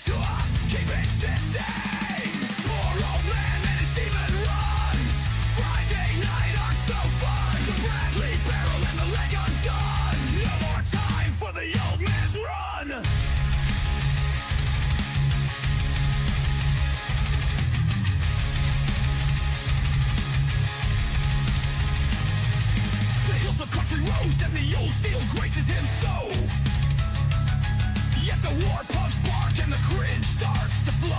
keep insisting. Poor old man and his demon runs. Friday night aren't so fun. The Bradley barrel and the leg undone. No more time for the old man's run. The hills of country roads and the old steel graces him so. Yet the war pugs bark and the cringe starts to flow.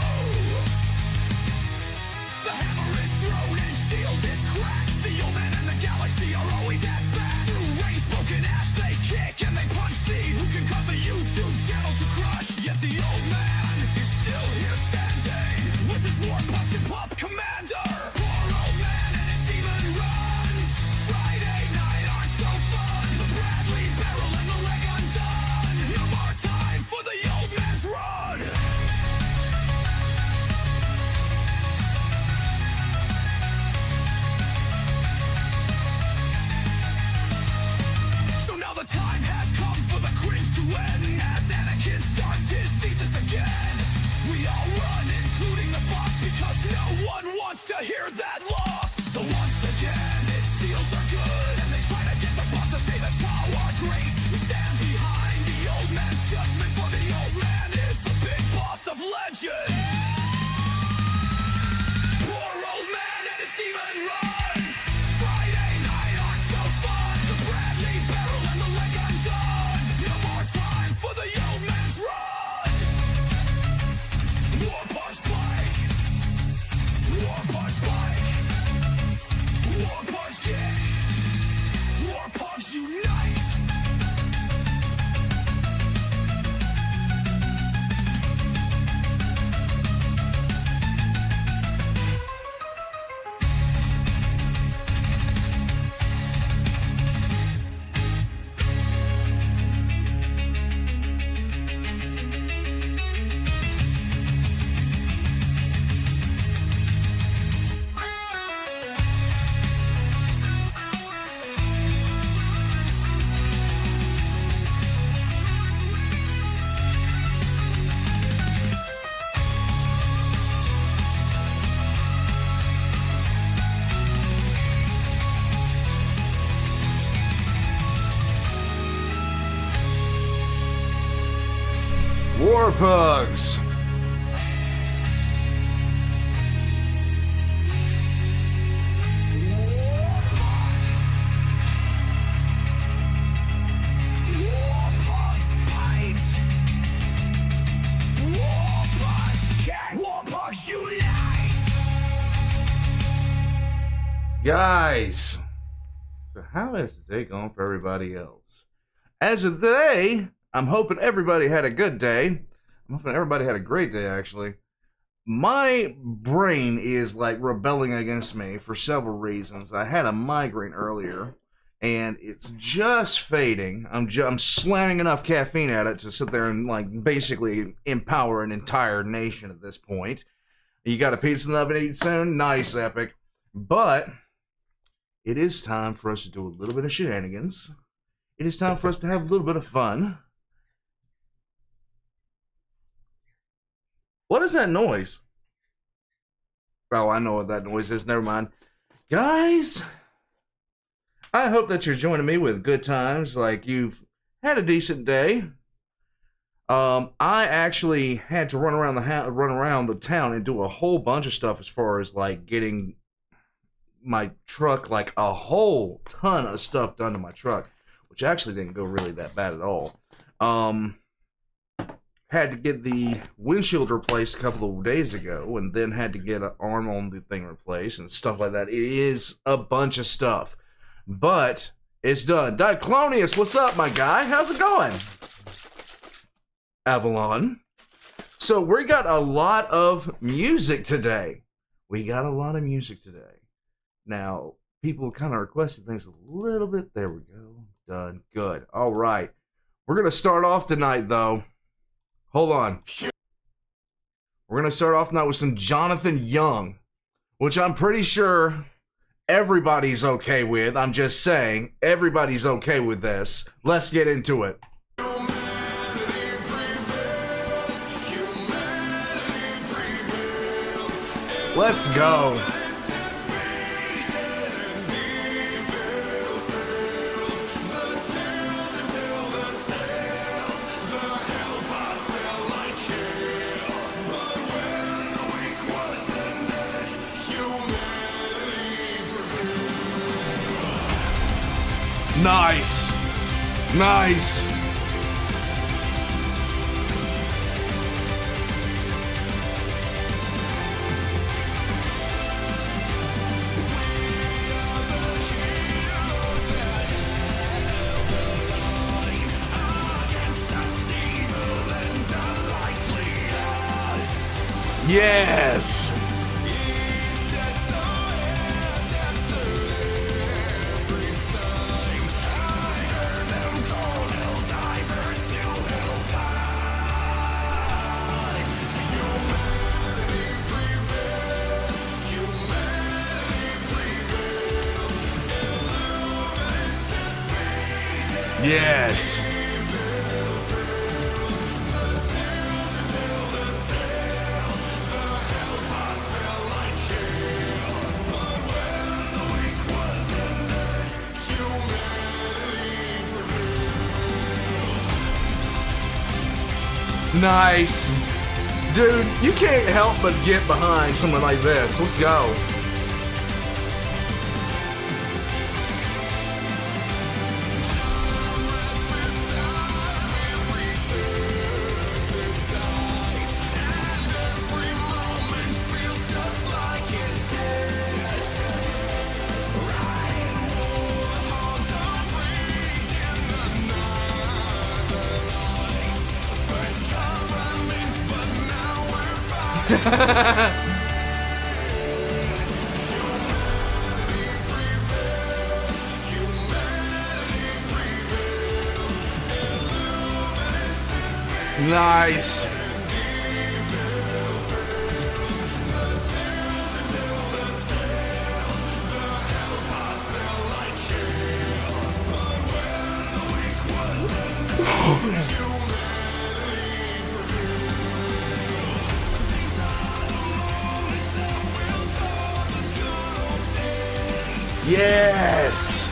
The hammer is thrown and shield is cracked. The old man and the galaxy are always at bat. Through rain, smoke, and ash they kick and they punch. See who can cause the YouTube channel to crush. Yet the old man is still here standing with his war pugs and pup commander. Poor old man and his demon runs. Friday night aren't so fun. The Bradley barrel and the leg undone. No more time for the old man's run. So now the time has come for the cringe to end. As Anakin starts his thesis again, we all run, including the boss, because no one wants to hear that loss. So once again, its seals are good, and they try to get the boss to say the Tau are great. We stand behind the old man's judgment, for the old man is the big boss of legend. Poor old man and his demon runs. Friday night aren't so fun. The Bradley barrel and the leg undone. No more time for the old man's run. War punch bike. War punch bike. War punch kick. War punch unite. War Pugs. War punch bite. War punch kick. War punch unite. Guys, so how has the day gone for everybody else? As of today, I'm hoping everybody had a good day. I'm hoping everybody had a great day, actually. My brain is like rebelling against me for several reasons. I had a migraine earlier, and it's just fading. I'm slamming enough caffeine at it to sit there and like basically empower an entire nation at this point. You got a pizza in the oven to eat soon? Nice, Epic. But it is time for us to do a little bit of shenanigans. It is time for us to have a little bit of fun. What is that noise? Oh, I know what that noise is. Never mind. Guys, I hope that you're joining me with good times, like you've had a decent day. I actually had to run around the town and do a whole bunch of stuff as far as like getting my truck, like a whole ton of stuff done to my truck, which actually didn't go really that bad at all. Had to get the windshield replaced a couple of days ago, and then had to get an arm on the thing replaced and stuff like that. It is a bunch of stuff, but it's done. Diclonius, what's up, my guy? How's it going? Avalon. So we got a lot of music today. Now, people kind of requested things a little bit. There we go. Done. Good. All right. We're going to start off tonight, though. Hold on. We're going to start off tonight with some Jonathan Young, which I'm pretty sure everybody's okay with. I'm just saying, everybody's okay with this. Let's get into it. Humanity prevail. Humanity Let's go. Nice. Nice. Yes. Yes. Nice. Dude, you can't help but get behind someone like this. Let's go. Nice. Yes.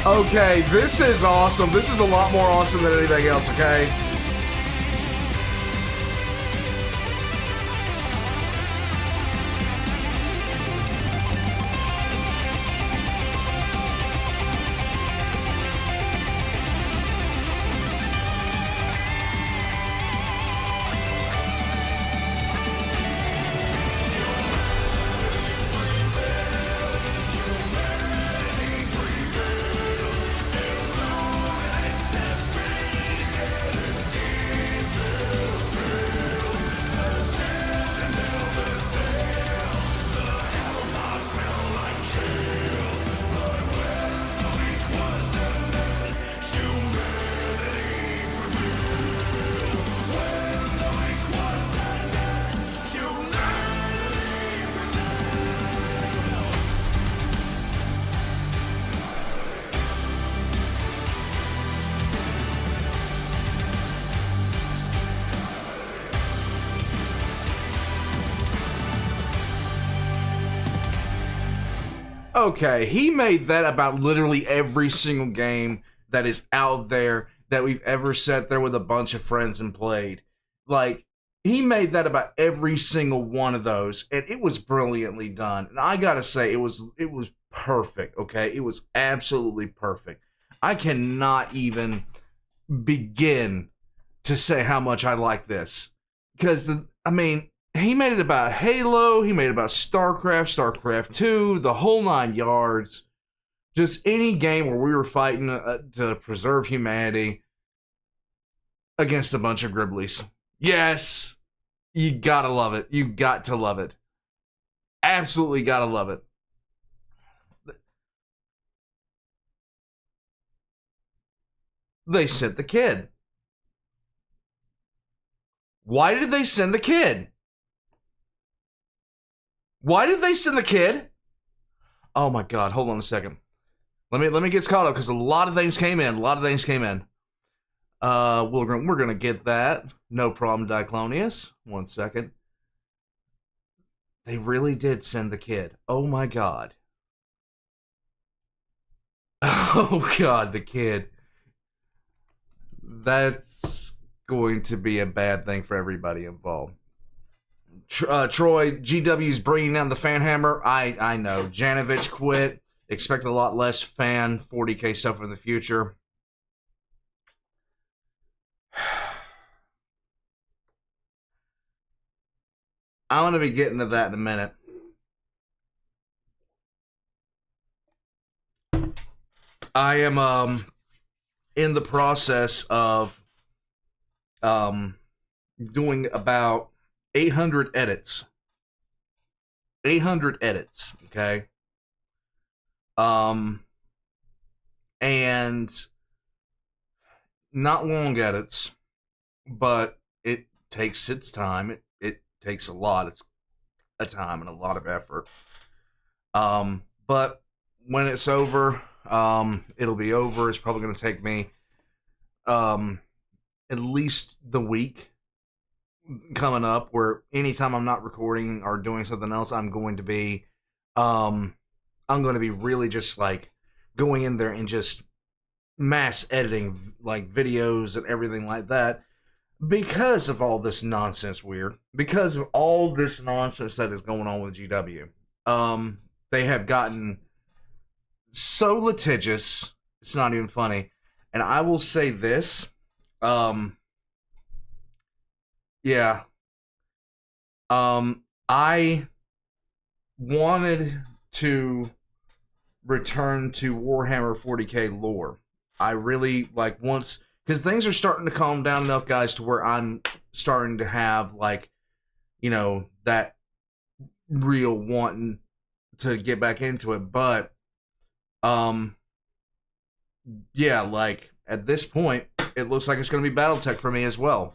Okay, this is awesome. This is a lot more awesome than anything else, okay? Okay, he made that about literally every single game that is out there that we've ever sat there with a bunch of friends and played. Like, he made that about every single one of those, and it was brilliantly done. And I gotta say, it was perfect, okay? It was absolutely perfect. I cannot even begin to say how much I like this. Because, he made it about Halo, he made it about StarCraft, StarCraft 2, the whole 9 yards. Just any game where we were fighting to preserve humanity against a bunch of Gribblies. Yes! You gotta love it. You got to love it. Absolutely gotta love it. they sent the kid. Why did they send the kid? Why did they send the kid? Oh my God! Hold on a second. Let me get caught up because a lot of things came in. We're gonna get that. No problem, Diclonius. 1 second. They really did send the kid. Oh my God. Oh God, the kid. That's going to be a bad thing for everybody involved. Troy, GW's bringing down the fan hammer. I know. Janovich quit. Expect a lot less fan 40K stuff in the future. I'm going to be getting to that in a minute. I am in the process of doing about 800 edits. 800 edits, okay? And not long edits, but it takes its time. It takes a lot of time and a lot of effort. But when it's over, it'll be over. It's probably going to take me at least the week coming up, where anytime I'm not recording or doing something else, I'm going to be really just like going in there and just mass editing like videos and everything like that, because of all this nonsense because of all this nonsense that is going on with GW. They have gotten so litigious, it's not even funny. And I will say this, I wanted to return to Warhammer 40K lore. I really, like, once, because things are starting to calm down enough, guys, to where I'm starting to have, like, you know, that real wanting to get back into it. But, yeah, like, at this point, it looks like it's going to be Battletech for me as well.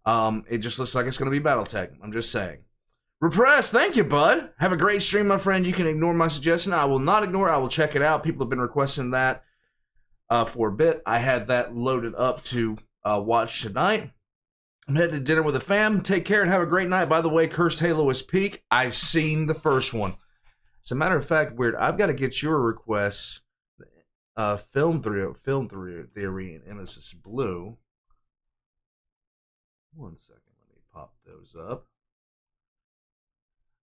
It just looks like it's going to be Battletech. I'm just saying. Repress, thank you, bud. Have a great stream, my friend. You can ignore my suggestion. I will not ignore it. I will check it out. People have been requesting that for a bit. I had that loaded up to watch tonight. I'm heading to dinner with the fam. Take care and have a great night. By the way, Cursed Halo is peak. I've seen the first one. As a matter of fact, Weird, I've got to get your requests film through Theory and Nemesis Blue. 1 second. Let me pop those up.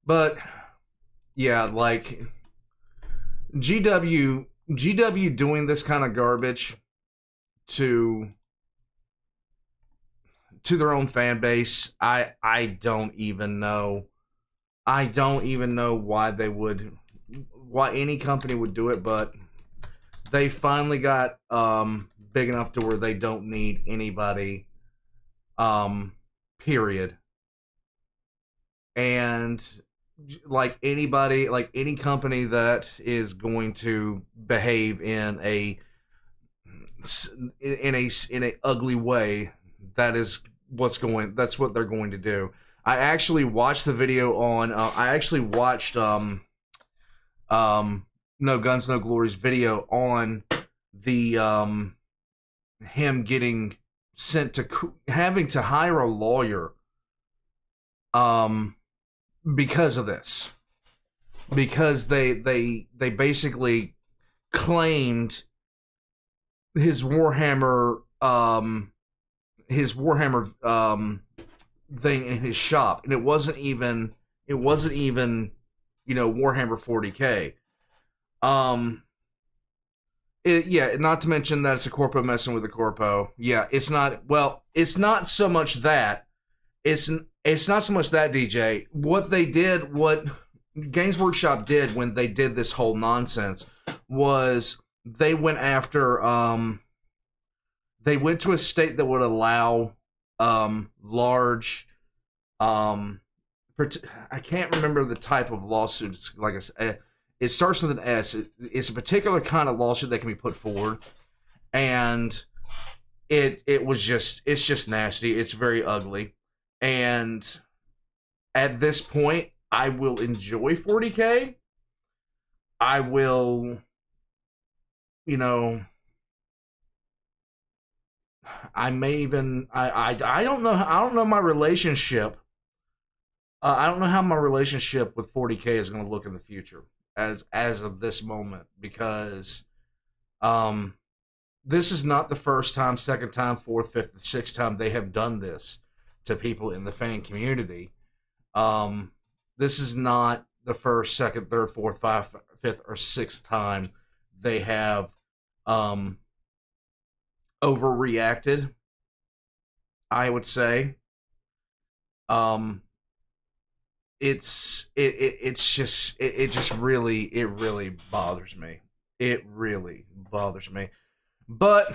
But yeah, like GW doing this kind of garbage to their own fan base, I don't even know. I don't even know why any company would do it, but they finally got big enough to where they don't need anybody, period. And like anybody, like any company that is going to behave in a ugly way, that's what they're going to do. I actually watched the video on No Guns No Glory's video on the him getting sent to having to hire a lawyer because of this, because they basically claimed his Warhammer thing in his shop, and it wasn't even Warhammer 40K. Not to mention that it's a corpo messing with a corpo. Yeah, it's not so much that. It's not so much that, DJ. What Games Workshop did when they did this whole nonsense was they went after, they went to a state that would allow large, I can't remember the type of lawsuits. Like I said, it starts with an S. It's a particular kind of lawsuit that can be put forward, and it's just nasty. It's very ugly. And at this point, I will enjoy 40K. I will, you know, I may even I don't know. I don't know my relationship. I don't know how my relationship with 40K is going to look in the future as of this moment, because this is not the first time, second time, fourth, fifth, sixth time they have done this to people in the fan community. This is not the first, second, third, fourth, fifth, or sixth time they have overreacted, I would say. It just really bothers me. It really bothers me. But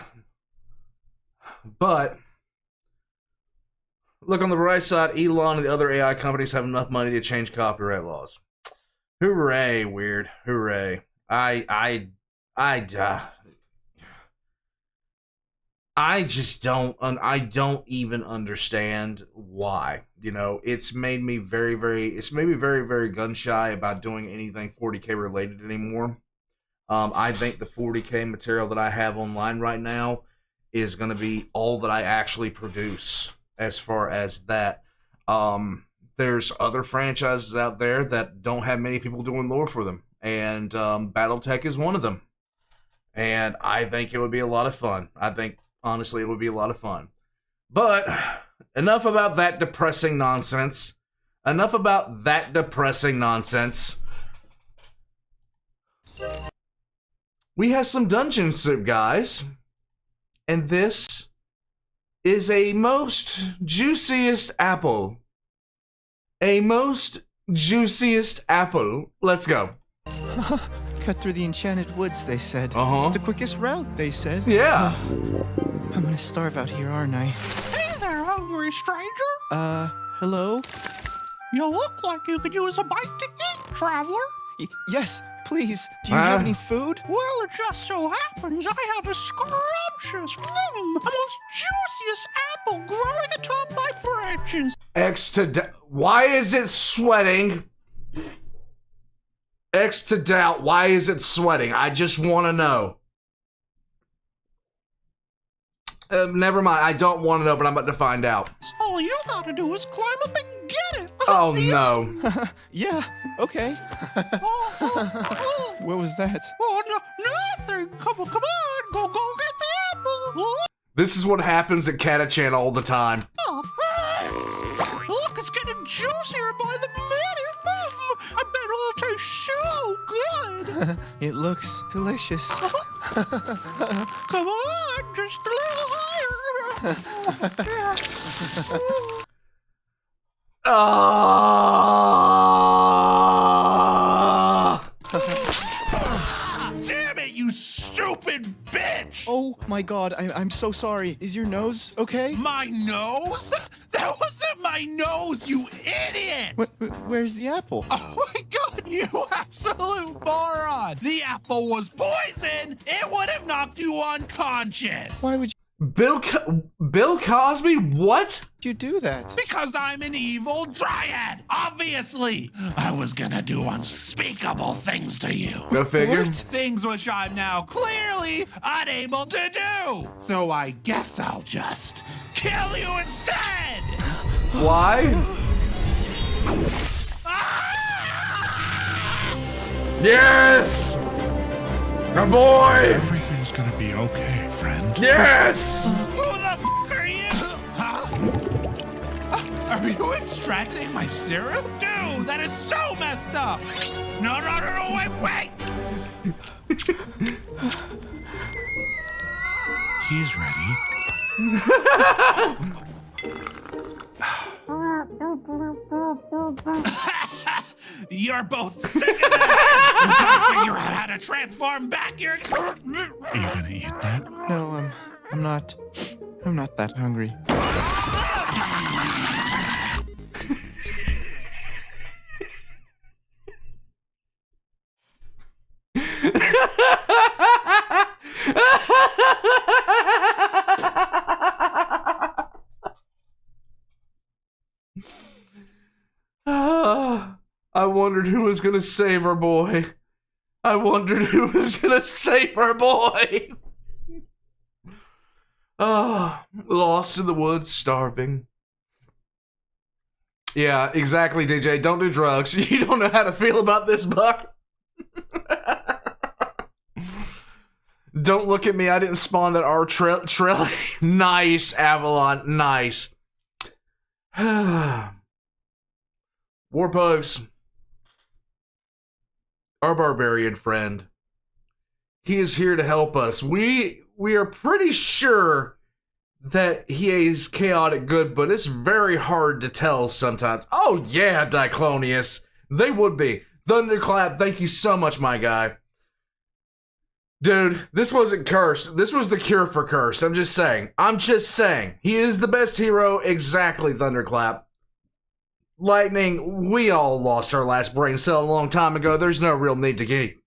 look on the right side, Elon and the other AI companies have enough money to change copyright laws. Hooray, weird. Hooray. I just don't even understand why. You know, it's made me very, very gun shy about doing anything 40K related anymore. I think the 40K material that I have online right now is going to be all that I actually produce as far as that. There's other franchises out there that don't have many people doing lore for them, and Battletech is one of them. And I think it would be a lot of fun. I think, honestly, it would be a lot of fun. But enough about that depressing nonsense. Enough about that depressing nonsense. We have some dungeon soup, guys. And this is a most juiciest apple. A most juiciest apple. Let's go. Cut through the enchanted woods, they said. Uh-huh. It's the quickest route, they said. Yeah. I'm gonna starve out here, aren't I? Hey there, hungry stranger. Hello? You look like you could use a bite to eat, traveler. Yes, please. Do you have any food? Well, it just so happens I have a scrumptious, most juiciest apple growing atop my branches. Why is it sweating? X to doubt. Why is it sweating? I just want to know. Never mind. I don't want to know, but I'm about to find out. All you gotta do is climb up and get it. Oh, no. Yeah, okay. What was that? Oh, no, nothing. Come on, go get the apple. This is what happens at Catachan all the time. Look, it's getting juicier by the minute. I bet it'll taste so good. It looks delicious. Come on, just a little higher. Damn it, you stupid bitch! Oh my god, I'm so sorry. Is your nose okay? My nose? That wasn't my nose, you idiot! Where's the apple? Oh my god, you absolute moron! The apple was poison! It would have knocked you unconscious! Why would Bill Cosby? What? you do that? Because I'm an evil dryad, obviously! I was gonna do unspeakable things to you. Go figure. What? Things which I'm now clearly unable to do! So I guess I'll just kill you instead! Why? Yes! Good boy! Everything's gonna be okay, friend. Yes! Who the f are you? Huh? Are you extracting my syrup? Dude, that is so messed up! No, wait! He's ready. You're both sick of that! I'm trying to figure out how to transform back your... Are you gonna eat that? No, I'm not that hungry. I wondered who was gonna save our boy. I wondered who was gonna save our boy. Lost in the woods, starving. Yeah, exactly, DJ. Don't do drugs. You don't know how to feel about this, Buck. Don't look at me. I didn't spawn that R trail. Nice, Avalon. Nice. Warpugs. Our barbarian friend. He is here to help us. We are pretty sure that he is chaotic good, but it's very hard to tell sometimes. Oh yeah, Diclonius. They would be. Thunderclap, thank you so much, my guy. Dude, this wasn't cursed. This was the cure for curse. I'm just saying. He is the best hero. Exactly, Thunderclap. Lightning, we all lost our last brain cell a long time ago. There's no real need to get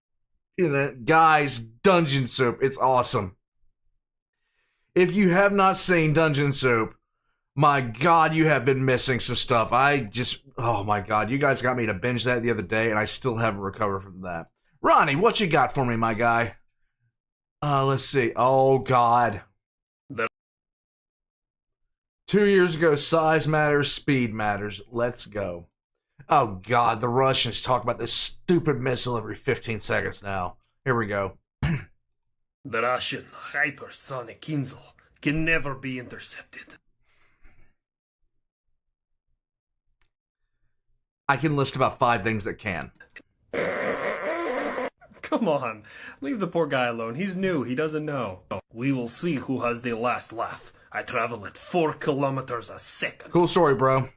guys, Dungeon Soup. It's awesome. If you have not seen Dungeon Soup, my God, you have been missing some stuff. Oh my God, you guys got me to binge that the other day, and I still haven't recovered from that. Ronnie, what you got for me, my guy? Let's see. Oh God. 2 years ago, size matters, speed matters. Let's go. Oh God, the Russians talk about this stupid missile every 15 seconds now. Here we go. The Russian hypersonic missile can never be intercepted. I can list about 5 things that can. Come on, leave the poor guy alone. He's new, he doesn't know. We will see who has the last laugh. I travel at 4 kilometers a second. Cool story, bro.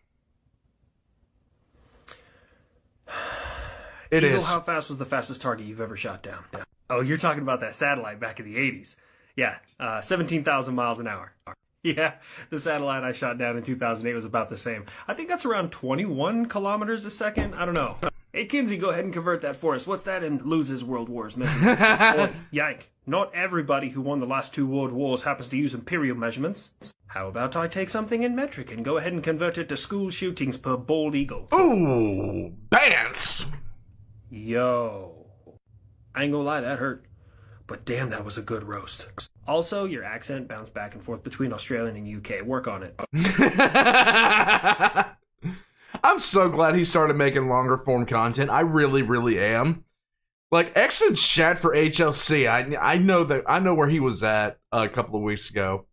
It Eagle, is. how fast was the fastest target you've ever shot down? Oh, you're talking about that satellite back in the 80s. Yeah, 17,000 miles an hour. Yeah, the satellite I shot down in 2008 was about the same. I think that's around 21 kilometers a second. I don't know. Hey, Kinsey, go ahead and convert that for us. What's that in Loses World Wars measurements? Boy, yank. Not everybody who won the last 2 world wars happens to use imperial measurements. How about I take something in metric and go ahead and convert it to school shootings per bald eagle? Ooh, Bance! Yo. I ain't gonna lie, that hurt. But damn, that was a good roast. Also, your accent bounced back and forth between Australian and UK. Work on it. I'm so glad he started making longer form content. I really, really am. Like, X in chat for HLC. I know where he was at a couple of weeks ago.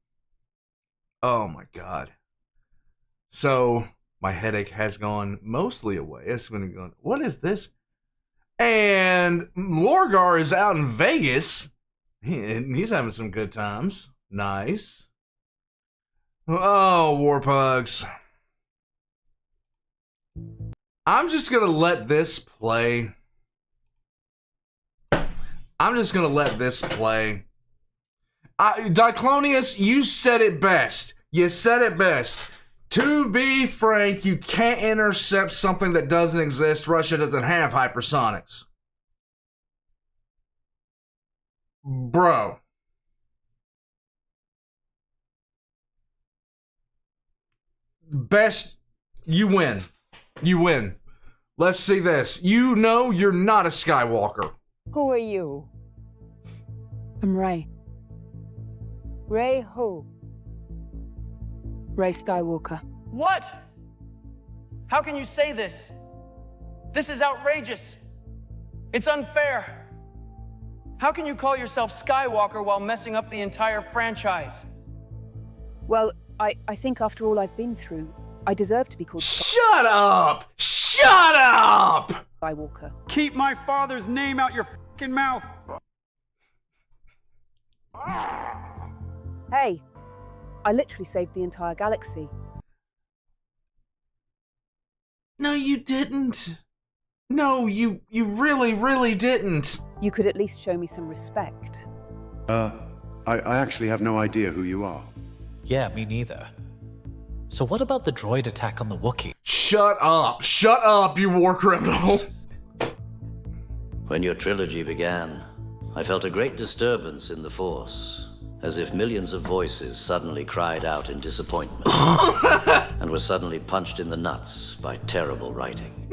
Oh my God. So my headache has gone mostly away. It's been going, what is this? And Lorgar is out in Vegas. He's having some good times. Nice. Oh, Warpugs. I'm just gonna let this play. Diclonius, you said it best. To be frank, you can't intercept something that doesn't exist. Russia doesn't have hypersonics. Bro. Best, you win. Let's see this. You know you're not a Skywalker. Who are you? I'm Rey. Rey who? Rey Skywalker. What? How can you say this? This is outrageous. It's unfair. How can you call yourself Skywalker while messing up the entire franchise? Well, I think after all I've been through, I deserve to be called Shut up! Skywalker. Keep my father's name out your fucking mouth. Hey, I literally saved the entire galaxy. No, you didn't. No, you really, really didn't. You could at least show me some respect. I actually have no idea who you are. Yeah, me neither. So what about the droid attack on the Wookiee? Shut up, you war criminal. When your trilogy began, I felt a great disturbance in the Force. as if millions of voices suddenly cried out in disappointment and were suddenly punched in the nuts by terrible writing.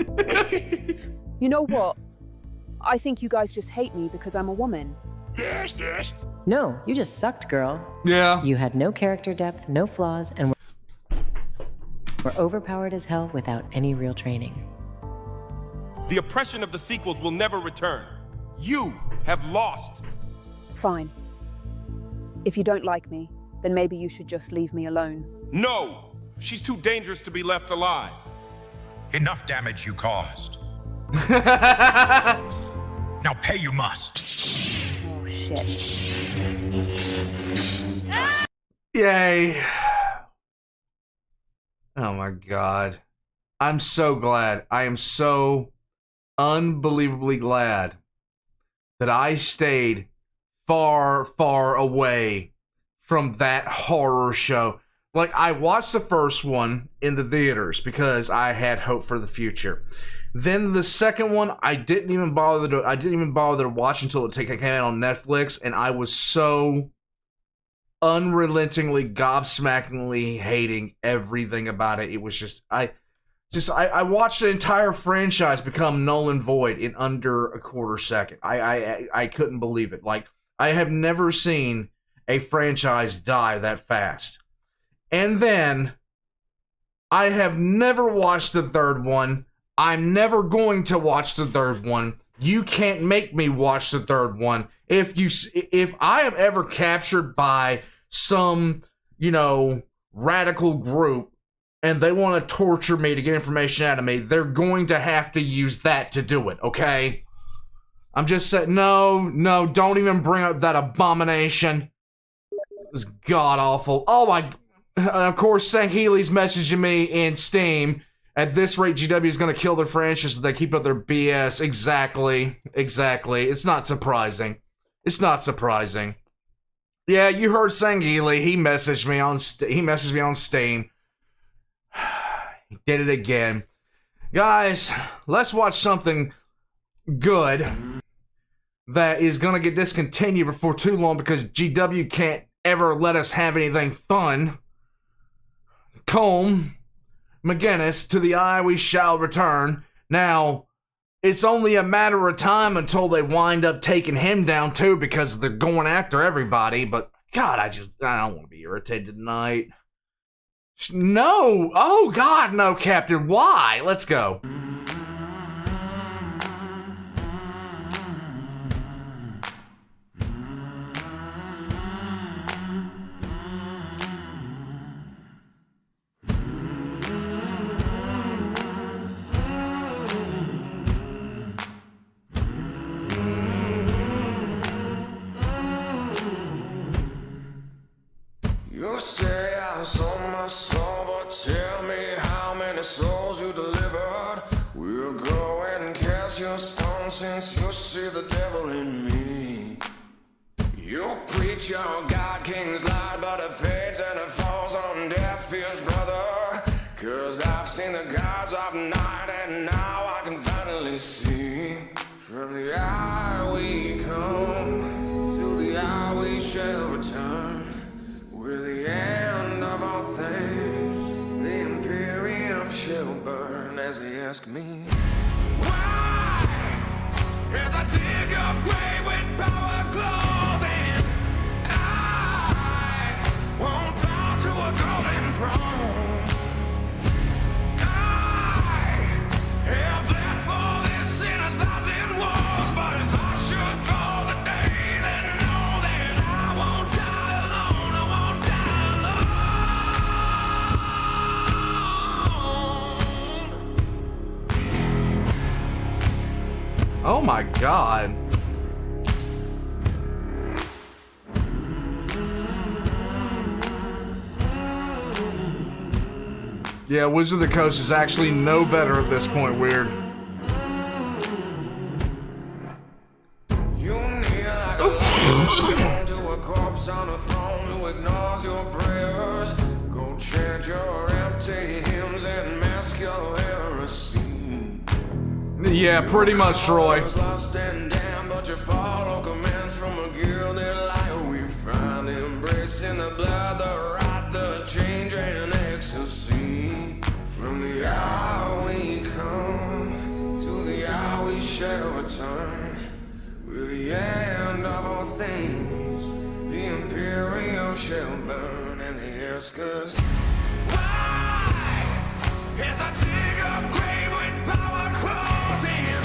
You know what? I think you guys just hate me because I'm a woman. No, you just sucked, girl. Yeah. You had no character depth, no flaws, and were overpowered as hell without any real training. The oppression of the sequels will never return. You have lost. Fine. If you don't like me, then maybe you should just leave me alone. No! She's too dangerous to be left alive. Enough damage you caused. Now pay you must. Oh, shit. Yay. Oh my god. I'm so glad. I am so unbelievably glad that I stayed far, far away from that horror show. Like, I watched the first one in the theaters because I had hope for the future. Then the second one, I didn't even bother to watch until it came out on Netflix, and I was so unrelentingly, gobsmackingly hating everything about it. It was just I watched the entire franchise become null and void in under a quarter second. I couldn't believe it. Like, I have never seen a franchise die that fast. And then I have never watched the third one. I'm never going to watch the third one. You can't make me watch the third one. If I am ever captured by some, radical group and they want to torture me to get information out of me, they're going to have to use that to do it, okay? I'm just saying, no, don't even bring up that abomination. It was god-awful. Oh my... And of course, St. Healy's messaging me in Steam. At this rate, GW is going to kill their franchise if they keep up their BS. Exactly. It's not surprising. Yeah, you heard St. Healy. He messaged me on Steam. He did it again. Guys, let's watch something good that is going to get discontinued before too long because GW can't ever let us have anything fun. Colm McGinnis, to the eye we shall return. Now, it's only a matter of time until they wind up taking him down too because they're going after everybody, but God, I don't want to be irritated tonight. No! Oh God, no, Captain. Why? Let's go. You say I sold my soul, but tell me how many souls you delivered. We'll go and cast your stone since you see the devil in me. You preach your God King's light, but it fades and it falls on deaf ears, brother. Cause I've seen the gods of night and now I can finally see. From the eye we come, to the eye we shall return. We're the end of all things, the Imperium shall burn. As they ask me, why? As I dig a grave with power claws, and I won't bow to a golden throne. I have bled for this in 1,000 wars, but if I should call the day, then know that I won't die alone. I won't die alone. Oh my God. Yeah, Wizard of the Coast is actually no better at this point, weird. You kneel like a lion to a corpse on a throne who ignores your prayers. Go chant your empty hymns and mask your heresy. Yeah, pretty much, Troy. Lost and damned, but you follow commands from a gilded liar. We find them Racing the blood, the rot, the change and ecstasy. From the hour we come to the hour we shall return. With the end of all things, the imperium shall burn, and the air skirs. Why, as I dig a grave with power closing,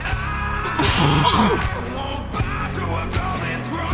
I won't bow to a golden throne.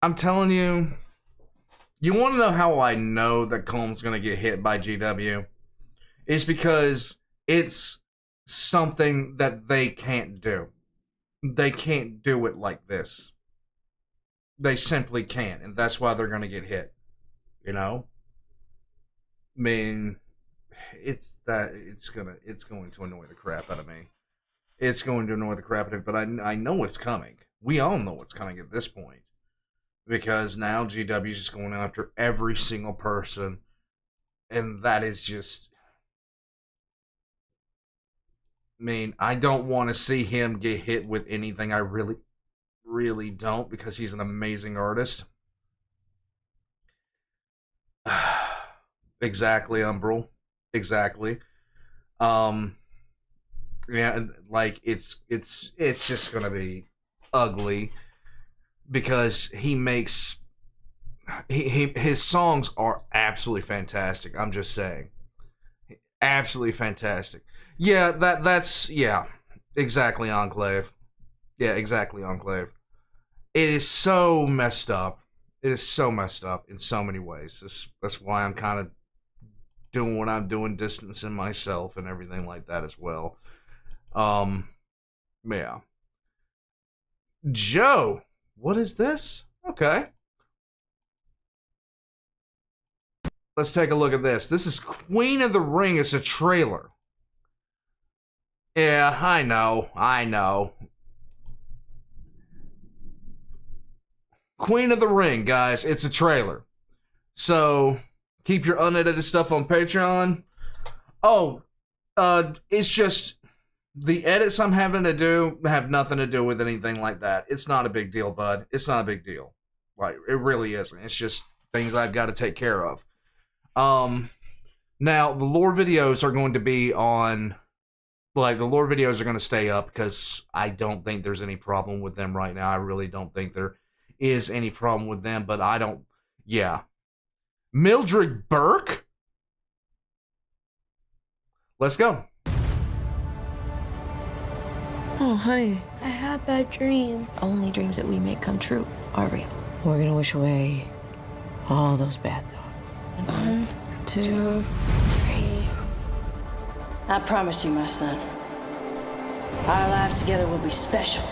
I'm telling you, you want to know how I know that Combs going to get hit by GW? It's because it's something that they can't do. They can't do it like this. They simply can't, and that's why they're going to get hit. You know? I mean, it's going to annoy the crap out of me. It's going to annoy the crap out of me, but I know it's coming. We all know what's coming at this point. Because now GW is just going after every single person. And that is just... I mean, I don't want to see him get hit with anything. I really, really don't. Because he's an amazing artist. Exactly, Umbral. Exactly. Yeah, like, it's just going to be ugly. Because he makes his songs are absolutely fantastic. I'm just saying, absolutely fantastic. Yeah, that's exactly Enclave. Yeah, exactly Enclave. It is so messed up. It is so messed up in so many ways. That's why I'm kind of doing what I'm doing, distancing myself and everything like that as well. Yeah. Joe. What is this? Okay. Let's take a look at this. This is Queen of the Ring. It's a trailer. Yeah, I know. Queen of the Ring, guys. It's a trailer. So, keep your unedited stuff on Patreon. Oh, it's just... The edits I'm having to do have nothing to do with anything like that. It's not a big deal, bud. It's not a big deal. Like, it really isn't. It's just things I've got to take care of. Now, the lore videos are going to be on... Like, the lore videos are going to stay up because I don't think there's any problem with them right now. I really don't think there is any problem with them, but I don't... Yeah. Mildred Burke? Let's go. Oh, honey. I had a bad dream. Only dreams that we make come true are real. We're gonna wish away all those bad thoughts. 1, 2, 3. I promise you, my son, our lives together will be special.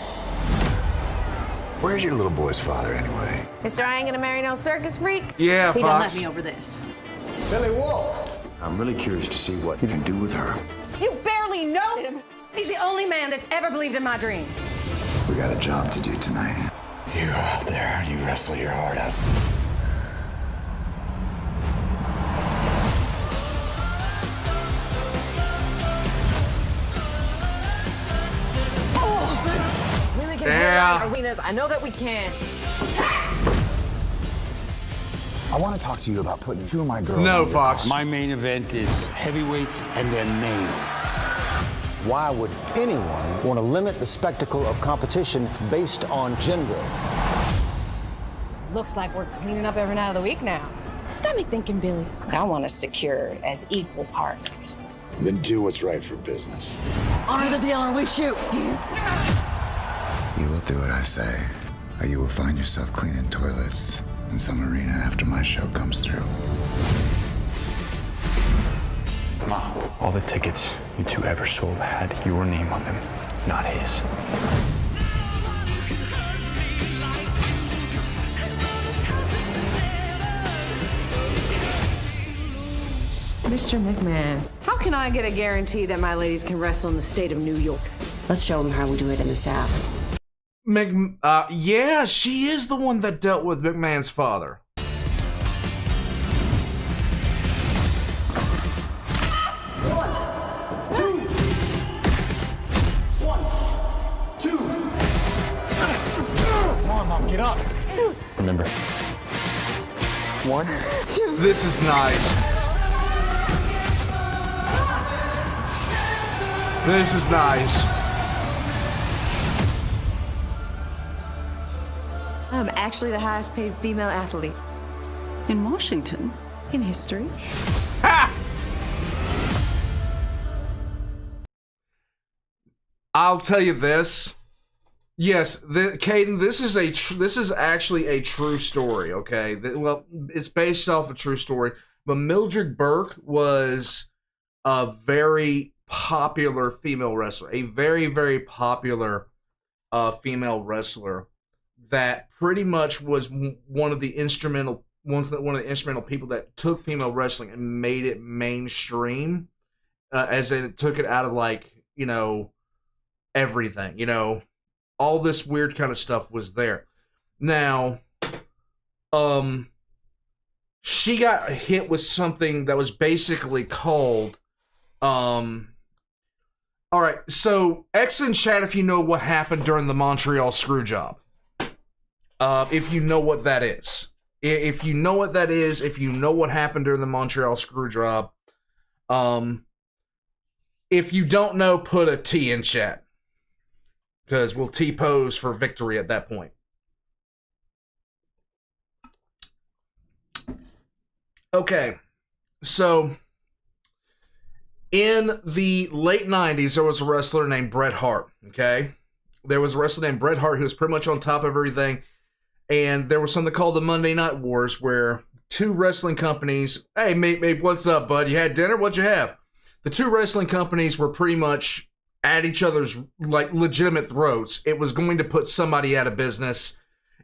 Where's your little boy's father, anyway? Mister, I ain't gonna marry no circus freak. Yeah, He Fox. done let me over this. Billy Wolf! I'm really curious to see what you can do with her. You barely know him. He's the only man that's ever believed in my dream. We got a job to do tonight. You go out there, you wrestle your heart out. find arenas. I know that we can. I want to talk to you about putting two of my girls. No, on your Fox. card. My main event is heavyweights and their name. Why would anyone want to limit the spectacle of competition based on gender? Looks like we're cleaning up every night of the week now. It's got me thinking, Billy. I want us secure as equal partners. Then do what's right for business. Honor the deal or we shoot. You will do what I say, or you will find yourself cleaning toilets in some arena after my show comes through. Ma, all the tickets you two ever sold had your name on them, not his. Mr. McMahon, how can I get a guarantee that my ladies can wrestle in the state of New York? Let's show them how we do it in the South. Yeah, she is the one that dealt with McMahon's father. Come on, Mom, get up. Remember. 1, 2. This is nice. This is nice. I'm actually the highest paid female athlete. In Washington. In history. Ha! I'll tell you this. Yes, Caden, this is actually a true story, okay? Well, it's based off a true story, but Mildred Burke was a very popular female wrestler, a very, very popular female wrestler that pretty much was one of the instrumental people that took female wrestling and made it mainstream, as in it took it out of, like, you know, everything, you know, all this weird kind of stuff was there. Now, she got hit with something that was basically called, all right, so X in chat if you know what happened during the Montreal Screwjob. If you know what that is. If you know what that is, if you know what happened during the Montreal Screwjob, if you don't know, put a T in chat. Because we'll T-pose for victory at that point. Okay, so in the late 90s, there was a wrestler named Bret Hart, okay? There was a wrestler named Bret Hart who was pretty much on top of everything, and there was something called the Monday Night Wars where two wrestling companies, hey, mate, what's up, bud? You had dinner? What'd you have? The two wrestling companies were pretty much at each other's, like, legitimate throats. It was going to put somebody out of business.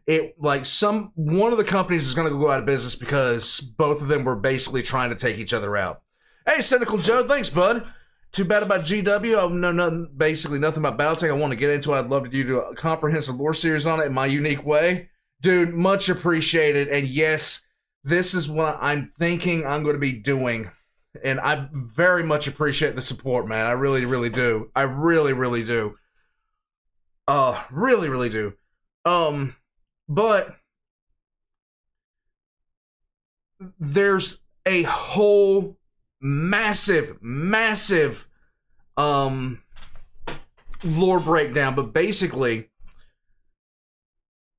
One of the companies is going to go out of business because both of them were basically trying to take each other out. Hey, Cynical Joe, thanks, bud. Too bad about GW. I know basically nothing about Battletech. I want to get into it. I'd love to do a comprehensive lore series on it in my unique way. Dude, much appreciated. And yes, this is what I'm thinking I'm going to be doing. And I very much appreciate the support, man. I really, really do. I really, really do. Really, really do. But there's a whole massive lore breakdown. But basically,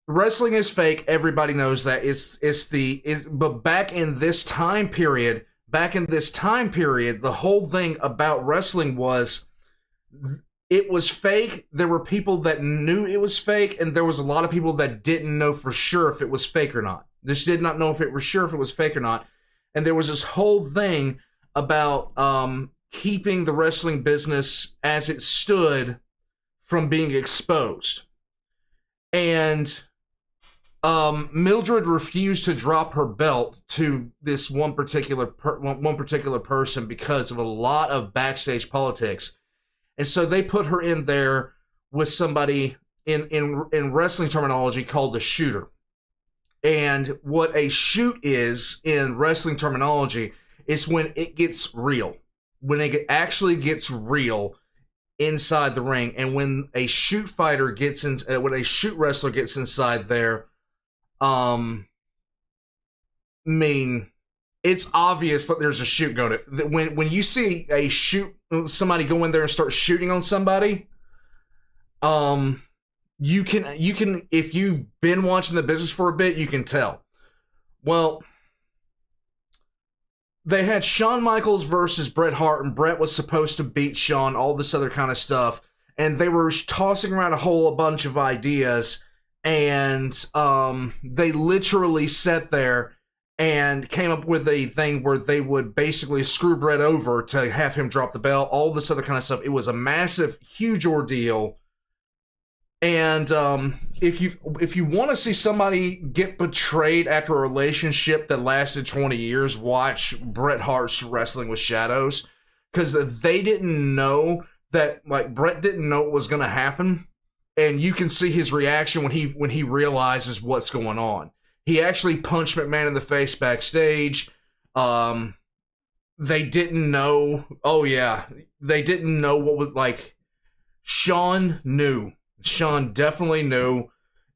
wrestling is fake. Everybody knows that. But back in this time period, the whole thing about wrestling was it was fake. There were people that knew it was fake, and there was a lot of people that didn't know for sure if it was fake or not. Just did not know if it was sure if it was fake or not. And there was this whole thing about keeping the wrestling business as it stood from being exposed. And Mildred refused to drop her belt to this one particular person because of a lot of backstage politics, and so they put her in there with somebody in wrestling terminology called the shooter. And what a shoot is in wrestling terminology is when it gets real. When it actually gets real, inside the ring, and when a shoot fighter gets in, when a shoot wrestler gets inside there, it's obvious that there's a shoot going to. When you see somebody go in there and start shooting on somebody, you can if you've been watching the business for a bit, you can tell. Well, they had Shawn Michaels versus Bret Hart, and Bret was supposed to beat Shawn, all this other kind of stuff, and they were tossing around a whole bunch of ideas, and they literally sat there and came up with a thing where they would basically screw Bret over to have him drop the belt, all this other kind of stuff. It was a massive, huge ordeal. And if you want to see somebody get betrayed after a relationship that lasted 20 years, watch Bret Hart's Wrestling with Shadows, because they didn't know that, like, Bret didn't know what was going to happen, and you can see his reaction when he realizes what's going on. He actually punched McMahon in the face backstage. They didn't know. Oh yeah, they didn't know what was like. Shawn knew. Shawn definitely knew,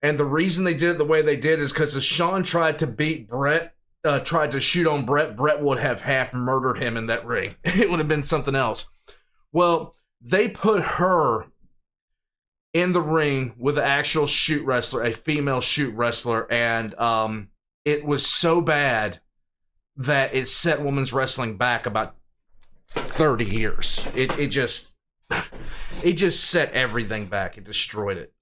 and the reason they did it the way they did is because if Shawn tried to beat Bret, tried to shoot on Bret, Bret would have half murdered him in that ring. It would have been something else. Well, they put her in the ring with an actual shoot wrestler, a female shoot wrestler, and it was so bad that it set women's wrestling back about 30 years. It just set everything back. It destroyed it.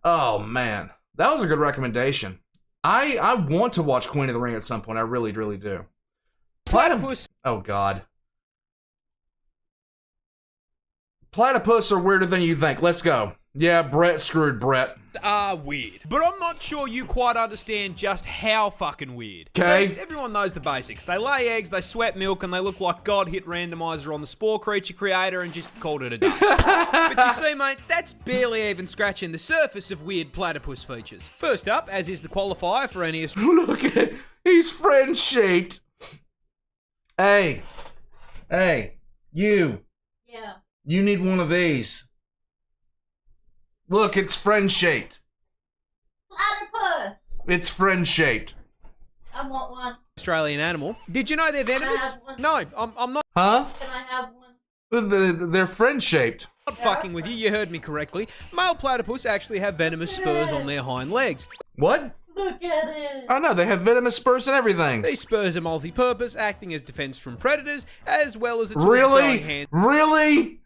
Oh man, that was a good recommendation. I want to watch Queen of the Ring at some point. I really, really do. Platypus. Oh god. Platypus are weirder than you think. Let's go. Yeah, Bret screwed Bret. Weird. But I'm not sure you quite understand just how fucking weird. Okay. So everyone knows the basics. They lay eggs, they sweat milk, and they look like God hit randomizer on the Spore Creature Creator and just called it a day. But you see, mate, that's barely even scratching the surface of weird platypus features. First up, as is the qualifier for any... Look at it. He's friend-shaped. Hey, you. Yeah. You need one of these. Look, it's friend-shaped. Platypus. It's friend-shaped. I want one. Australian animal. Did you know they're venomous? Can I have one? No, I'm not. Huh? Can I have one? They're friend-shaped. Not fucking with you heard me correctly. Male platypus actually have venomous spurs on their hind legs. What? Look at it. Oh no, they have venomous spurs and everything. These spurs are multi-purpose, acting as defense from predators, as well as a tool for throwing hands. Really?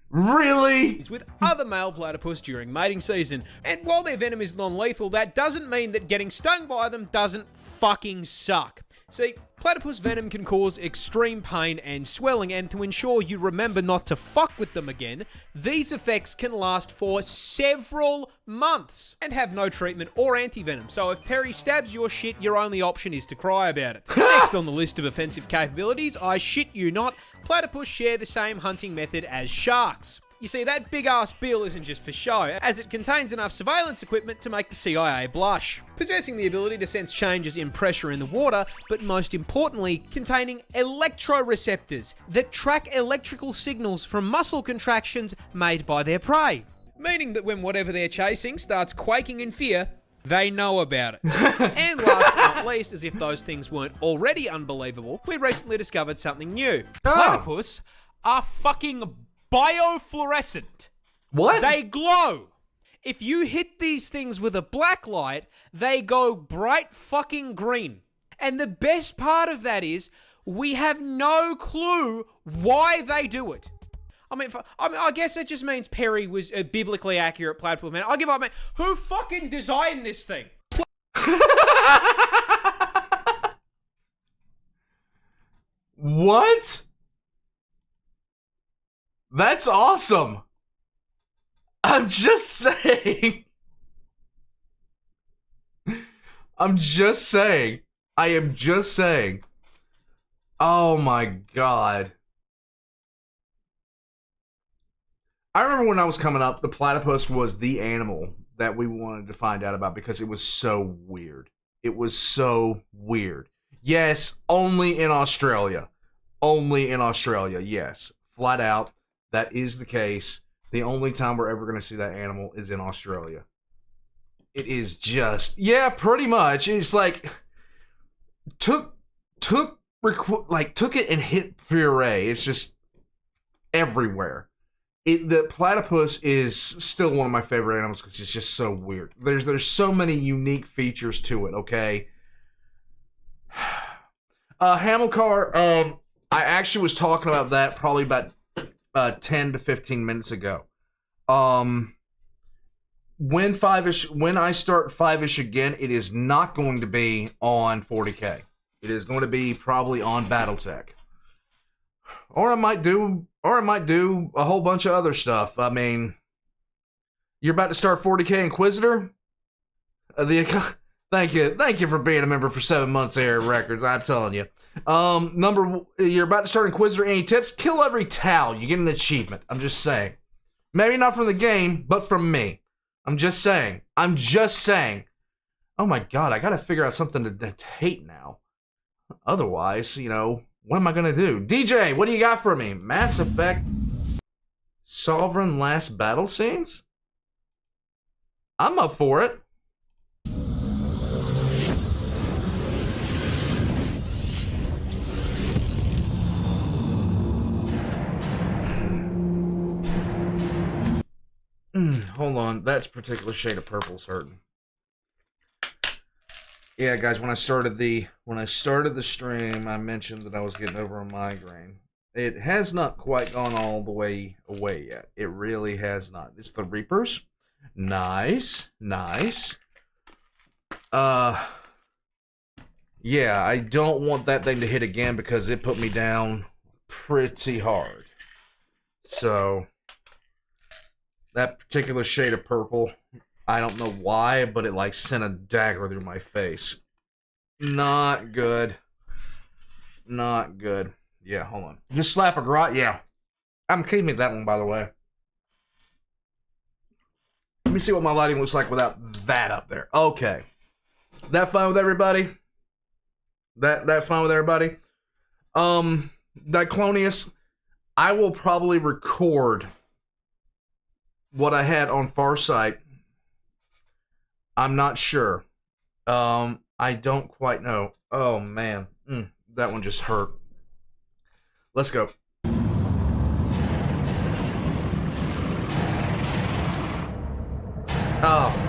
With other male platypus during mating season. And while their venom is non-lethal, that doesn't mean that getting stung by them doesn't fucking suck. See, platypus venom can cause extreme pain and swelling, and to ensure you remember not to fuck with them again, these effects can last for several months and have no treatment or anti-venom. So if Perry stabs your shit, your only option is to cry about it. Next on the list of offensive capabilities, I shit you not, platypus share the same hunting method as sharks. You see, that big-ass bill isn't just for show, as it contains enough surveillance equipment to make the CIA blush. Possessing the ability to sense changes in pressure in the water, but most importantly, containing electroreceptors that track electrical signals from muscle contractions made by their prey. Meaning that when whatever they're chasing starts quaking in fear, they know about it. And last but not least, as if those things weren't already unbelievable, we recently discovered something new. Platypus are fucking biofluorescent. What? They glow. If you hit these things with a black light, they go bright fucking green. And the best part of that is, we have no clue why they do it. I guess it just means Perry was a biblically accurate platypus man. I'll give up, man. Who fucking designed this thing? What? That's awesome. I'm just saying. I am just saying. Oh my god. I remember when I was coming up, the platypus was the animal that we wanted to find out about because it was so weird. It was so weird. Yes, only in Australia. Only in Australia, yes. Flat out. that is the case. The only time we're ever going to see that animal is in Australia. It is just, yeah, pretty much. It's like took it and hit puree. It's just everywhere. The platypus is still one of my favorite animals because it's just so weird. There's so many unique features to it. Okay. Hamilcar. I actually was talking about that probably about 10 to 15 minutes ago. When I start 5-ish again, it is not going to be on 40K. It is going to be probably on BattleTech. Or I might do a whole bunch of other stuff. I mean, you're about to start 40K Inquisitor? Thank you for being a member for 7 months here at Records, I'm telling you. You're about to start Inquisitor. Any tips? Kill every Tau. You get an achievement. I'm just saying. Maybe not from the game, but from me. I'm just saying. Oh my god, I gotta figure out something to hate now. Otherwise, what am I gonna do? DJ, what do you got for me? Mass Effect Sovereign Last Battle Scenes? I'm up for it. Hold on, that particular shade of purple's hurting. Yeah, guys, when I started the stream, I mentioned that I was getting over a migraine. It has not quite gone all the way away yet. It really has not. It's the Reapers. Nice. Yeah, I don't want that thing to hit again because it put me down pretty hard. So that particular shade of purple, I don't know why, but it like sent a dagger through my face. Not good. Yeah, hold on. Just slap a grot. Yeah. I'm keeping that one, by the way. Let me see what my lighting looks like without that up there. Okay. That fine with everybody? That fine with everybody? Diclonius, I will probably record what I had on Farsight. I'm not sure. I don't quite know. Oh, man. That one just hurt. Let's go. Oh.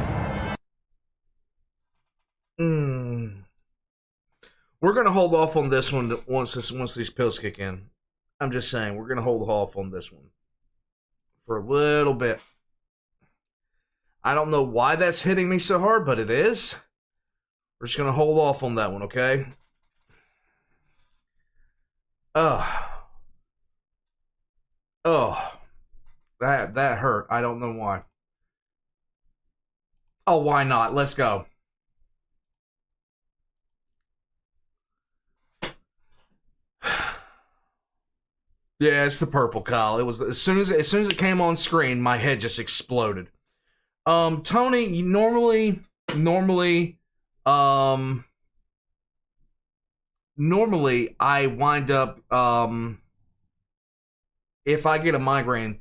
We're going to hold off on this one once these pills kick in. I'm just saying, we're going to hold off on this one for a little bit. I don't know why that's hitting me so hard, but it is. We're just going to hold off on that one, okay? That hurt. I don't know why. Oh, why not? Let's go. Yeah, it's the purple, Kyle. It was as soon as it came on screen, my head just exploded. Tony, normally I wind up if I get a migraine,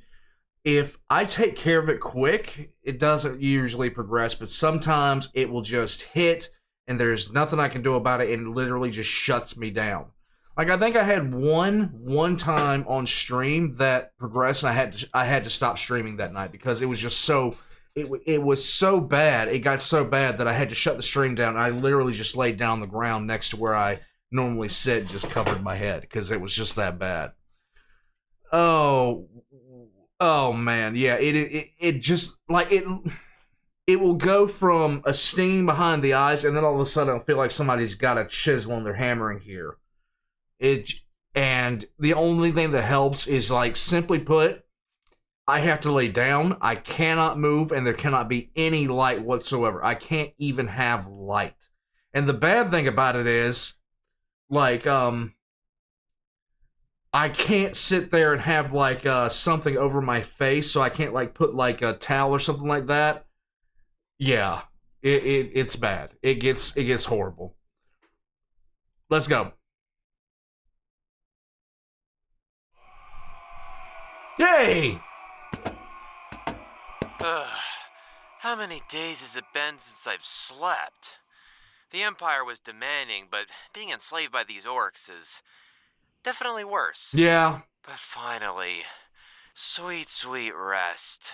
if I take care of it quick, it doesn't usually progress, but sometimes it will just hit and there's nothing I can do about it and it literally just shuts me down. Like, I think I had one time on stream that progressed and I had to stop streaming that night because it was just so it was so bad. It got so bad that I had to shut the stream down. I literally just laid down on the ground next to where I normally sit and just covered my head because it was just that bad. Oh man, yeah. It just like it will go from a sting behind the eyes, and then all of a sudden I'll feel like somebody's got a chisel and they're hammering here. And the only thing that helps is, like, simply put, I have to lay down, I cannot move, and there cannot be any light whatsoever. I can't even have light. And the bad thing about it is, like, I can't sit there and have, like, something over my face, so I can't, like, put, like, a towel or something like that. Yeah, it's bad. It gets horrible. Let's go. Yay! How many days has it been since I've slept? The Empire was demanding, but being enslaved by these orcs is definitely worse. Yeah. But finally, sweet, sweet rest.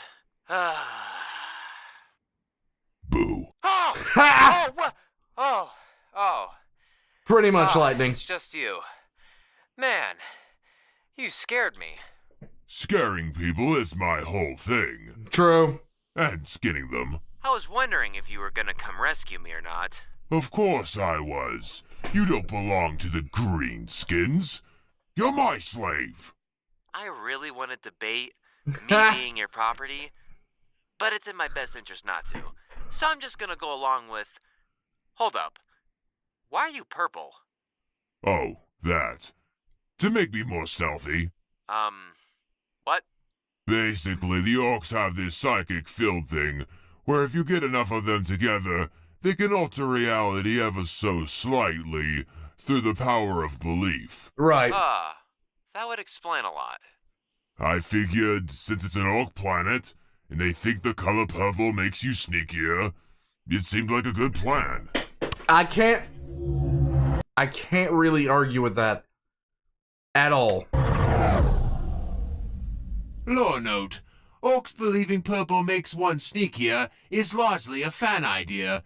Boo. Oh! What? Oh. Pretty much lightning. It's just you. Man, you scared me. Scaring people is my whole thing. True. And skinning them. I was wondering if you were gonna come rescue me or not. Of course I was. You don't belong to the Greenskins. You're my slave. I really want to debate me being your property, but it's in my best interest not to. So I'm just gonna go along with... Hold up. Why are you purple? Oh, that. To make me more stealthy. What? Basically, the orcs have this psychic field thing, where if you get enough of them together, they can alter reality ever so slightly through the power of belief. Right. That would explain a lot. I figured, since it's an orc planet, and they think the color purple makes you sneakier, it seemed like a good plan. I can't really argue with that at all. Lore note. Orcs believing purple makes one sneakier is largely a fan idea.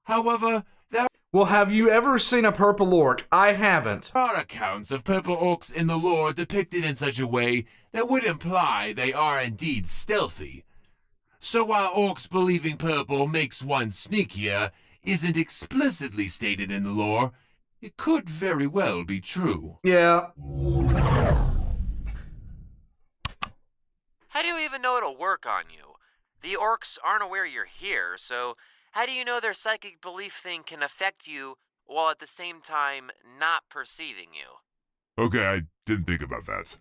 However, there Well, have you ever seen a purple orc? I haven't. are accounts of purple orcs in the lore depicted in such a way that would imply they are indeed stealthy. So while orcs believing purple makes one sneakier isn't explicitly stated in the lore, it could very well be true. Yeah. How do you even know it'll work on you? The orcs aren't aware you're here, so how do you know their psychic belief thing can affect you while at the same time not perceiving you? Okay, I didn't think about that.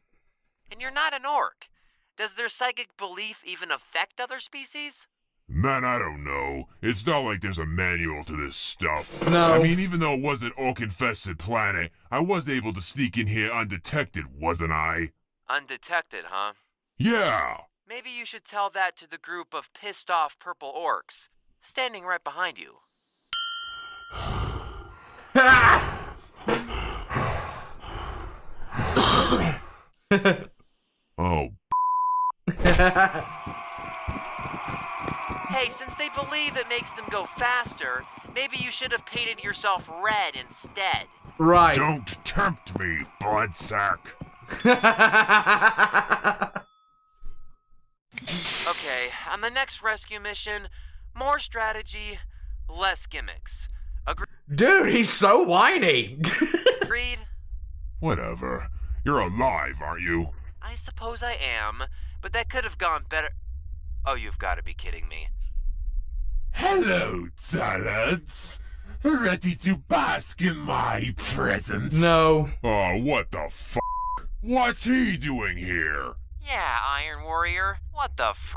And you're not an orc. Does their psychic belief even affect other species? Man, I don't know. It's not like there's a manual to this stuff. No. I mean, even though it was an orc-infested planet, I was able to sneak in here undetected, wasn't I? Undetected, huh? Yeah! Maybe you should tell that to the group of pissed-off purple orcs standing right behind you. Oh. Hey, since they believe it makes them go faster, maybe you should have painted yourself red instead. Right. Don't tempt me, bloodsack. Okay, on the next rescue mission, more strategy, less gimmicks. Dude, he's so whiny. Agreed? Whatever. You're alive, aren't you? I suppose I am, but that could have gone better. Oh, you've got to be kidding me. Hello, talents. Ready to bask in my presence? No. Oh, what the f***? What's he doing here? Yeah, Iron Warrior. What the f***?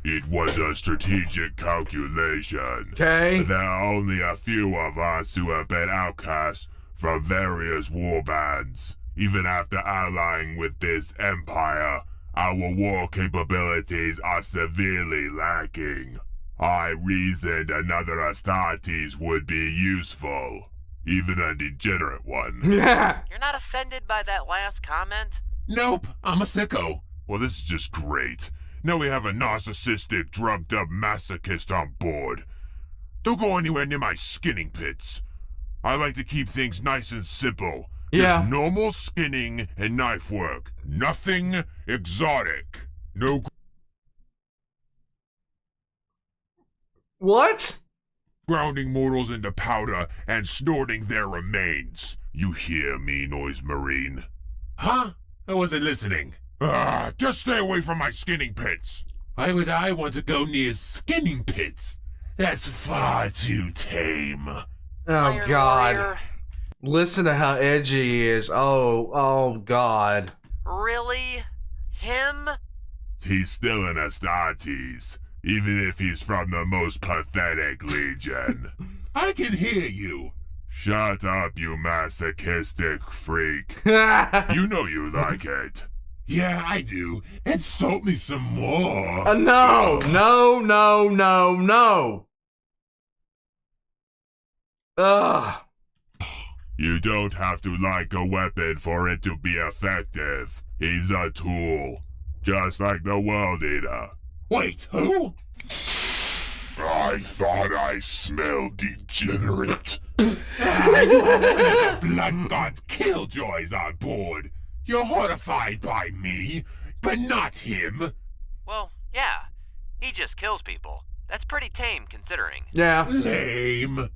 It was a strategic calculation. Okay. There are only a few of us who have been outcast from various warbands. Even after allying with this empire, our war capabilities are severely lacking. I reasoned another Astartes would be useful. Even a degenerate one. You're not offended by that last comment? Nope, I'm a sicko. Well, this is just great. Now we have a narcissistic, drugged-up masochist on board. Don't go anywhere near my skinning pits. I like to keep things nice and simple. Yeah. Just normal skinning and knife work. Nothing exotic. No... What? Grounding mortals into powder and snorting their remains. You hear me, Noise Marine? Huh? I wasn't listening. Just stay away from my skinning pits. Why would I want to go near skinning pits? That's far too tame. Oh, Iron God. Warrior. Listen to how edgy he is. Oh, God. Really? Him? He's still an Astartes, even if he's from the most pathetic legion. I can hear you. Shut up, you masochistic freak. You know you like it. Yeah, I do. Insult me some more. No. Ugh. You don't have to like a weapon for it to be effective. He's a tool. Just like the World Eater. Wait, who? I thought I smelled degenerate. You have one of the Blood God's killjoys on board. You're horrified by me, but not him. Well, yeah. He just kills people. That's pretty tame, considering. Yeah. Lame.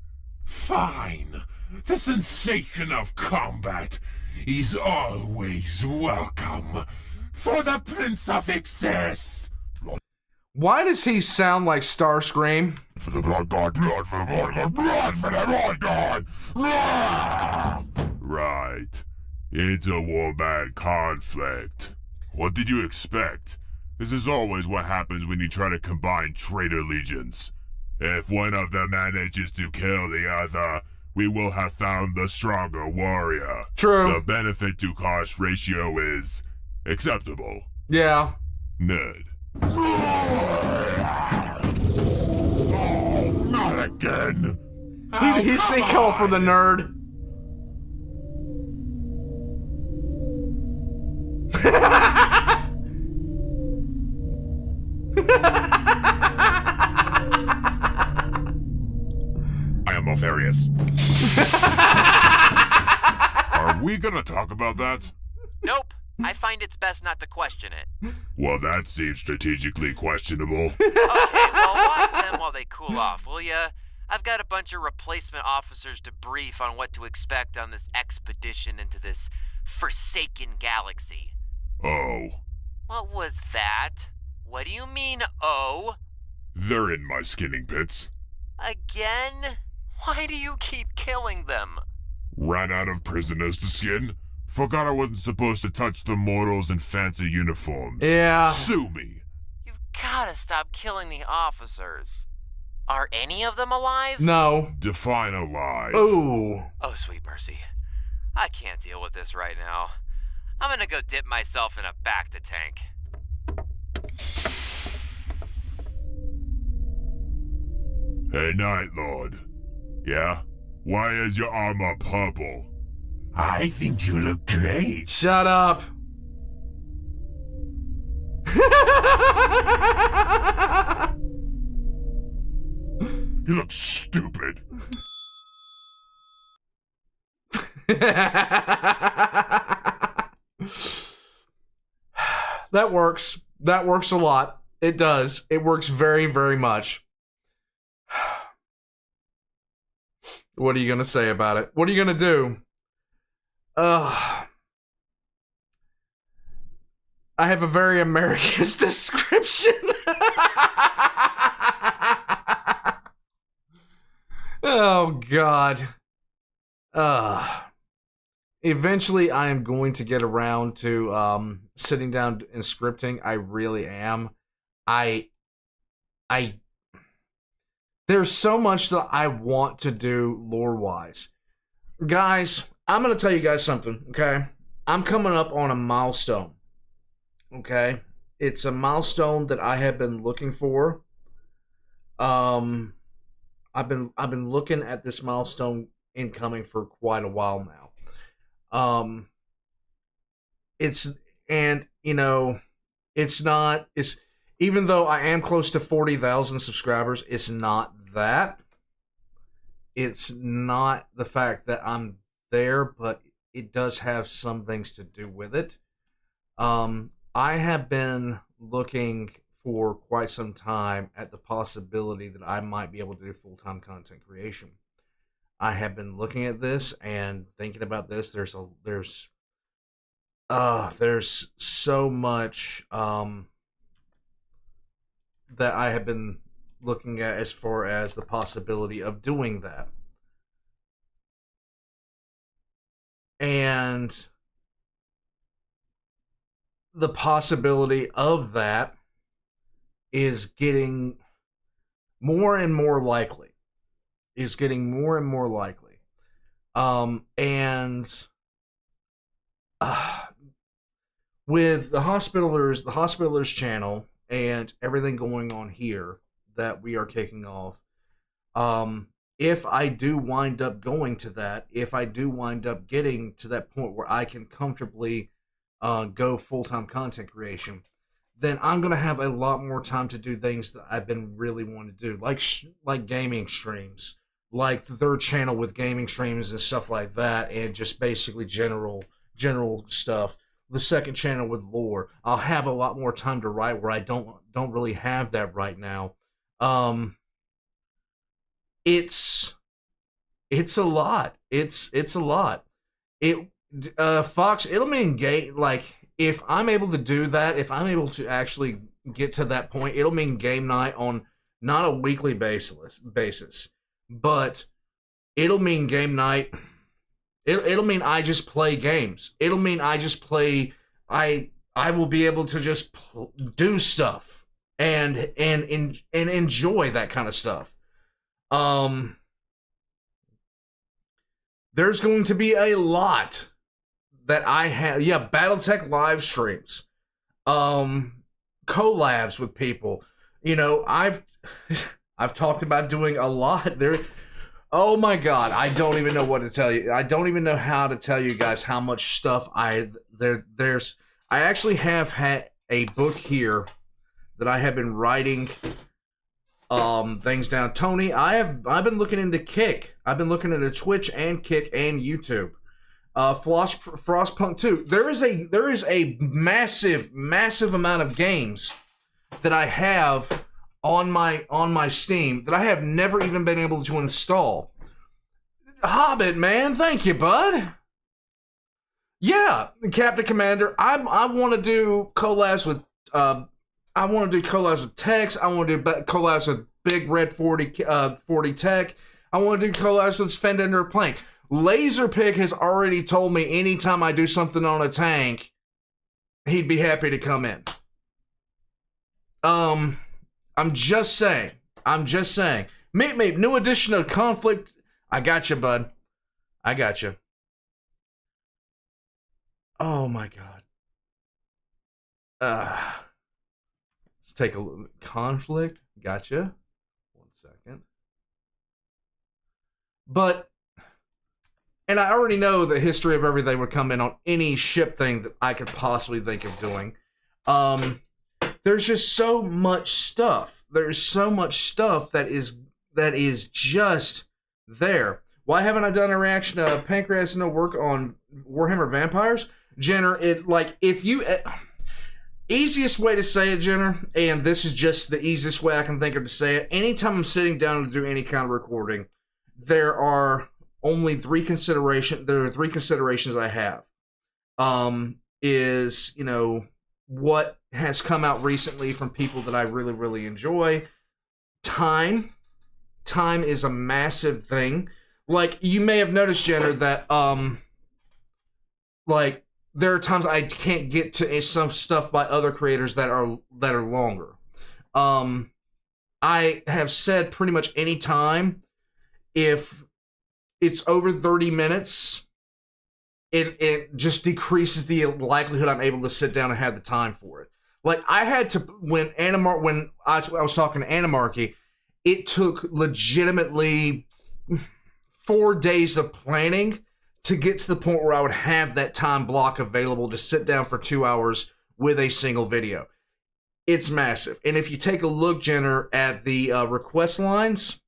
Fine. The sensation of combat is always welcome. For the Prince of Excess. Why does he sound like Starscream? For the Blood God, blood for the Blood God, blood for the Blood God! Right. Interwarband conflict. What did you expect? This is always what happens when you try to combine traitor legions. If one of them manages to kill the other, we will have found the stronger warrior. True. The benefit to cost ratio is acceptable. Yeah. Nerd. Oh, not again. He's called for the nerd. I am Alfarius. Are we gonna talk about that? Nope. I find it's best not to question it. Well, that seems strategically questionable. Okay, well, watch them while they cool off, will ya? I've got a bunch of replacement officers to brief on what to expect on this expedition into this forsaken galaxy. Oh. What was that? What do you mean, oh? They're in my skinning pits. Again? Why do you keep killing them? Ran out of prisoners to skin. Forgot I wasn't supposed to touch the mortals in fancy uniforms. Yeah. Sue me. You've gotta stop killing the officers. Are any of them alive? No. Define alive. Ooh. Oh, sweet mercy. I can't deal with this right now. I'm gonna go dip myself in a Bacta tank. Hey, Night Lord. Yeah? Why is your armor purple? I think you look great. Shut up. You look stupid. That works. That works a lot. It does. It works very, very much. What are you gonna say about it? What are you gonna do? I have a very Americanist description. Oh, God. Eventually, I am going to get around to sitting down and scripting. I really am. There's so much that I want to do lore-wise. Guys, I'm going to tell you guys something, okay? I'm coming up on a milestone, okay? It's a milestone that I have been looking for. I've been looking at this milestone incoming for quite a while now. It's even though I am close to 40,000 subscribers, it's not that. It's not the fact that I'm there, but it does have some things to do with it. I have been looking for quite some time at the possibility that I might be able to do full-time content creation. I have been looking at this and thinking about this. There's so much that I have been looking at as far as the possibility of doing that. And the possibility of that is getting more and more likely. with the Hospitalers channel and everything going on here that we are kicking off, if I do wind up going to that, if I do wind up getting to that point where I can comfortably go full-time content creation, then I'm going to have a lot more time to do things that I've been really wanting to do, like gaming streams, like the third channel with gaming streams and stuff like that, and just basically general stuff. The second channel with lore. I'll have a lot more time to write where I don't really have that right now. It's a lot. It's a lot. Fox, it'll mean if I'm able to do that, if I'm able to actually get to that point, it'll mean game night on not a weekly basis, but it'll mean game night. It'll mean I just play games. It'll mean I just play. I will be able to just do stuff and enjoy that kind of stuff. There's going to be a lot that I have. Yeah, BattleTech live streams, collabs with people. You know, I've talked about doing a lot there. Oh my God, I don't even know what to tell you. I don't even know how to tell you guys how much stuff there's. I actually have had a book here that I have been writing things down. Tony, I've been looking into Kick. I've been looking into Twitch and Kick and YouTube. Frostpunk 2. There is a massive amount of games that I have on my Steam that I have never even been able to install. Hobbit, man, thank you, bud. Yeah, Captain Commander. I want to do collabs with Tex. I want to do collabs with Big Red 40 Tech. I want to do collabs with Fendender Plank. Laserpick has already told me anytime I do something on a tank, he'd be happy to come in. I'm just saying. Meet, new edition of Conflict. I got you, bud. I got you. Oh my God. Let's take a look. Conflict. Gotcha. 1 second. And I already know the history of everything would come in on any ship thing that I could possibly think of doing. There's just so much stuff. There's so much stuff that is just there. Why haven't I done a reaction to Pancreas No work on Warhammer Vampires? Jenner, easiest way to say it, Jenner, and this is just the easiest way I can think of to say it. Anytime I'm sitting down to do any kind of recording, there are three considerations I have. Is, you know, what has come out recently from people that I really, really enjoy. Time is a massive thing. Like, you may have noticed, Jenner, that like, there are times I can't get to some stuff by other creators that are longer. I have said pretty much any time, if it's over 30 minutes, it just decreases the likelihood I'm able to sit down and have the time for it. Like, I had to, when I was talking to Animarchy, it took legitimately 4 days of planning to get to the point where I would have that time block available to sit down for 2 hours with a single video. It's massive. And if you take a look, Jenner, at the request lines,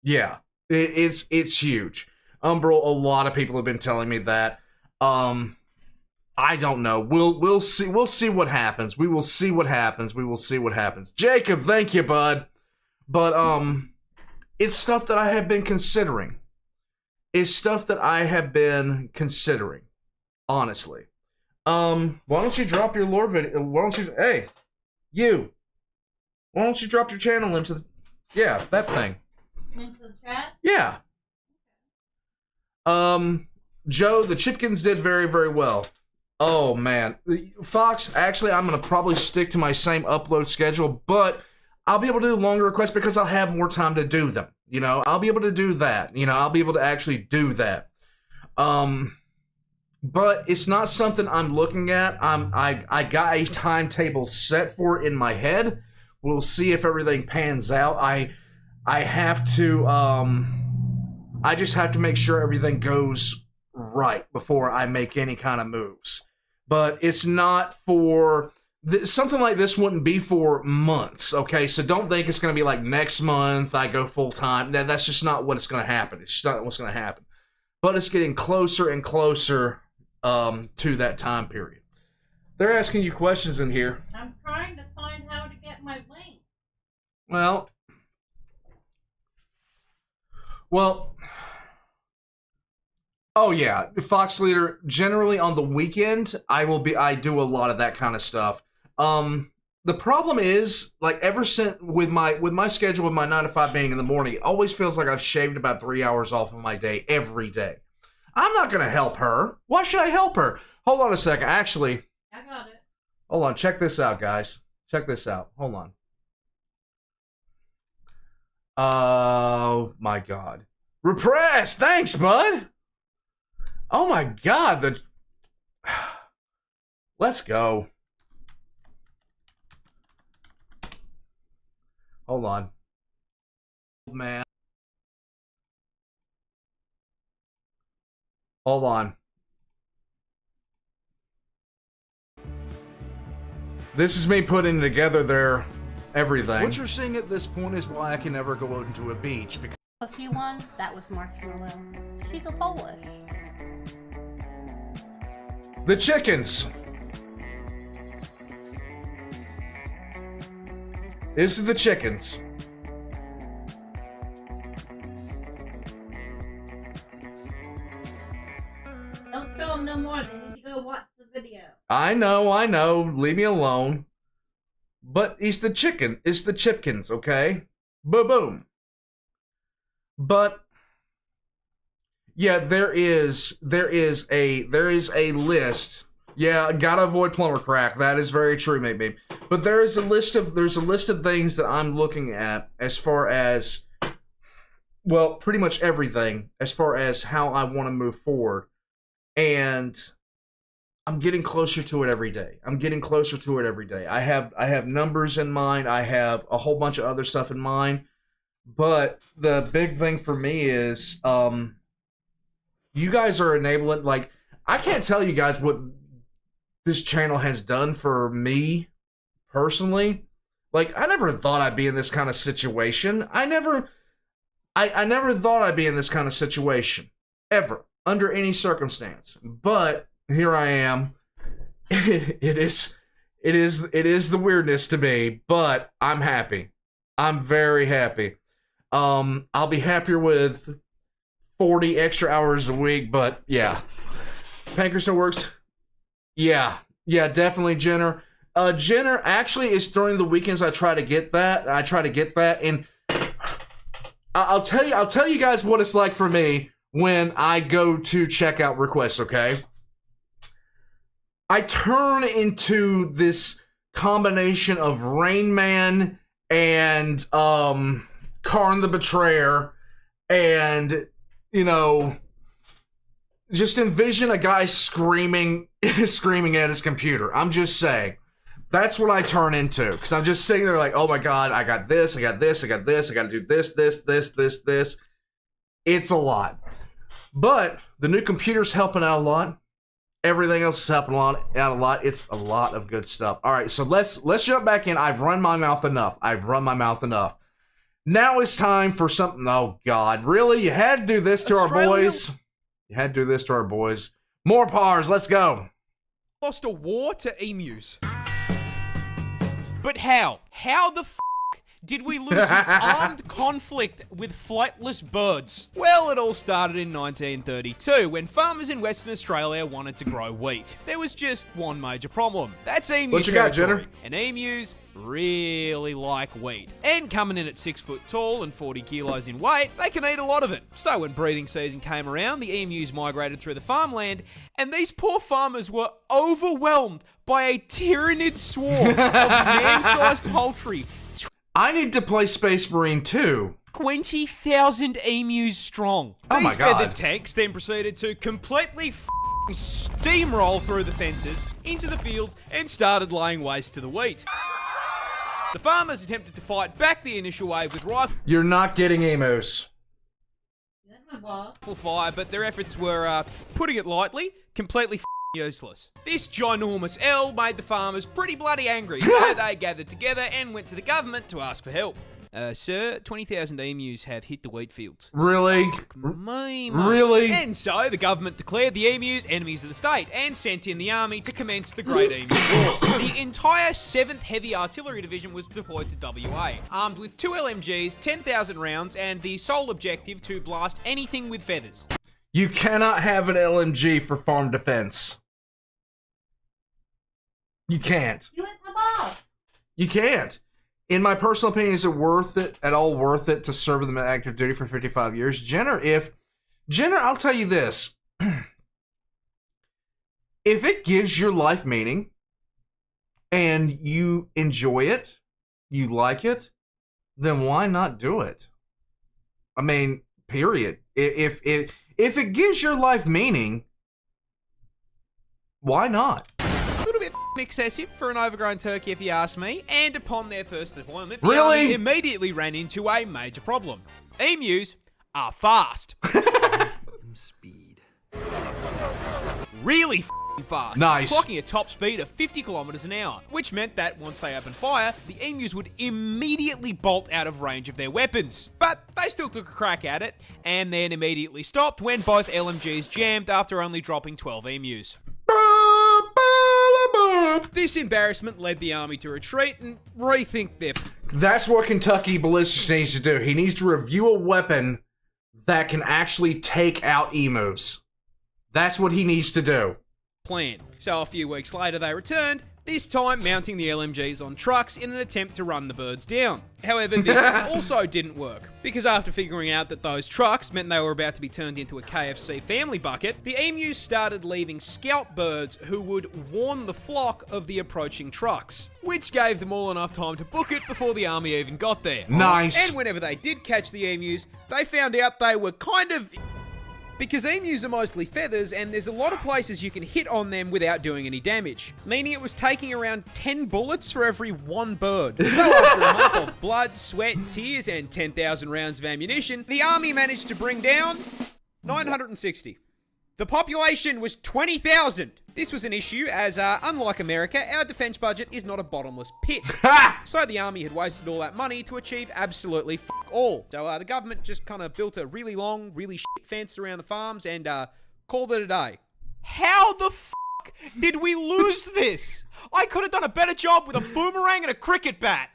yeah, it's huge. Umbral, a lot of people have been telling me that. I don't know. We'll see. We'll see what happens. We will see what happens. Jacob, thank you, bud. But it's stuff that I have been considering. Honestly. Why don't you drop your lore video? Why don't you drop your channel into that thing? Into the chat? Yeah. Joe, the Chipkins did very, very well. Oh, man. Fox, actually, I'm going to probably stick to my same upload schedule, but I'll be able to do longer requests because I'll have more time to do them. You know, I'll be able to do that. You know, I'll be able to actually do that. but it's not something I'm looking at. I got a timetable set for it in my head. We'll see if everything pans out. I have to I just have to make sure everything goes right before I make any kind of moves. But it's not for something like this wouldn't be for months, okay? So don't think it's going to be like next month I go full time. That's just not what it's going to happen. It's just not what's going to happen. But it's getting closer and closer to that time period. They're asking you questions in here. I'm trying to find how to get my link. Well, oh yeah, Fox Leader, generally on the weekend, I do a lot of that kind of stuff. The problem is, like, ever since with my schedule, with my 9 to 5 being in the morning, it always feels like I've shaved about 3 hours off of my day every day. I'm not gonna help her. Why should I help her? Hold on a second. Actually, I got it. hold on. Check this out, guys. Check this out. Hold on. Oh my God. Repress. Thanks, bud. Oh my God. Let's go. Hold on. Man. Hold on. This is me putting together everything. What you're seeing at this point is why I can never go out into a beach. Because A few one, that was Marshmallow. She's a Polish. the chickens. This is the chickens. Don't show them no more. They need to go watch the video. I know. Leave me alone. But it's the chicken. It's the chipkins, okay? Boom. But yeah, there is a list. Yeah, gotta avoid plumber crack. That is very true, maybe. But there's a list of things that I'm looking at as far as, well, pretty much everything as far as how I want to move forward. And I'm getting closer to it every day. I have numbers in mind. I have a whole bunch of other stuff in mind. But the big thing for me is you guys are enabling, like, I can't tell you guys what this channel has done for me personally. Like, I never thought I'd be in this kind of situation. I never thought I'd be in this kind of situation ever, under any circumstance. But here I am. It is the weirdness to me, but I'm happy. I'm very happy. I'll be happier with 40 extra hours a week, but yeah. Panker still works. Yeah, definitely, Jenner. Jenner, actually, it's during the weekends I try to get that. And I'll tell you guys what it's like for me when I go to checkout requests, okay? I turn into this combination of Rain Man and Karn the Betrayer, and, you know, just envision a guy screaming at his computer. I'm just saying. That's what I turn into. Because I'm just sitting there like, oh my God, I got this, I got to do this. It's a lot. But the new computer's helping out a lot. Everything else is helping out a lot. It's a lot of good stuff. All right, so let's jump back in. I've run my mouth enough. Now it's time for something. Oh God, really? You had to do this to our boys. More pars. Let's go. Lost a war to emus. But how? How the f*** did we lose an armed conflict with flightless birds? Well, it all started in 1932 when farmers in Western Australia wanted to grow wheat. There was just one major problem. That's emu What you got, territory. Jenner? And emus really like wheat. And coming in at 6 foot tall and 40 kilos in weight, they can eat a lot of it. So when breeding season came around, the emus migrated through the farmland, and these poor farmers were overwhelmed by a tyrannid swarm of man-sized poultry. I need to play Space Marine 2. 20,000 emus strong. Oh my These God. feathered tanks then proceeded to completely f steamroll through the fences, into the fields, and started laying waste to the wheat. The farmers attempted to fight back the initial wave with You're not getting emus. rifle fire, but their efforts were, putting it lightly, completely useless. This ginormous L made the farmers pretty bloody angry, so they gathered together and went to the government to ask for help. Sir, 20,000 emus have hit the wheat fields. Really? Really? And so the government declared the emus enemies of the state and sent in the army to commence the Great Emu War. The entire 7th Heavy Artillery Division was deployed to WA, armed with 2 LMGs, 10,000 rounds, and the sole objective to blast anything with feathers. You cannot have an LMG for farm defense. You can't. You hit the boss. You can't. In my personal opinion, is it worth it at all to serve them in active duty for 55 years? Jenner, I'll tell you this. If it gives your life meaning and you enjoy it, you like it, then why not do it? I mean, period. If it gives your life meaning, why not? A little bit excessive for an overgrown turkey, if you ask me. And upon their first deployment, the Really? army immediately ran into a major problem. Emus are fast. Speed. Really fast. Nice. Clocking a top speed of 50 kilometers an hour, which meant that once they opened fire, the emus would immediately bolt out of range of their weapons. But they still took a crack at it, and then immediately stopped when both LMGs jammed after only dropping 12 emus. This embarrassment led the army to retreat and rethink their... That's what Kentucky Ballistics needs to do. He needs to review a weapon that can actually take out emus. That's what he needs to do. plan. So a few weeks later they returned, this time mounting the LMGs on trucks in an attempt to run the birds down. However, this also didn't work, because after figuring out that those trucks meant they were about to be turned into a KFC family bucket, the emus started leaving scout birds who would warn the flock of the approaching trucks, which gave them all enough time to book it before the army even got there. Nice. And whenever they did catch the emus, they found out they were kind of... Because emus are mostly feathers, and there's a lot of places you can hit on them without doing any damage, meaning it was taking around 10 bullets for every one bird. So after a month of blood, sweat, tears, and 10,000 rounds of ammunition, the army managed to bring down 960. The population was 20,000. This was an issue as, unlike America, our defense budget is not a bottomless pit. So the army had wasted all that money to achieve absolutely fuck all. So the government just kind of built a really long, really shit fence around the farms and called it a day. How the fuck did we lose this? I could have done a better job with a boomerang and a cricket bat.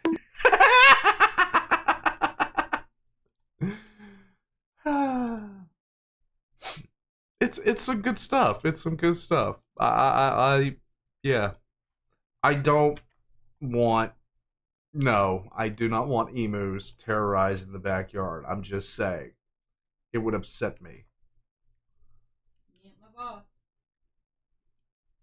It's some good stuff. It's some good stuff. Yeah. I do not want emus terrorizing the backyard. I'm just saying. It would upset me.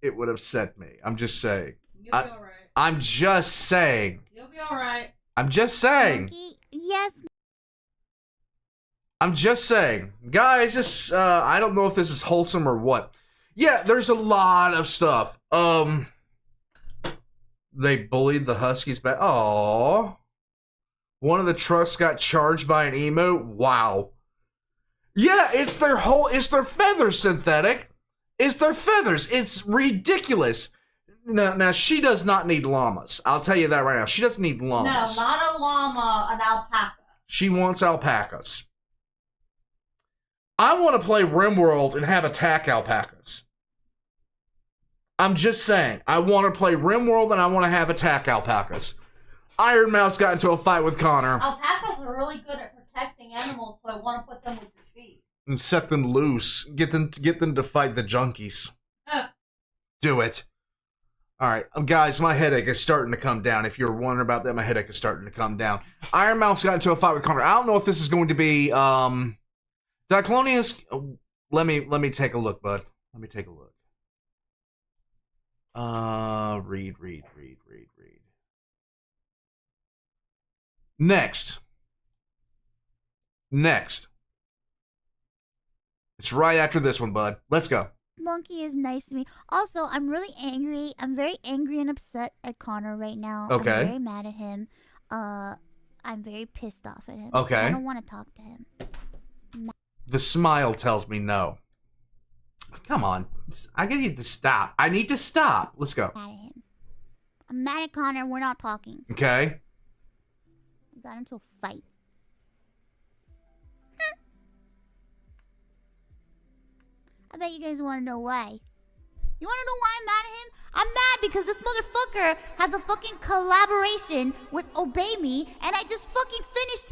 It would upset me. I'm just saying. You'll be alright. I'm just saying. You'll be alright. I'm just saying. Yes. I'm just saying. Guys, this, I don't know if this is wholesome or what. Yeah, there's a lot of stuff. They bullied the Huskies back. Aww. One of the trucks got charged by an emu. Wow. Yeah, it's their feathers, Synthetic. It's their feathers. It's ridiculous. Now, she does not need llamas. I'll tell you that right now. She doesn't need llamas. No, not a llama, an alpaca. She wants alpacas. I want to play RimWorld and have attack alpacas. I'm just saying. I want to play RimWorld and I want to have attack alpacas. Iron Mouse got into a fight with Connor. Alpacas are really good at protecting animals, so I want to put them with your feet. And set them loose. Get them to fight the junkies. Do it. Alright, guys, my headache is starting to come down. If you're wondering about that, my headache is starting to come down. Iron Mouse got into a fight with Connor. I don't know if this is going to be, Diclonius, let me take a look, bud. Let me take a look. Read. Next. It's right after this one, bud. Let's go. Monkey is nice to me. Also, I'm really angry. I'm very angry and upset at Connor right now. Okay. I'm very mad at him. I'm very pissed off at him. Okay. I don't want to talk to him. The smile tells me no. Come on. I need to stop. I need to stop. Let's go. Mad at him. I'm mad at Connor. We're not talking. Okay. We got into a fight. I bet you guys want to know why. You want to know why I'm mad at him? I'm mad because this motherfucker has a fucking collaboration with Obey Me, and I just fucking finished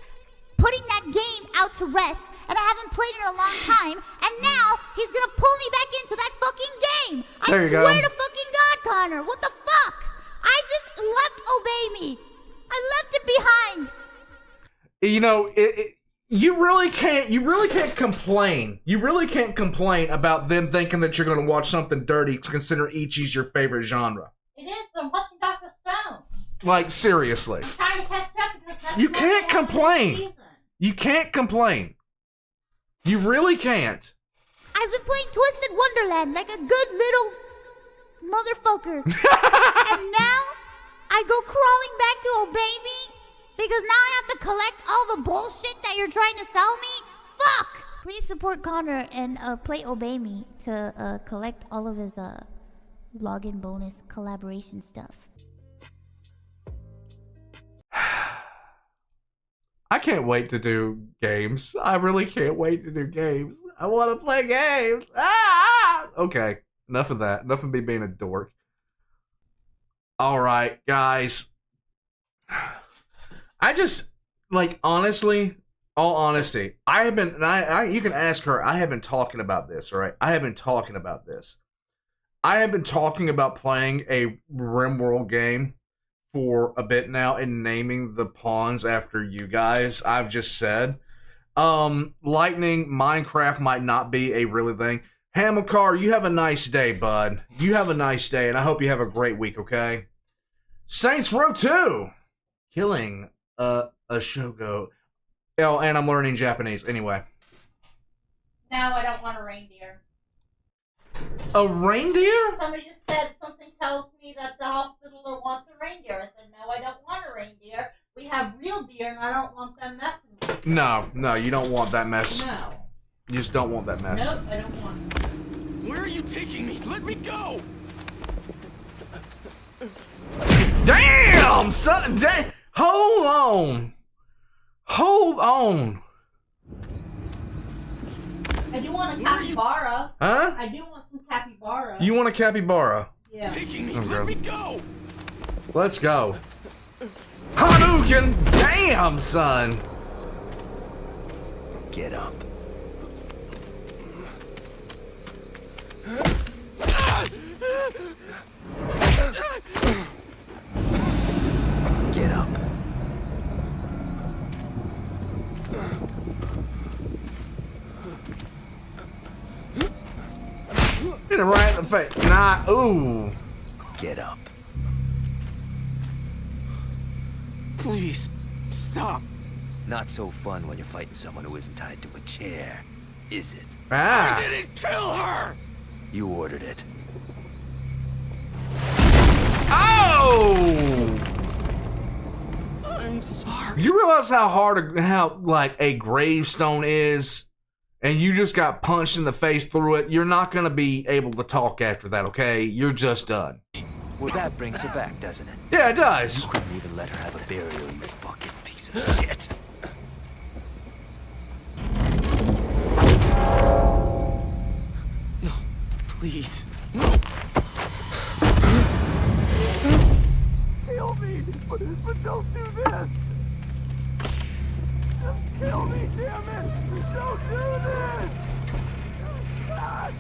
putting that game out to rest, and I haven't played it in a long time, and now he's gonna pull me back into that fucking game. There you I go. swear to fucking God, Connor. What the fuck? I just left Obey Me. I left it behind. You know, you really can't complain. You really can't complain about them thinking that you're going to watch something dirty, consider Ichi's your favorite genre. It is. I'm watching Dr. Stone. Like, seriously. I'm trying to catch up because that's You what can't I want this complain. season. You can't complain. You really can't. I've been playing Twisted Wonderland like a good little motherfucker. And now I go crawling back to Obey Me because now I have to collect all the bullshit that you're trying to sell me? Fuck! Please support Connor and play Obey Me to collect all of his login bonus collaboration stuff. I can't wait to do games. I really can't wait to do games. I want to play games. Ah! Okay, enough of that. Enough of me being a dork. All right, guys. I just, like, honestly, all honesty, I have been, and you can ask her, I have been talking about this, all right? I have been talking about this. I have been talking about playing a RimWorld game for a bit now and naming the pawns after you guys. I've just said, Lightning, Minecraft might not be a really thing. Hamilcar, you have a nice day, bud. You have a nice day, and I hope you have a great week, okay? Saints Row 2! Killing a Shogo. Oh, and I'm learning Japanese. Anyway. No, I don't want a reindeer. A reindeer? Somebody just said something tells me that the hospital wants a reindeer. I said, no, I don't want a reindeer. We have real deer, and I don't want them messing with me. No, you don't want that mess. No. You just don't want that mess. Nope, I don't want it. Where are you taking me? Let me go! Damn, son! Hold on! Hold on! I do want a capybara. Huh? I do want some capybara. You want a capybara? Yeah. Taking me, Okay. let me go! Let's go. Hadouken! Damn, son! Get up. Get up. Hit him right in the face. Nah, ooh. Get up. Please, stop. Not so fun when you're fighting someone who isn't tied to a chair, is it? Ah. I didn't kill her! You ordered it. Oh! I'm sorry. You realize how like a gravestone is, and you just got punched in the face through it. You're not gonna be able to talk after that, okay? You're just done. Well, that brings her back, doesn't it? Yeah, it does. You couldn't even let her have a burial, you fucking piece of shit. No, please. No! Kill me! But don't do this! Just kill me, damn it! Don't do this! God.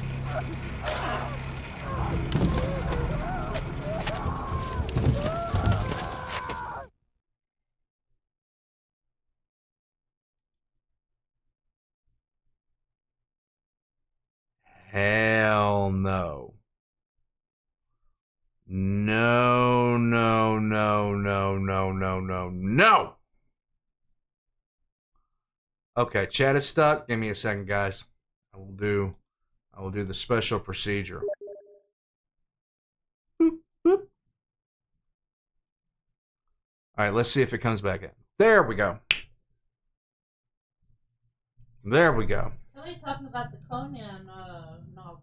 Hell no. No, no, no, no, no, no, no, no! Okay, chat is stuck. Give me a second, guys. I will do the special procedure. Boop, boop. All right, let's see if it comes back in. There we go. There we go. Somebody talking about the Conan novel.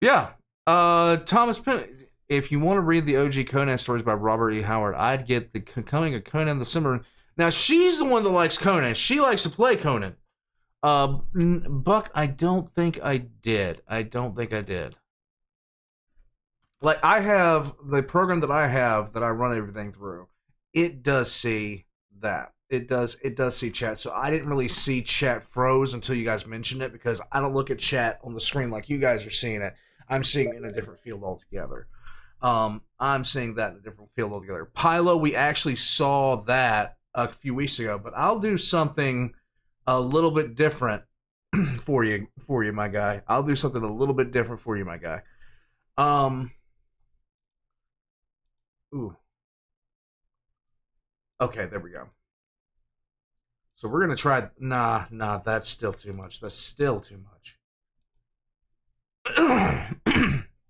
Yeah. Thomas Penn. If you want to read the OG Conan stories by Robert E. Howard, I'd get the Coming of Conan the Cimarron. Now, she's the one that likes Conan. She likes to play Conan. Buck, I don't think I did. Like, I have the program that I have that I run everything through. It does see that. It does see chat. So I didn't really see chat froze until you guys mentioned it, because I don't look at chat on the screen like you guys are seeing it. I'm seeing it in a different field altogether. I'm seeing that in a different field altogether. Pylo, we actually saw that a few weeks ago, but I'll do something a little bit different for you, my guy. I'll do something a little bit different for you, my guy. Ooh. Okay, there we go. So we're gonna try. Nah, that's still too much.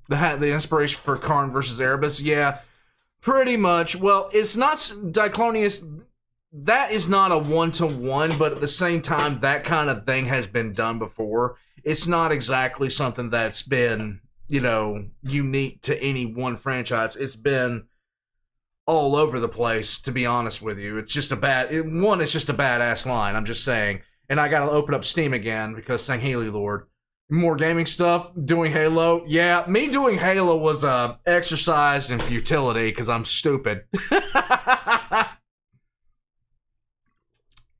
The inspiration for Karn versus Erebus, yeah, pretty much. Well, it's not Diclonius. That is not a one-to-one, but at the same time, that kind of thing has been done before. It's not exactly something that's been, unique to any one franchise. It's been all over the place, to be honest with you. It's just it's just a badass line, I'm just saying. And I gotta open up Steam again, because Sangheili Lord. More gaming stuff, doing Halo. Yeah, me doing Halo was a exercise in futility, because I'm stupid.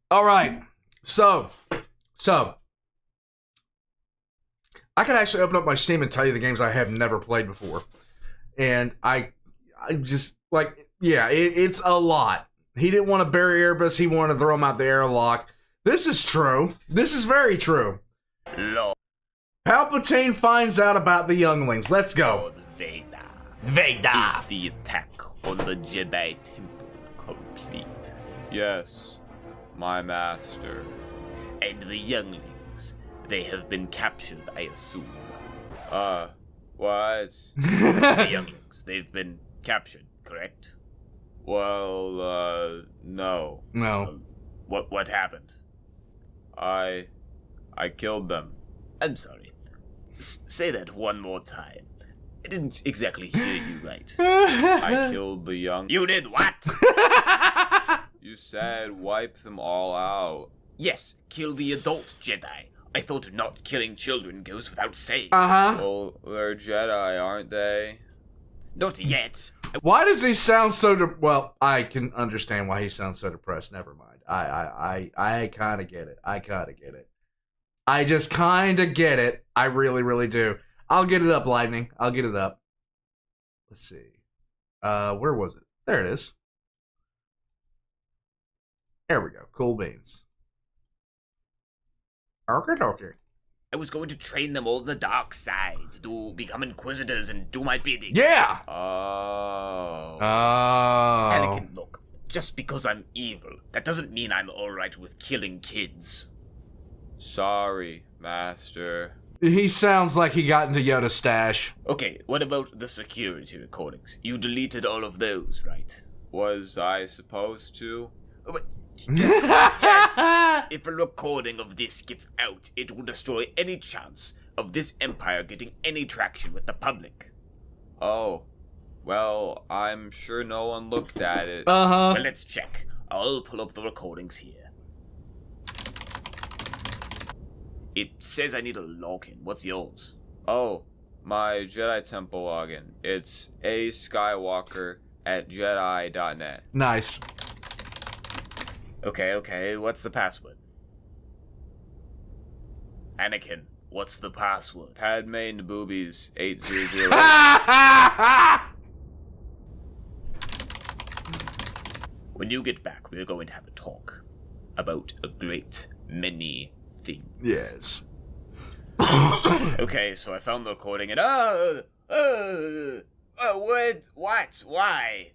All right, so I can actually open up my Steam and tell you the games I have never played before, and I just it's a lot. He didn't want to bury Erebus; he wanted to throw him out the airlock. This is true. This is very true. Lord Palpatine finds out about the younglings. Let's go. Vader. Is the attack on the Jedi Temple complete? Yes, my master. And the younglings, they have been captured, I assume. What? The younglings, they've been captured, correct? Well, no. No. What happened? I killed them. I'm sorry. Say that one more time. I didn't exactly hear you right. I killed the young... You did what? You said wipe them all out. Yes, kill the adult Jedi. I thought not killing children goes without saying. Uh-huh. Well, they're Jedi, aren't they? Not yet. Why does he sound so... Well, I can understand why he sounds so depressed. Never mind. I kind of get it. I just kind of get it. I really, really do. I'll get it up, Lightning. I'll get it up. Let's see. Where was it? There it is. There we go. Cool beans. Okay. I was going to train them all in the dark side to become inquisitors and do my bidding. Yeah! Oh. Anakin, look. Just because I'm evil, that doesn't mean I'm alright with killing kids. Sorry, master. He sounds like he got into Yoda's stash. Okay, what about the security recordings? You deleted all of those, right? Was I supposed to? Yes! If a recording of this gets out, it will destroy any chance of this empire getting any traction with the public. Oh. Well, I'm sure no one looked at it. Uh-huh. Well, let's check. I'll pull up the recordings here. It says I need a login. What's yours? Oh, my Jedi Temple login. It's askywalker@jedi.net. Nice. Okay. What's the password? Anakin, what's the password? Padme and boobies 800. When you get back, we're going to have a talk about a great many things. Yes. Okay, so I found the recording and what? Why?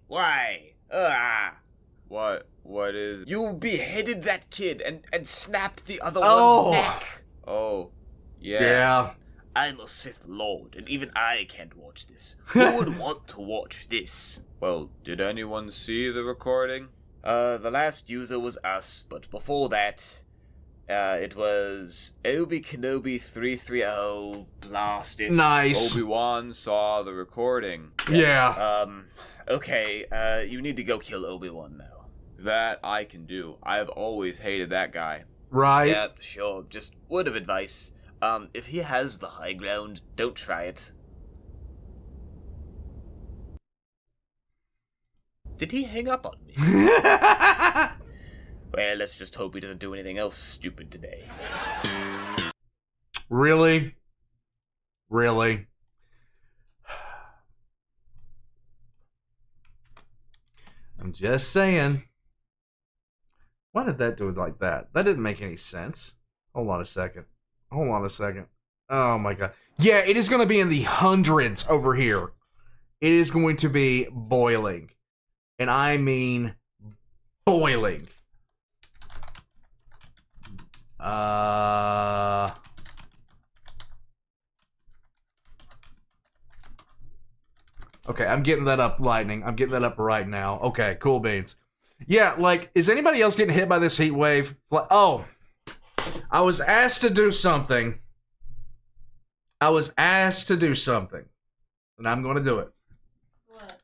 What is... You beheaded that kid and snapped the other one's neck. Oh, yeah. Yeah. I'm a Sith Lord, and even I can't watch this. Who would want to watch this? Well, did anyone see the recording? The last user was us, but before that, it was Obi Kenobi 330 blasted. Nice. Obi-Wan saw the recording. Yeah. Okay, you need to go kill Obi-Wan now. That I can do. I've always hated that guy. Right. Yeah, sure. Just word of advice. If he has the high ground, don't try it. Did he hang up on me? Well, let's just hope he doesn't do anything else stupid today. Really? Really? I'm just saying. Why did that do it like that? That didn't make any sense. Hold on a second. Hold on a second. Oh my god. Yeah, it is going to be in the hundreds over here. It is going to be boiling. And I mean boiling. Okay, I'm getting that up, Lightning. I'm getting that up right now. Okay, cool beans. Yeah, like, is anybody else getting hit by this heat wave? Oh, I was asked to do something. I was asked to do something. And I'm going to do it. What?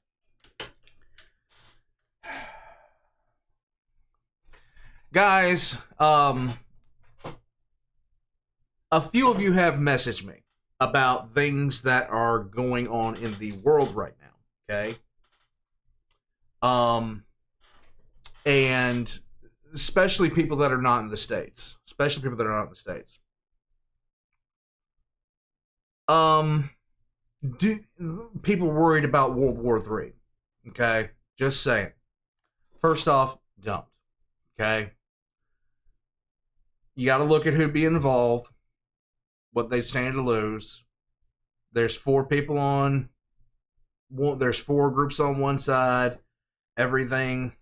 Guys, a few of you have messaged me about things that are going on in the world right now, okay? And especially people that are not in the States. Especially people that are not in the States. People worried about World War III, okay? Just saying. First off, don't, okay? You got to look at who'd be involved, what they stand to lose. There's 4 people on one, there's 4 groups on one side. Everything,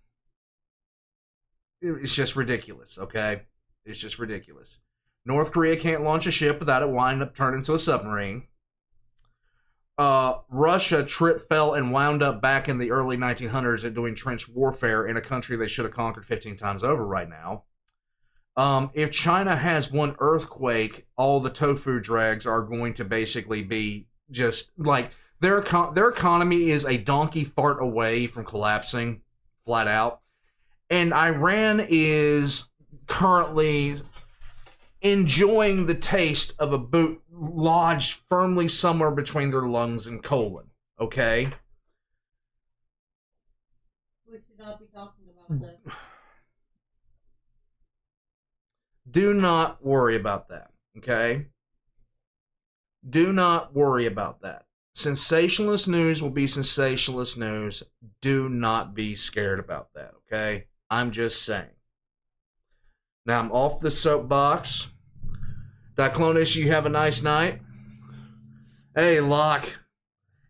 it's just ridiculous, okay? It's just ridiculous. North Korea can't launch a ship without it winding up turning into a submarine. Russia tripped, fell, and wound up back in the early 1900s at doing trench warfare in a country they should have conquered 15 times over right now. If China has one earthquake, all the tofu drags are going to basically be just like their economy is a donkey fart away from collapsing, flat out. And Iran is currently enjoying the taste of a boot lodged firmly somewhere between their lungs and colon. Okay? We should not be talking about this. Do not worry about that, okay? Do not worry about that. Sensationalist news will be sensationalist news. Do not be scared about that, okay? I'm just saying. Now I'm off the soapbox. Diclonish, you have a nice night. Hey, Locke.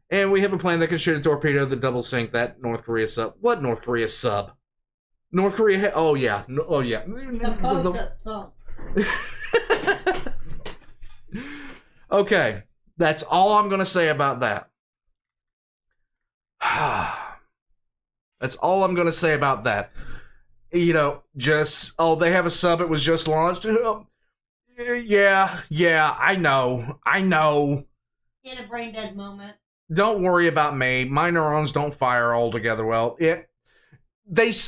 And we have a plane that can shoot a torpedo that double sink that North Korea sub. What North Korea sub? North Korea. Oh yeah. Oh yeah. Okay, that's all I'm gonna say about that. That's all I'm gonna say about that. You know, just they have a sub. It was just launched. Yeah, I know. Get a brain dead moment. Don't worry about me. My neurons don't fire all together well.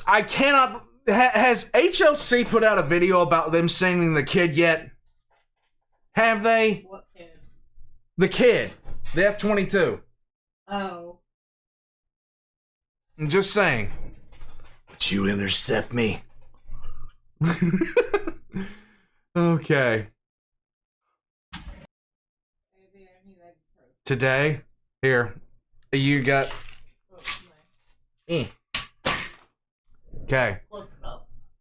I cannot. Has HLC put out a video about them sending the kid yet? Have they? What kid? The kid. The F-22. Oh. I'm just saying. But you intercept me. Okay. Today? Here. You got... Okay.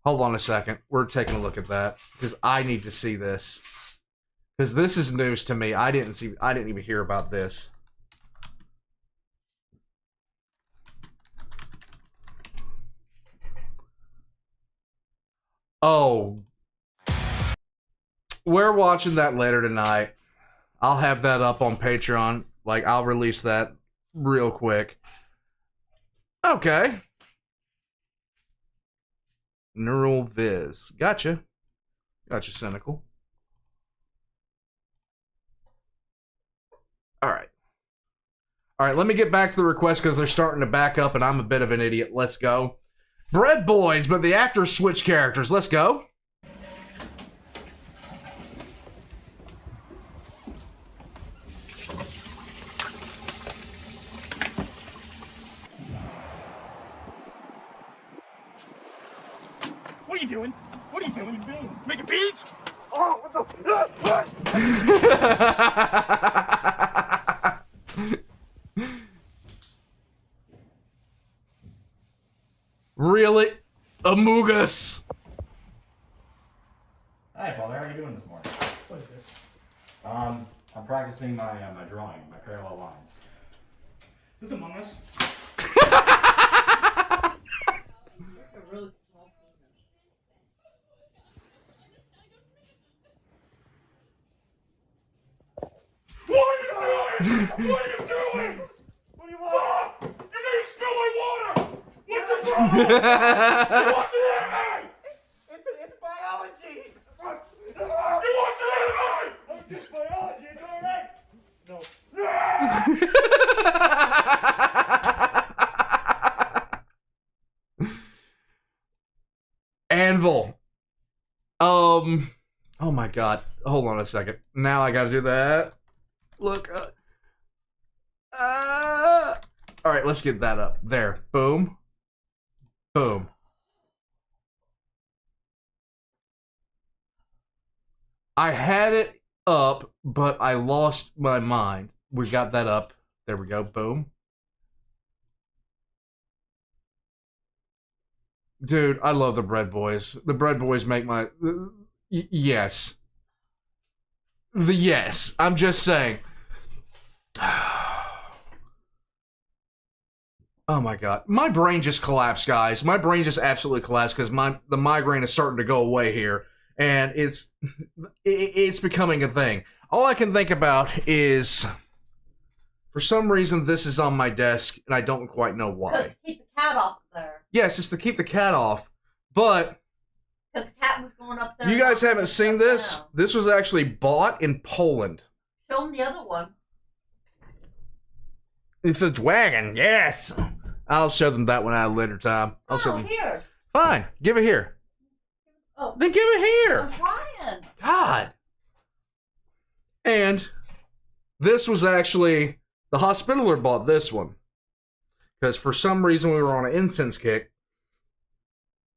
Hold on a second. We're taking a look at that because I need to see this. Because this is news to me. I didn't even hear about this. Oh. We're watching that later tonight. I'll have that up on Patreon. Like, I'll release that real quick. Okay. Neural Viz. Gotcha. Gotcha, Cynical. Alright. Alright, let me get back to the request because they're starting to back up and I'm a bit of an idiot. Let's go. Bread Boys, but the actors switch characters. Let's go. What are you doing? What are you doing? Making beats? Oh, what the? Really? Amogus. Hi, Father. How are you doing this morning? What is this? I'm practicing my drawing, my parallel lines. Is this Among Us? What are you doing? What do you want? You made me spill my water! What the fuck? You want to hit me? It's biology! You want to hit me? Oh, it's biology, it's alright! No. Anvil. Oh my god. Hold on a second. Now I gotta do that. Look. Alright, let's get that up. There. Boom. Boom. I had it up, but I lost my mind. We got that up. There we go. Boom. Dude, I love the Bread Boys. The Bread Boys make my... yes. Yes. I'm just saying. Oh my god. My brain just collapsed, guys. My brain just absolutely collapsed because the migraine is starting to go away here. And it's becoming a thing. All I can think about is... For some reason, this is on my desk, and I don't quite know why. To keep the cat off there. Yes, it's to keep the cat off. But... Because the cat was going up there. You guys haven't seen this? Down. This was actually bought in Poland. Show them the other one. It's a dragon, yes! I'll show them that one at a later time. I'll show them. Here. Fine, give it here. Oh. Then give it here! I'm trying. God! And this was actually... The Hospitaller bought this one. Because for some reason we were on an incense kick.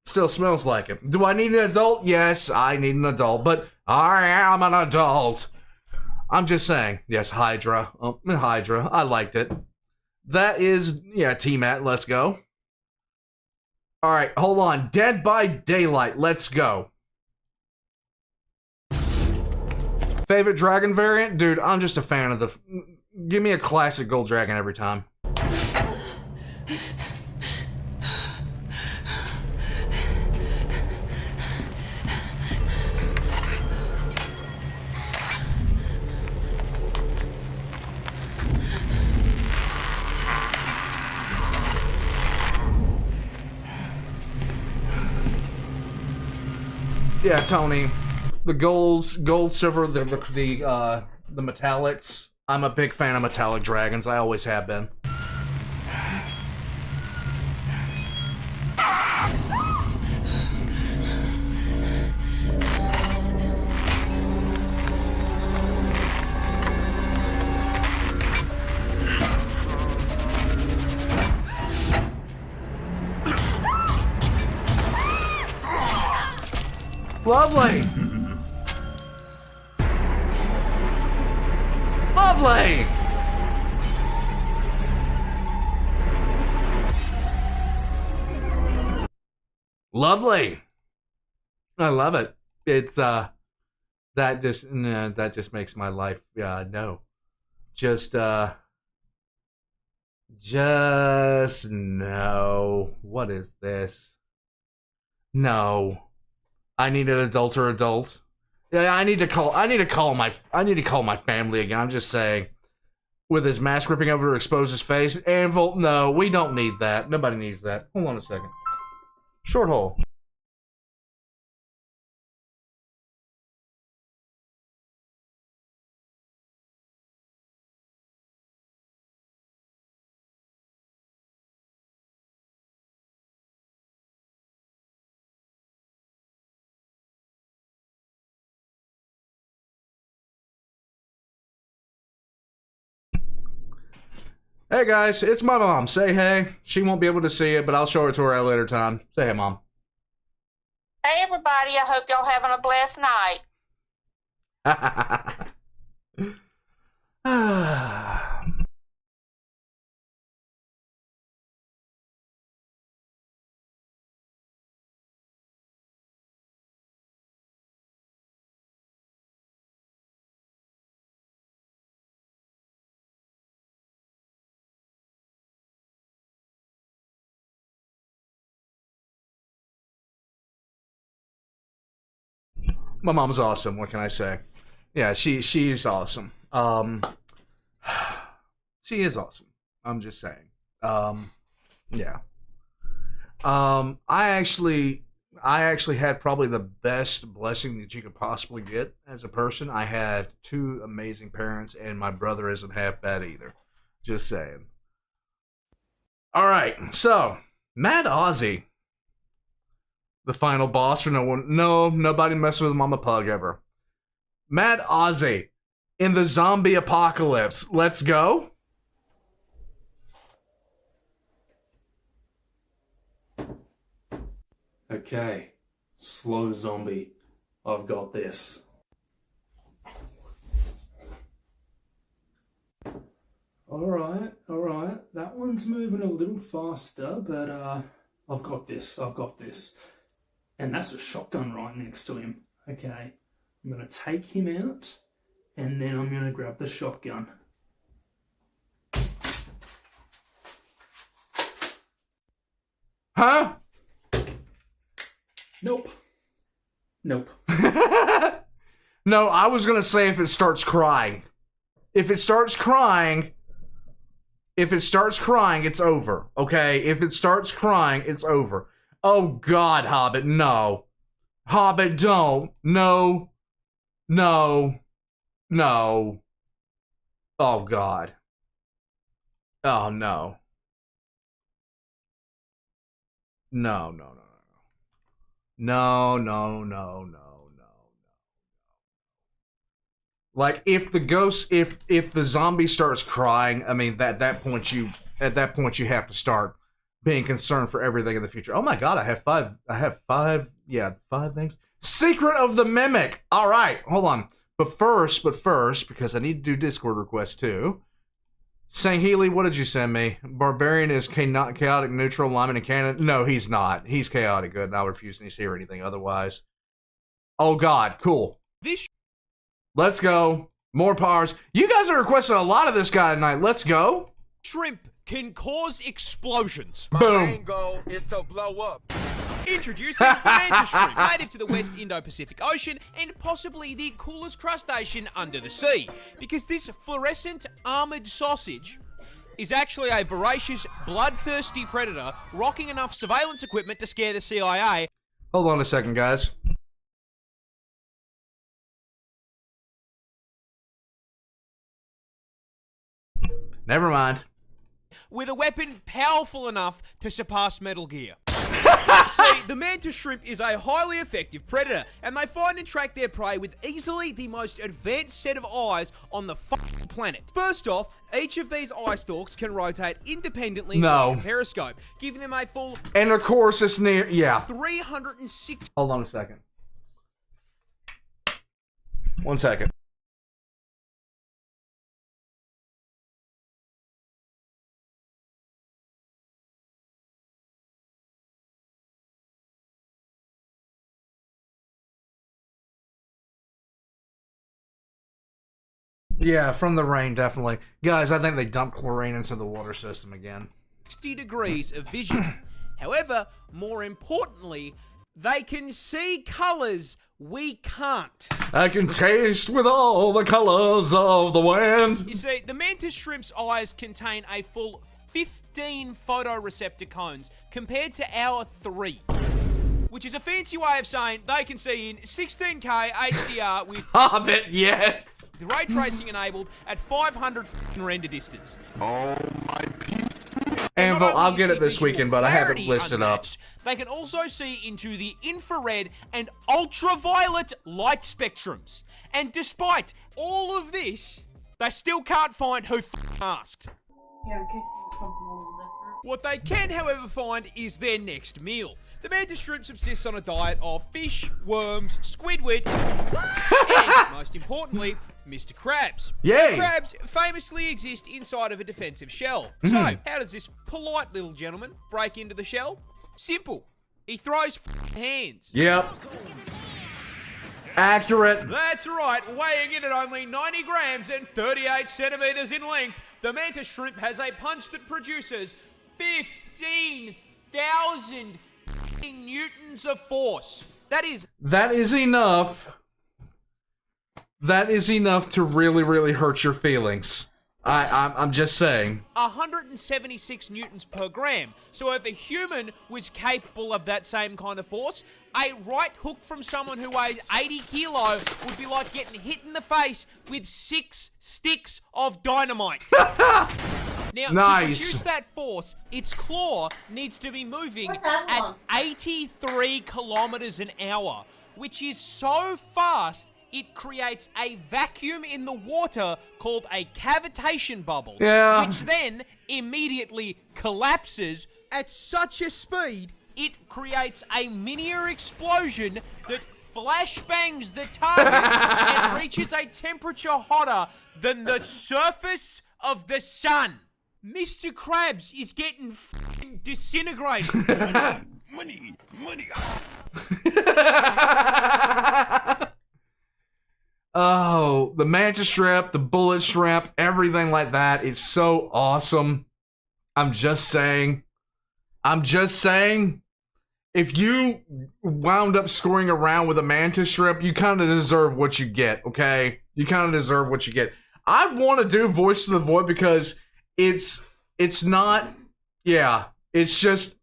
Still smells like it. Do I need an adult? Yes, I need an adult. But I am an adult. I'm just saying. Yes, Hydra. Oh, Hydra. I liked it. That is... Yeah, T-Mat. Let's go. Alright, hold on. Dead by Daylight. Let's go. Favorite dragon variant? Dude, I'm just a fan of the... Give me a classic gold dragon every time. Yeah, Tony. The gold, silver, the metallics. I'm a big fan of metallic dragons. I always have been. Lovely! Lovely! Lovely! I love it. It's, that just makes my life, no. Just no. What is this? No. I need an adult or adult. Yeah, I need to call my family again. I'm just saying. With his mask ripping over to expose his face. Anvil, no, we don't need that. Nobody needs that. Hold on a second. Short hole. Hey guys, it's my mom. Say hey. She won't be able to see it, but I'll show it to her at a later time. Say hey, Mom. Hey everybody, I hope y'all having a blessed night. My mom's awesome. What can I say? Yeah, she's awesome. She is awesome. I'm just saying. Yeah. I actually had probably the best blessing that you could possibly get as a person. I had two amazing parents, and my brother isn't half bad either. Just saying. All right, so Mad Ozzy, the final boss for nobody messes with Mama Pug ever. Mad Ozzy in the zombie apocalypse. Let's go. Okay, slow zombie, I've got this. Alright, that one's moving a little faster, but I've got this. And that's a shotgun right next to him. Okay, I'm gonna take him out, and then I'm gonna grab the shotgun. Huh? Nope. No, I was gonna say if it starts crying. If it starts crying, it's over. Okay? If it starts crying, it's over. Oh God, Hobbit, no. Hobbit, don't. No. Oh God. Oh no. No. Like if the zombie starts crying, I mean at that point you have to start being concerned for everything in the future. Oh my God, I have five things. Secret of the Mimic. All right, hold on. But first, because I need to do Discord requests too. Sangheili, what did you send me? Barbarian is chaotic neutral, Lyman and Cannon. No, he's not. He's chaotic good, and I refuse to hear anything otherwise. Oh God, cool. Let's go. More powers. You guys are requesting a lot of this guy tonight. Let's go. Shrimp can cause explosions. Boom. My main goal is to blow up. Introducing the mantis shrimp, native to the West Indo-Pacific Ocean and possibly the coolest crustacean under the sea. Because this fluorescent armored sausage is actually a voracious, bloodthirsty predator rocking enough surveillance equipment to scare the CIA. Hold on a second, guys. Never mind. With a weapon powerful enough to surpass Metal Gear. See, the mantis shrimp is a highly effective predator, and they find and track their prey with easily the most advanced set of eyes on the fucking planet. First off, each of these eye stalks can rotate independently like a periscope, giving them a full... And of course it's near... Yeah. 360... Hold on a second. 1 second. Yeah, from the rain, definitely. Guys, I think they dumped chlorine into the water system again. 60 degrees of vision. However, more importantly, they can see colors we can't. I can taste with all the colors of the wind. You see, the mantis shrimp's eyes contain a full 15 photoreceptor cones compared to our 3. Which is a fancy way of saying they can see in 16K HDR with Hobbit, yes. the ray tracing enabled at 500 render distance. Oh my PC. Anvil, I'll get it this weekend, but I haven't listed up. They can also see into the infrared and ultraviolet light spectrums. And despite all of this, they still can't find who asked. Yeah, in case you want something a little different. What they can, however, find is their next meal. The mantis shrimp subsists on a diet of fish, worms, squidward, and, most importantly, Mr. Krabs. Yay! Crabs famously exist inside of a defensive shell. So, how does this polite little gentleman break into the shell? Simple. He throws hands. Yep. Accurate. That's right, weighing in at only 90 grams and 38 centimeters in length, the mantis shrimp has a punch that produces 15,000 newtons of force. That is enough. That is enough to really, really hurt your feelings. I'm just saying. 176 newtons per gram. So if a human was capable of that same kind of force, a right hook from someone who weighs 80 kilo would be like getting hit in the face with 6 sticks of dynamite. Now, to produce that force, its claw needs to be moving at 83 kilometers an hour, which is so fast it creates a vacuum in the water called a cavitation bubble, which then immediately collapses at such a speed it creates a miniature explosion that flashbangs the target and reaches a temperature hotter than the surface of the sun. Mr. Krabs is getting f***ing disintegrated. Money. Oh, the mantis shrimp, the bullet shrimp, everything like that. It's so awesome. I'm just saying. If you wound up scoring around with a mantis shrimp, you kind of deserve what you get, okay? You kind of deserve what you get. I want to do Voice of the Void because it's not, it's just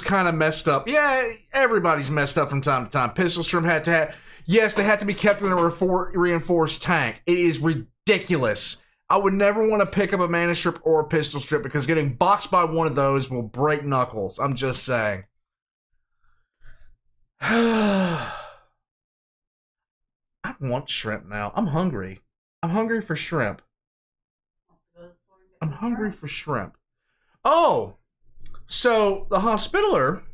kind of messed up. Yeah, everybody's messed up from time to time. Pistol shrimp had to have, yes, they have to be kept in a reinforced tank. It is ridiculous. I would never want to pick up a mantis shrimp or a pistol shrimp because getting boxed by one of those will break knuckles. I'm just saying. I want shrimp now. I'm hungry. I'm hungry for shrimp. I'm hungry for shrimp. Oh, so the Hospitaller.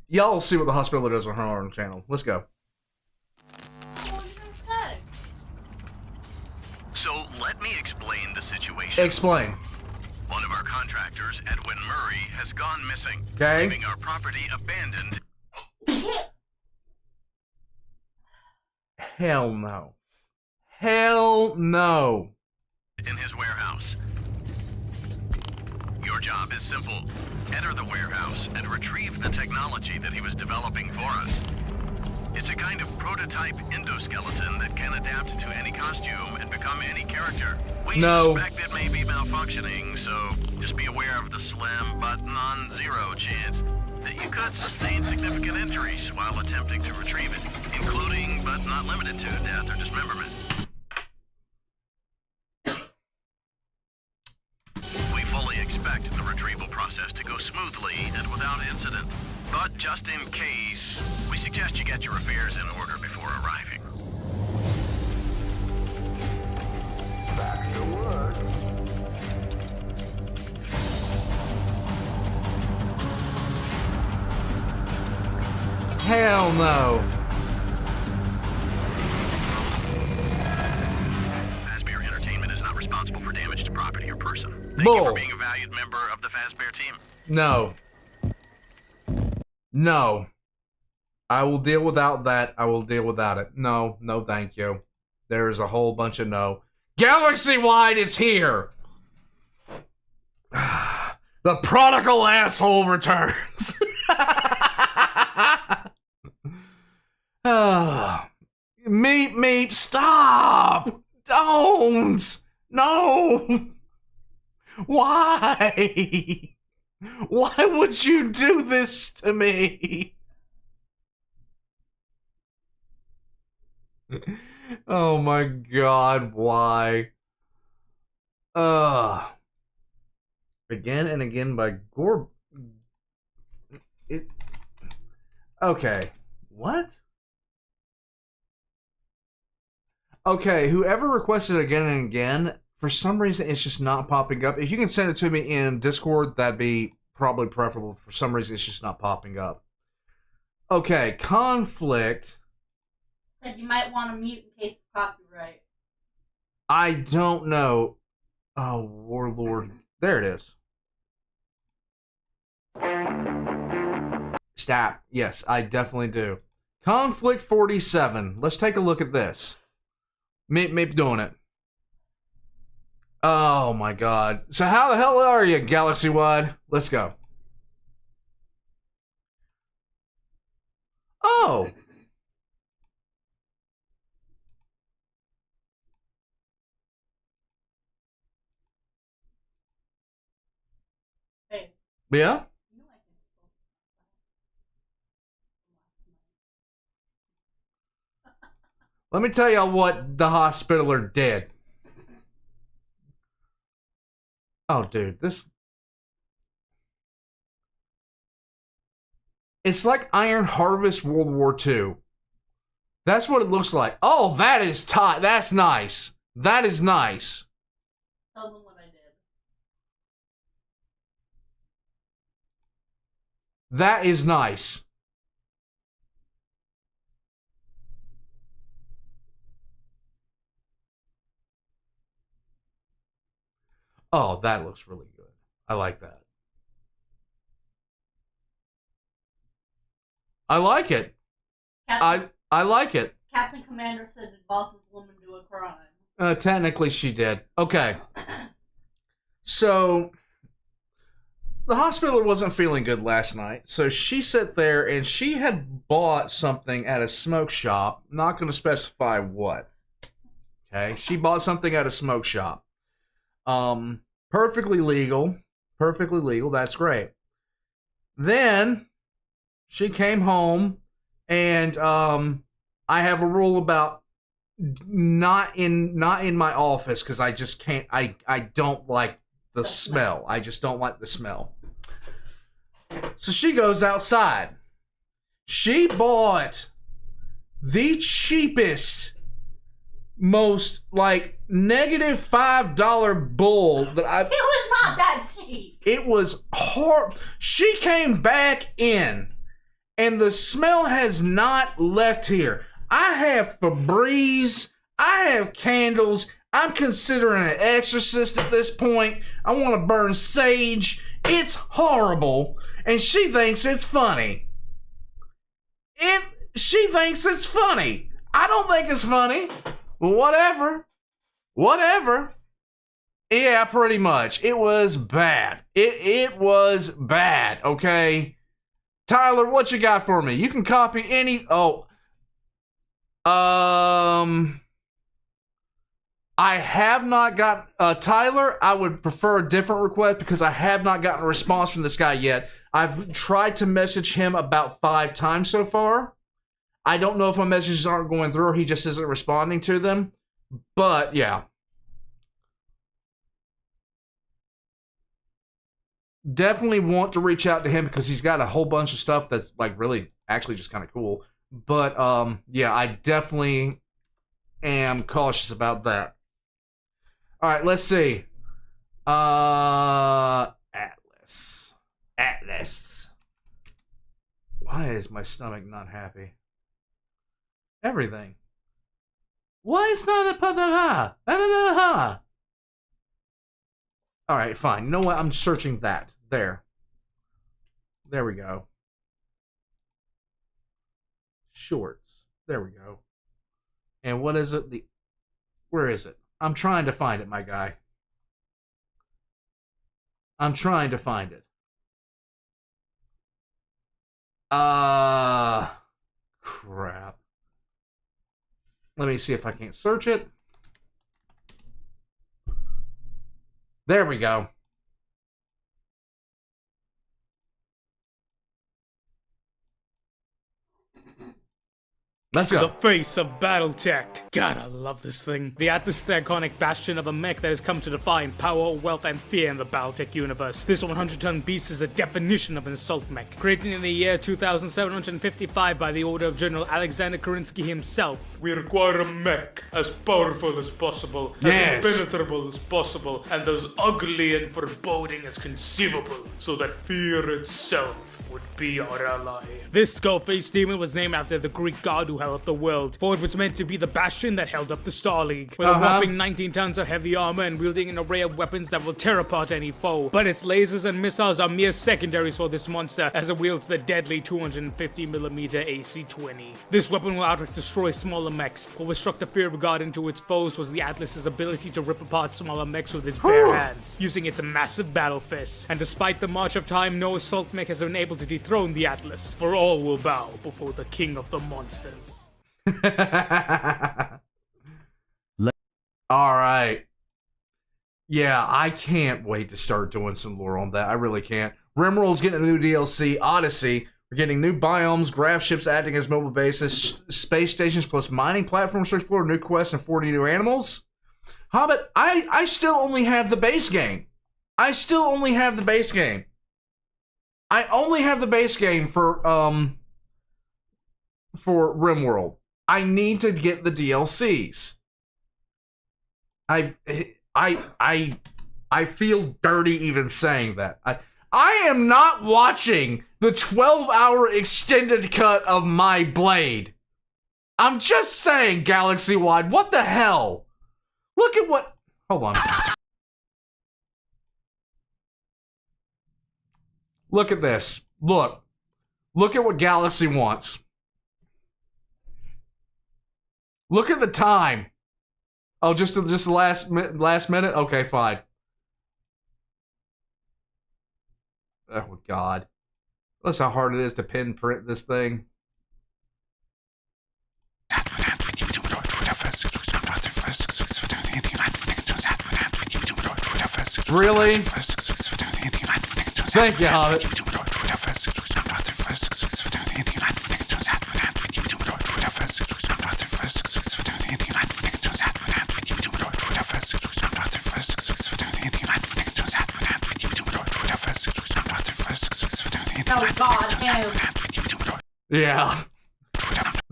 Y'all will see what the Hospitaller does on her own channel. Let's go. So let me explain the situation. Explain. One of our contractors, Edwin Murray, has gone missing, Okay. leaving our property abandoned. Hell no. Hell no. In his warehouse. Your job is simple. Enter the warehouse and retrieve the technology that he was developing for us. It's a kind of prototype endoskeleton that can adapt to any costume and become any character. We suspect it may be malfunctioning, so just be aware of the slim but non-zero chance that you could sustain significant injuries while attempting to retrieve it, including but not limited to death or dismemberment. We fully expect the retrieval process to go smoothly and without incident. But just in case, we suggest you get your affairs in order before arriving. Back to work. Hell no. Fazbear Entertainment is not responsible for damage to property or person. Thank you for being a valued member of the Fazbear team. No. No. I will deal without that. I will deal without it. No, no thank you. There is a whole bunch of no. Galaxy-wide is here! The prodigal asshole returns. Meep, stop! Don't! No! Why? Why would you do this to me? Oh my god, why? Again and again by Gore. Okay. What? Okay, whoever requested it again and again, for some reason it's just not popping up. If you can send it to me in Discord, that'd be probably preferable. For some reason it's just not popping up. Okay, conflict. Said you might want to mute in case of copyright. I don't know. Oh, Warlord. There it is. Stop. Yes, I definitely do. Conflict 47. Let's take a look at this. Maybe doing it. Oh my god. So how the hell are you, Galaxy Wide? Let's go. Oh. Hey. Yeah? Let me tell y'all what the hospitaler did. Oh, dude, this... It's like Iron Harvest World War II. That's what it looks like. Oh, that is tight. That's nice. That is nice. Tell them what I did. That is nice. Oh, that looks really good. I like that. I like it. I like it. Captain Commander said, did boss's woman do a crime? Technically, she did. Okay. So, the hospitaler wasn't feeling good last night, so she sat there and she had bought something at a smoke shop. Not going to specify what. Okay? She bought something at a smoke shop. Perfectly legal. Perfectly legal. That's great. Then, she came home and, I have a rule about not in my office because I just can't. I don't like the smell. I just don't like the smell. So she goes outside. She bought the cheapest, most like -$5 bull that I've. It was not that cheap. It was hard. She came back in, and the smell has not left here. I have Febreze. I have candles. I'm considering an exorcist at this point. I want to burn sage. It's horrible. And she thinks it's funny. She thinks it's funny. I don't think it's funny. But whatever. Whatever. Yeah, pretty much. It was bad. It was bad, okay? Tyler, what you got for me? You can copy any... I have not got Tyler. I would prefer a different request because I have not gotten a response from this guy yet. I've tried to message him about 5 times so far. I don't know if my messages aren't going through or he just isn't responding to them. But yeah, definitely want to reach out to him because he's got a whole bunch of stuff that's like really actually just kind of cool. But yeah, I definitely am cautious about that. All right, let's see. Atlas. Why is my stomach not happy? Everything. Why is not a patara? All right, fine. You know what? I'm searching that. There we go. Shorts. There we go. And what is it? Where is it? I'm trying to find it, my guy. I'm trying to find it. Crap. Let me see if I can't search it. There we go. Let's go. The face of Battletech. God, I love this thing. The Atlas is the iconic bastion of a mech that has come to define power, wealth, and fear in the Battletech universe. This 100-ton beast is the definition of an assault mech. Created in the year 2755 by the order of General Alexander Kerensky himself. We require a mech as powerful as possible, as impenetrable as possible, and as ugly and foreboding as conceivable, so that fear itself would be our ally. This skull-faced demon was named after the Greek god who held up the world, for it was meant to be the bastion that held up the Star League, with a whopping 19 tons of heavy armor and wielding an array of weapons that will tear apart any foe. But its lasers and missiles are mere secondaries for this monster, as it wields the deadly 250mm AC-20. This weapon will outright destroy smaller mechs. What struck the fear of God into its foes was the Atlas's ability to rip apart smaller mechs with its bare hands, using its massive battle fists. And despite the march of time, no assault mech has been able to dethrone the Atlas, for all will bow before the king of the monsters. Alright. Yeah, I can't wait to start doing some lore on that. I really can't. Rimworld's getting a new DLC, Odyssey. We're getting new biomes, graph ships acting as mobile bases, space stations plus mining platforms to explore, new quests, and 40 new animals. Hobbit, I still only have the base game. I only have the base game for RimWorld. I need to get the DLCs. I feel dirty even saying that. I am not watching the 12-hour extended cut of My Blade. I'm just saying, Galaxy-wide, what the hell? Look at what... Hold on. Look at this. Look at what Galaxy wants. Look at the time. Oh, just the last minute? Okay, fine. Oh, God. That's how hard it is to pin print this thing. Really? Thank you, Hobbit. Oh God, no. Yeah.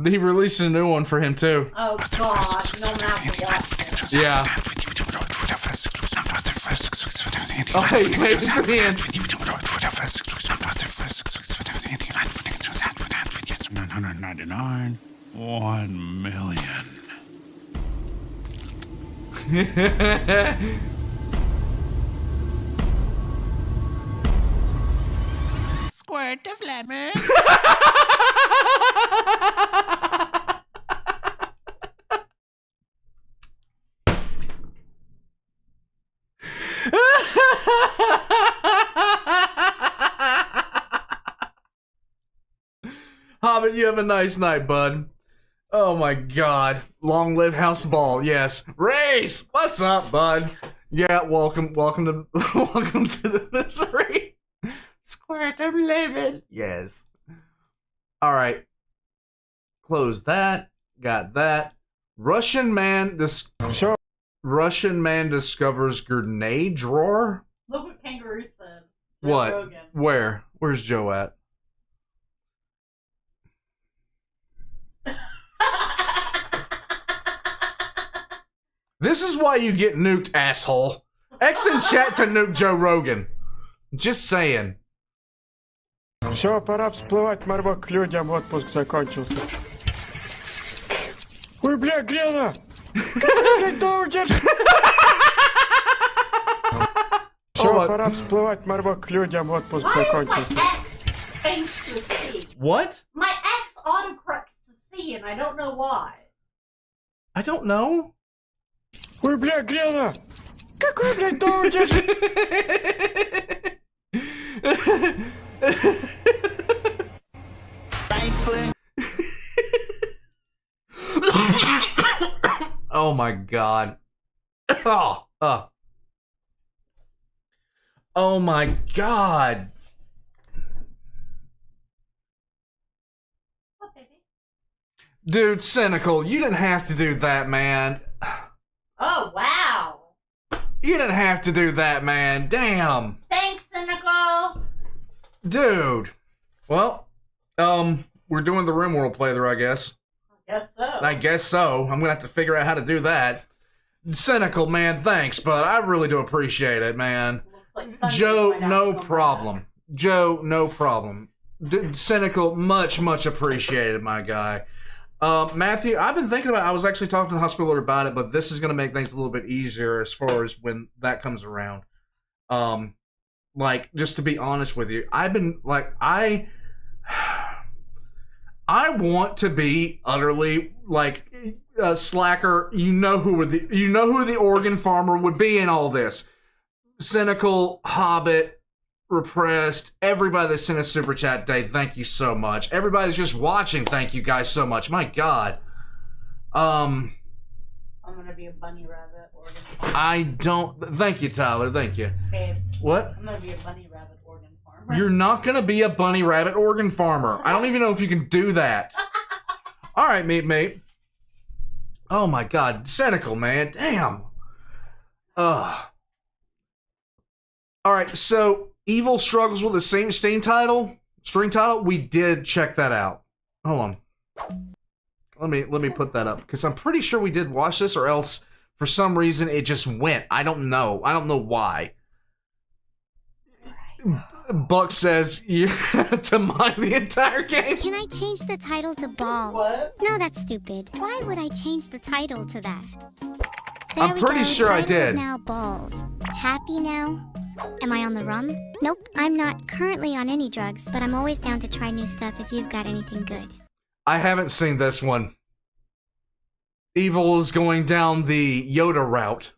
He released a new one for him too. Oh God, no matter what. Yeah. Oh, hey, you made it to the end. 999. 1 million. Squirt of lemon. Hobbit, you have a nice night, bud. Oh my God. Long live House Ball. Yes. Race, what's up, bud? Yeah, welcome to the misery. Squirt of lemon. Yes. All right. Close that. Got that. Russian man discovers grenade drawer. Look what Kangaroo said. What? Rogan. Where? Where's Joe at? This is why you get nuked, asshole. X in chat to nuke Joe Rogan. Just saying. Все, пора всплывать, Марвок, к людям, отпуск закончился. Ой, бля, Грена! Блядь, да удержи! Все, пора всплывать, Марвок, к людям, отпуск закончился. What? My ex autocorrects to C, and I don't know why. I don't know. Ой, бля, Грена! Какой, блядь, да удержи! my god. Oh my god. Dude, Cynical, you didn't have to do that, man. Oh, wow. You didn't have to do that, man. Damn. Thanks, Cynical. Dude. Well, we're doing the RimWorld playthrough, I guess. I guess so. I'm gonna have to figure out how to do that. Cynical, man, thanks, but I really do appreciate it, man. Joe, no problem. Joe, no problem. Cynical, much appreciated, my guy. Matthew, I've been thinking about it. I was actually talking to the hospital about it, but this is going to make things a little bit easier as far as when that comes around. Like, just to be honest with you, I've been, like, I want to be utterly, like, Slacker. You know who the organ farmer would be in all this. Cynical, Hobbit, Repressed, everybody that sent a super chat today, thank you so much. Everybody's just watching, thank you guys so much. My god. I'm gonna be a bunny rabbit organ farmer. I don't. Thank you, Tyler. Thank you. Babe. What? I'm gonna be a bunny rabbit organ farmer. You're not gonna be a bunny rabbit organ farmer. I don't even know if you can do that. All right, mate. Oh my god, Cynical, man. Damn. All right, so Evil struggles with the same string title. We did check that out. Hold on. Let me put that up because I'm pretty sure we did watch this, or else for some reason it just went. I don't know why. Buck says you have to mine the entire game. Can I change the title to Balls? What? No, that's stupid. Why would I change the title to that? I'm pretty sure I Title is did. now Balls. Happy now? Am I on the rum? Nope, I'm not currently on any drugs, but I'm always down to try new stuff if you've got anything good. I haven't seen this one. Evil is going down the Yoda route.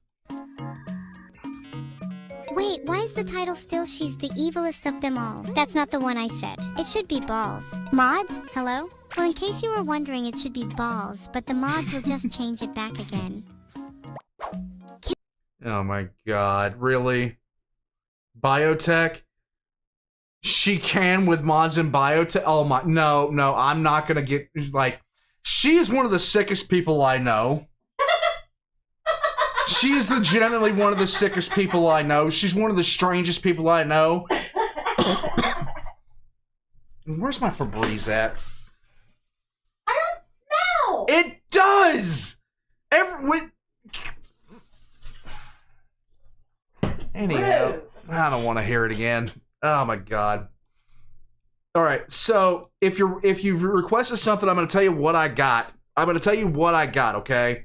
Wait, why is the title still She's the Evilest of Them All? That's not the one I said. It should be Balls. Mods? Hello? Well, in case you were wondering, it should be Balls, but the mods will just change it back again. Oh my god, really? Biotech? She can with mods in biotech? Oh my, no, I'm not gonna get, like, she is one of the sickest people I know. She is legitimately one of the sickest people I know. She's one of the strangest people I know. Where's my Febreze at? I don't smell. It does! Anyhow, I don't want to hear it again. Oh my god. All right, so if you've requested something, I'm going to tell you what I got. Okay?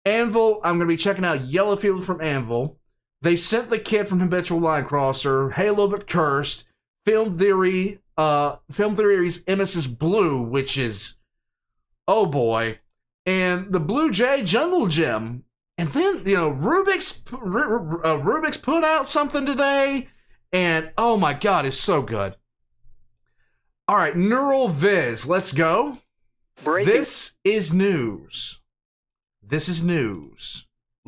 Anvil, I'm going to be checking out Yellowfield from Anvil. They sent the kid from Habitual Line Crosser, Halo but Cursed, Film Theory's Emis's Blue, which is, oh boy, and the Blue Jay Jungle Gym. And then, Rubik's put out something today, and oh my god, it's so good. All right, Neural Viz, let's go. This is news.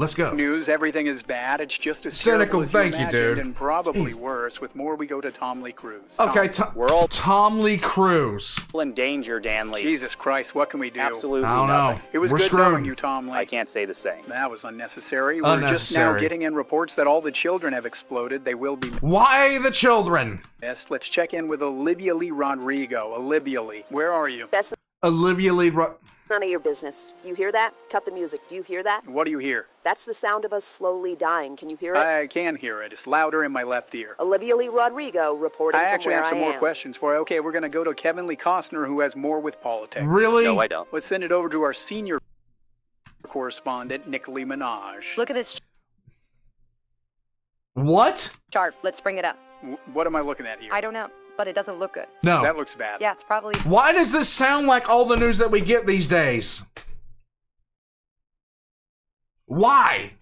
Let's go. News, everything is bad. It's just as Cynical, terrible as thank you you, imagined, dude. and probably Jeez. worse with more we go to Tom Lee Cruise. Okay, we're all Tom Lee Cruise. in danger, Danley. Jesus Christ, what can we do? Absolutely I don't know. nothing. It was We're good screwed. knowing you, Tom Lee. I can't say the same. That was unnecessary. We're just now Unnecessary. getting in reports that all the children have exploded. They will be Why the children? missed. Let's check in with Olivia Lee Rodrigo. Olivia Lee, where are you? That's Olivia Lee none of your business. Do you hear that? Cut the music. Do you hear that? What do you hear? That's the sound of us slowly dying. Can you hear it? I can hear it. It's louder in my left ear. Olivia Lee Rodrigo reporting I from actually where have some I more am. questions for you. Okay, we're going to go to Kevin Lee Costner, who has more with politics. Really? No, I don't. Let's send it over to our senior correspondent, Nick Lee Minaj. Look at this What? chart. Let's bring it up. What am I looking at here? I don't know, but it doesn't look good. No. That looks bad. Yeah, it's probably... Why does this sound like all the news that we get these days? Why?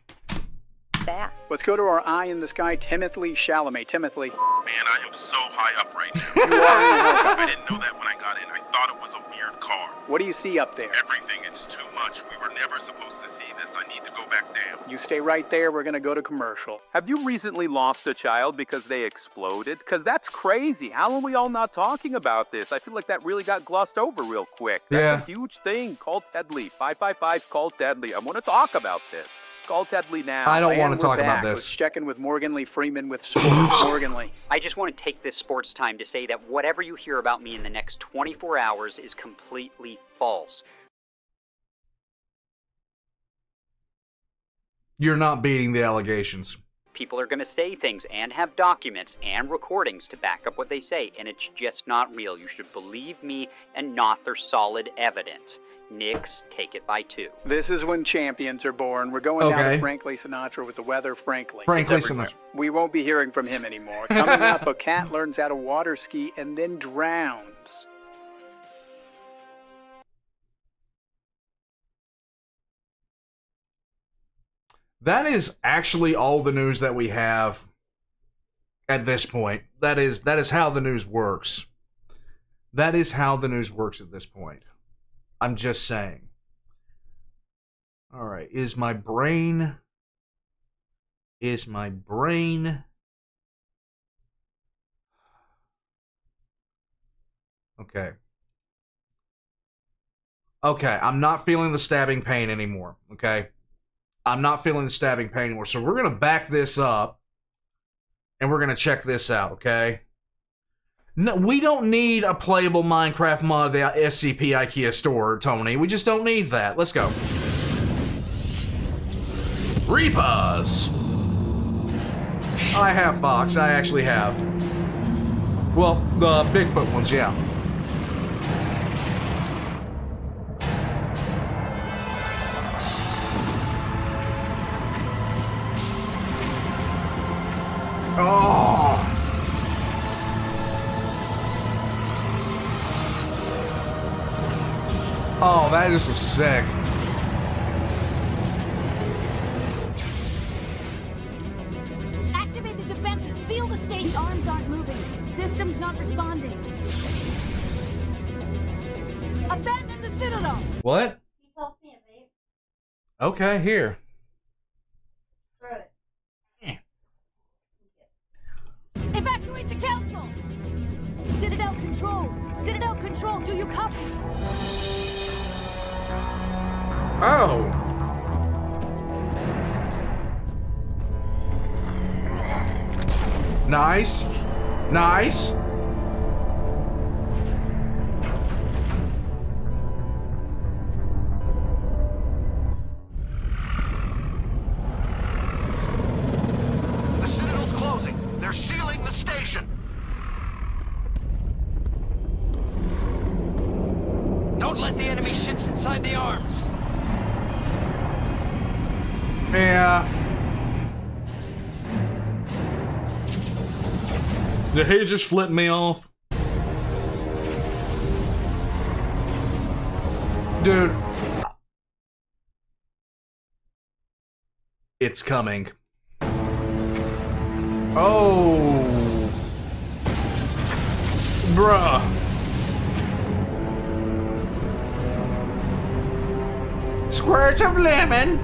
that? Let's go to our eye in the sky, Timothy Chalamet. Timothy. Man, I am so high up right now. You are in a helicopter. I didn't know that when I got in. I thought it was a weird car. What do you see up there? Everything. It's too much. We were never supposed to see this. I need to go back down. You stay right there. We're going to go to commercial. Have you recently lost a child because they exploded? Because that's crazy. How are we all not talking about this? I feel like that really got glossed over real quick. That's a huge thing. Call Tedley. 555 call Tedley. I want to talk about this. Call Tedley now. I don't want And to we're talk about back. this. Let's check in with Morgan Lee Freeman with Sports. Morgan Lee. I just want to take this sports time to say that whatever you hear about me in the next 24 hours is completely false. You're not beating the allegations. People are going to say things and have documents and recordings to back up what they say, and it's just not real. You should believe me and not their solid evidence. Knicks take it by 2. This is when champions are born. We're going down to Frankly Sinatra with the weather, Frankly. Frankly Sinatra. We won't be hearing from him anymore. Coming up, a cat learns how to water ski and then drowns. That is actually all the news that we have at this point. That is how the news works. That is how the news works at this point. I'm just saying. All right, is my brain Okay. Okay, I'm not feeling the stabbing pain anymore, okay? I'm not feeling the stabbing pain anymore. So we're going to back this up and we're going to check this out, okay? No, we don't need a playable Minecraft mod at the SCP IKEA store, Tony. We just don't need that. Let's go. Reapers! I have Fox. I actually have. Well, the Bigfoot ones, yeah. Oh! Oh, that just looks sick. Activate the defenses. Seal the station. Arms aren't moving. Systems not responding. Abandon the Citadel. What? He told me a babe. Okay, here. Throw it. Evacuate the council. Citadel control. Citadel control. Do you copy? Oh. Nice. Nice. The Citadel's closing. They're sealing the station. Don't let the enemy ships inside the arms. Yeah. Did he just flip me off? Dude. It's coming. Oh. Bruh. Squirt of lemon.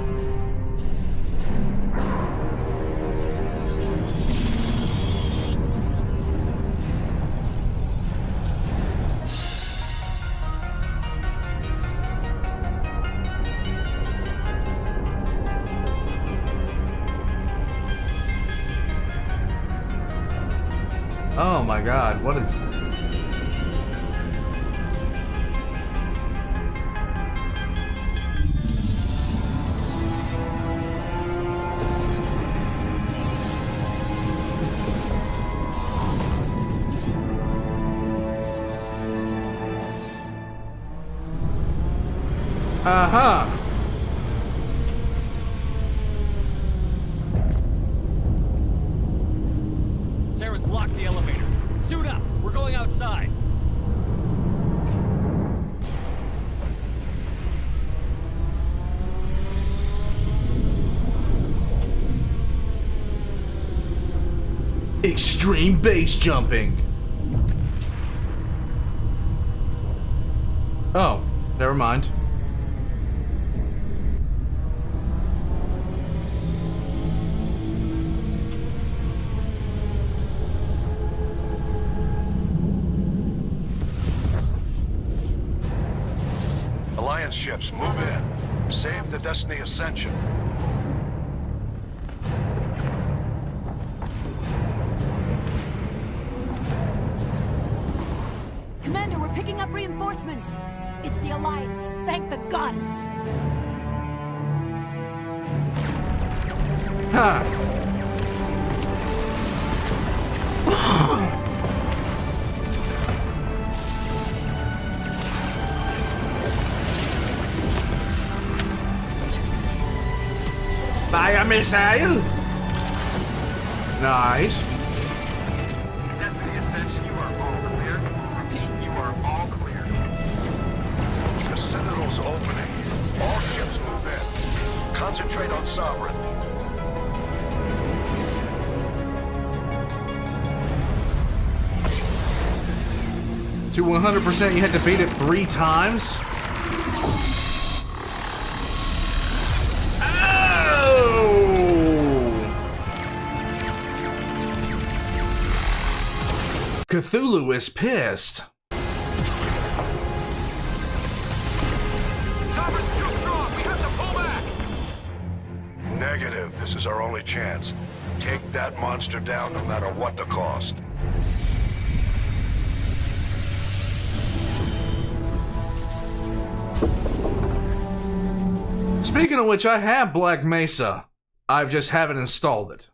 Oh my god, what is... Uh-huh. Saren's locked the elevator. Suit up. We're going outside. Extreme base jumping. Oh, never mind. Alliance ships, move in. Save the Destiny Ascension. Commander, we're picking up reinforcements. It's the Alliance. Thank the goddess. Ha! Fire missile! Nice. Destiny Ascension, you are all clear. Repeat, you are all clear. The Citadel's opening. All ships move in. Concentrate on Sovereign. To 100%, you had to beat it 3 times? Cthulhu is pissed. Sovereign's too strong. We have to pull back. Negative. This is our only chance. Take that monster down no matter what the cost. Speaking of which, I have Black Mesa. I just haven't installed it.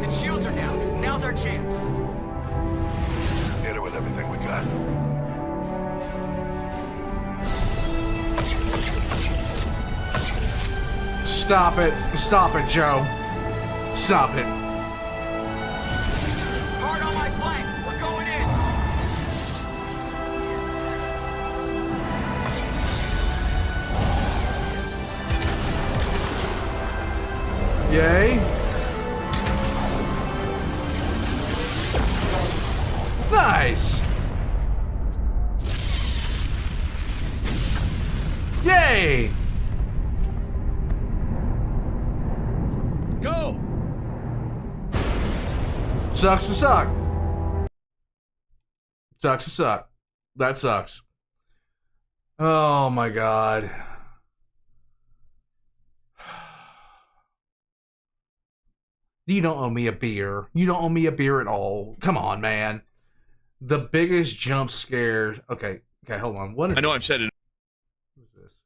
Its shields are down. Now's our chance. Hit it with everything we got. Stop it. Stop it, Joe. Stop it. Hard on my flank. We're going in. Yay. Nice. Yay. Go. Sucks to suck. Sucks to suck. That sucks. Oh my god. You don't owe me a beer. You don't owe me a beer at all. Come on, man. The biggest jump scare. Okay, hold on. What is I know I've said it What is this?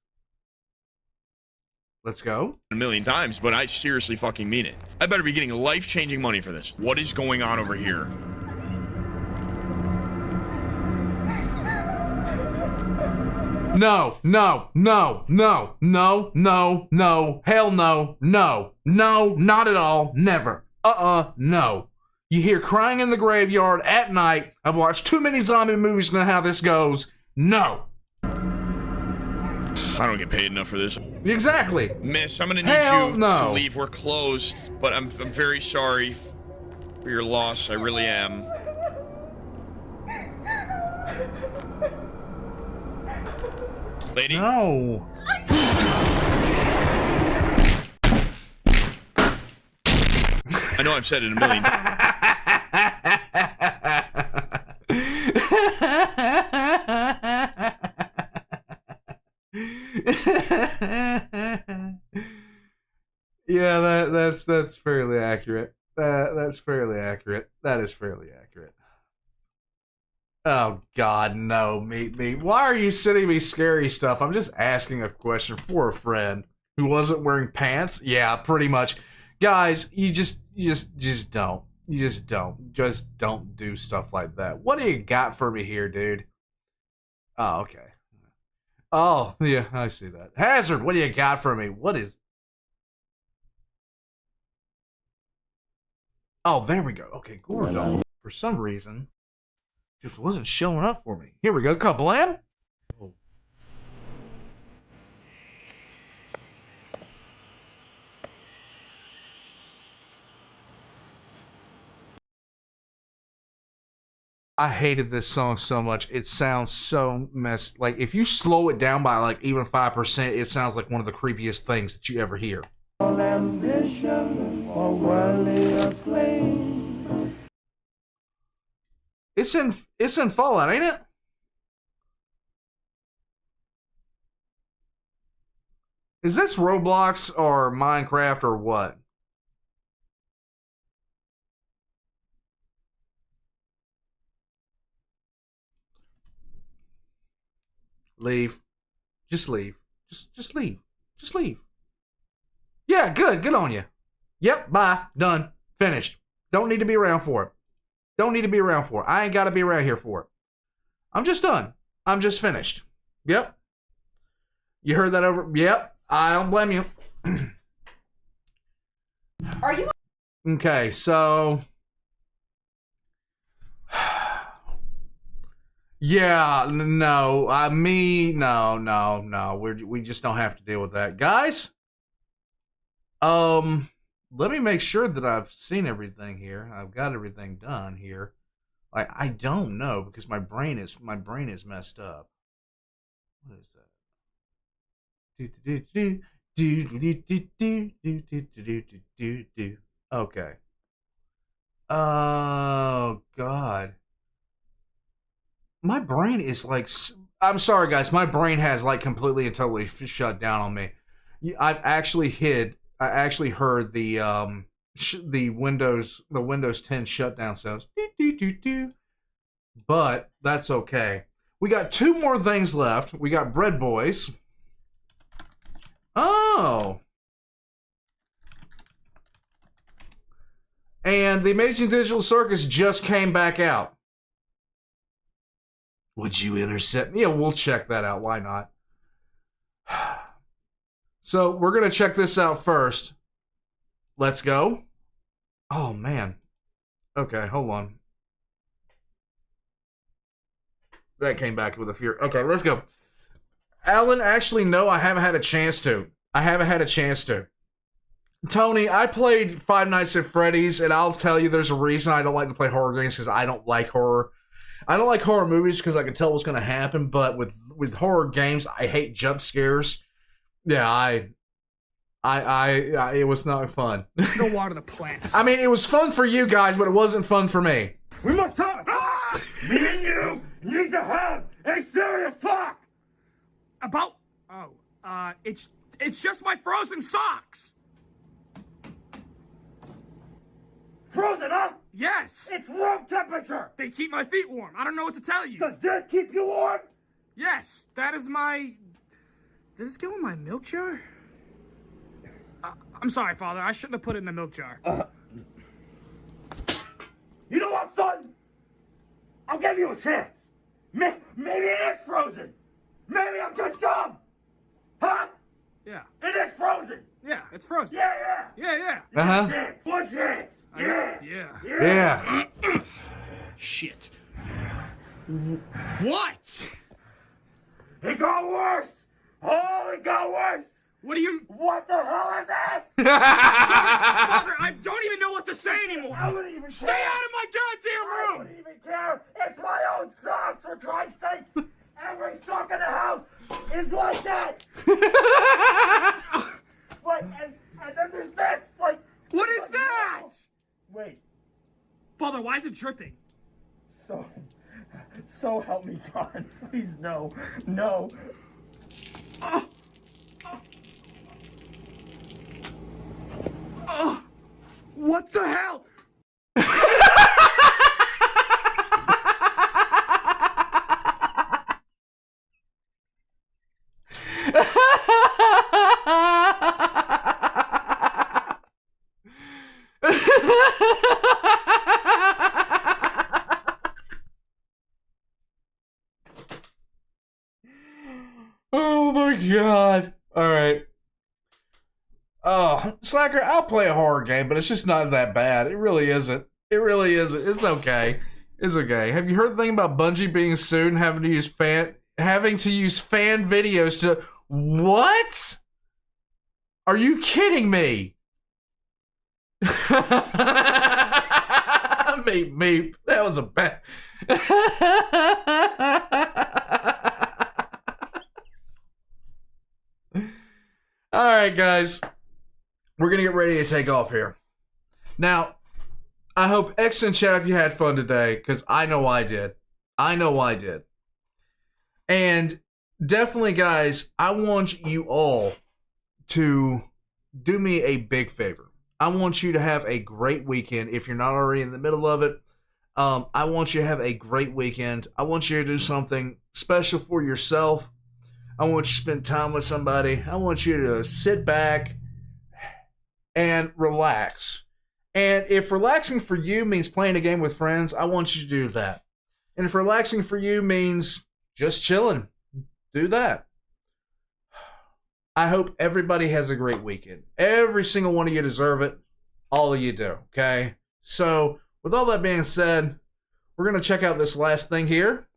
Let's go. a million times, but I seriously fucking mean it. I better be getting life-changing money for this. What is going on over here? No, no, no, no, no, no, no, hell no, no, no, not at all, never, no. You hear crying in the graveyard at night. I've watched too many zombie movies to know how this goes. No. I don't get paid enough for this. Exactly. Miss, I'm gonna need Hell you no. to leave. We're closed, but I'm very sorry for your loss. I really am. Lady? No. I know I've said it a million times. Yeah, that's fairly accurate. That's fairly accurate. That is fairly accurate. Oh God, no, meet me. Why are you sending me scary stuff? I'm just asking a question for a friend who wasn't wearing pants. Yeah, pretty much. Guys, you just don't. You just don't. Just don't do stuff like that. What do you got for me here, dude? Oh, okay. Oh, yeah, I see that. Hazard, what do you got for me? What is... Oh, there we go. Okay, Gordon, for some reason, just wasn't showing up for me. Here we go, Kablam. Oh, I hated this song so much. It sounds so messed. Like, if you slow it down by, like, even 5%, it sounds like one of the creepiest things that you ever hear. It's in Fallout, ain't it? Is this Roblox or Minecraft or what? Leave. Just leave. Just leave. Just leave. Yeah, good on you. Yep, bye. Done. Finished. Don't need to be around for it. Don't need to be around for it. I ain't got to be around here for it. I'm just done. I'm just finished. Yep. You heard that over? Yep. I don't blame you. Are you? Okay, so... Yeah, no, no. We just don't have to deal with that. Guys, let me make sure that I've seen everything here. I've got everything done here. I don't know because my brain is messed up. What is that? Okay. Oh God. My brain is like, I'm sorry guys, my brain has like completely and totally shut down on me. I actually heard the Windows 10 shutdown sounds. But that's okay. We got 2 more things left. We got Bread Boys. Oh. And the Amazing Digital Circus just came back out. Would you intercept me? Yeah, we'll check that out. Why not? So, we're going to check this out first. Let's go. Oh, man. Okay, hold on. That came back with a fear. Okay, let's go. Alan, actually, no, I haven't had a chance to. Tony, I played Five Nights at Freddy's, and I'll tell you there's a reason I don't like to play horror games, because I don't like horror. I don't like horror movies because I can tell what's going to happen, but with horror games, I hate jump scares. Yeah, it was not fun. Go water the plants. I mean, it was fun for you guys, but it wasn't fun for me. We must talk! Me and you need to have a serious talk! About? Oh, it's just my frozen socks. Frozen, huh? Yes. It's room temperature. They keep my feet warm. I don't know what to tell you. Does this keep you warm? Yes, that is my... Did this go in my milk jar? I'm sorry, Father. I shouldn't have put it in the milk jar. You know what, son? I'll give you a chance. Maybe it is frozen. Maybe I'm just dumb. Huh? Yeah. It is frozen. Yeah, it's frozen. Yeah. Uh-huh. One chance. Yeah. Shit. What? It got worse. Oh, it got worse. What do you... What the hell is this? Father, I don't even know what to say anymore. I wouldn't even Stay care. out of my goddamn room. I wouldn't even care. It's my own socks, for Christ's sake. Every sock in the house is like that. And then there's this, like... What is that? Wait. Father, why is it dripping? So help me God. Please, no. What the hell? Oh my God. All right. Oh, Slacker, I'll play a horror game, but it's just not that bad. It really isn't. It's okay. It's okay. Have you heard the thing about Bungie being sued and having to use fan videos to... What? Are you kidding me? Meep. That was a bad. All right, guys. We're going to get ready to take off here. Now, I hope X and chat if you had fun today, because I know I did. And definitely, guys, I want you all to do me a big favor. I want you to have a great weekend if you're not already in the middle of it. I want you to have a great weekend. I want you to do something special for yourself. I want you to spend time with somebody. I want you to sit back and relax. And if relaxing for you means playing a game with friends, I want you to do that. And if relaxing for you means just chilling, do that. I hope everybody has a great weekend. Every single one of you deserve it. All of you do, okay? So, with all that being said, we're going to check out this last thing here.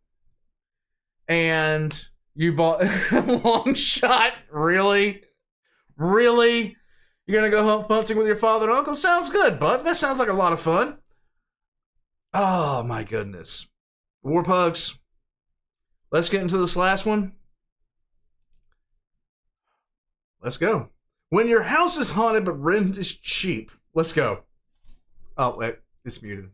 And you bought a long shot? Really? Really? You're going to go hunting with your father and uncle? Sounds good, bud. That sounds like a lot of fun. Oh, my goodness. Warpugs, let's get into this last one. Let's go. When your house is haunted but rent is cheap. Let's go. Oh, wait. It's muted.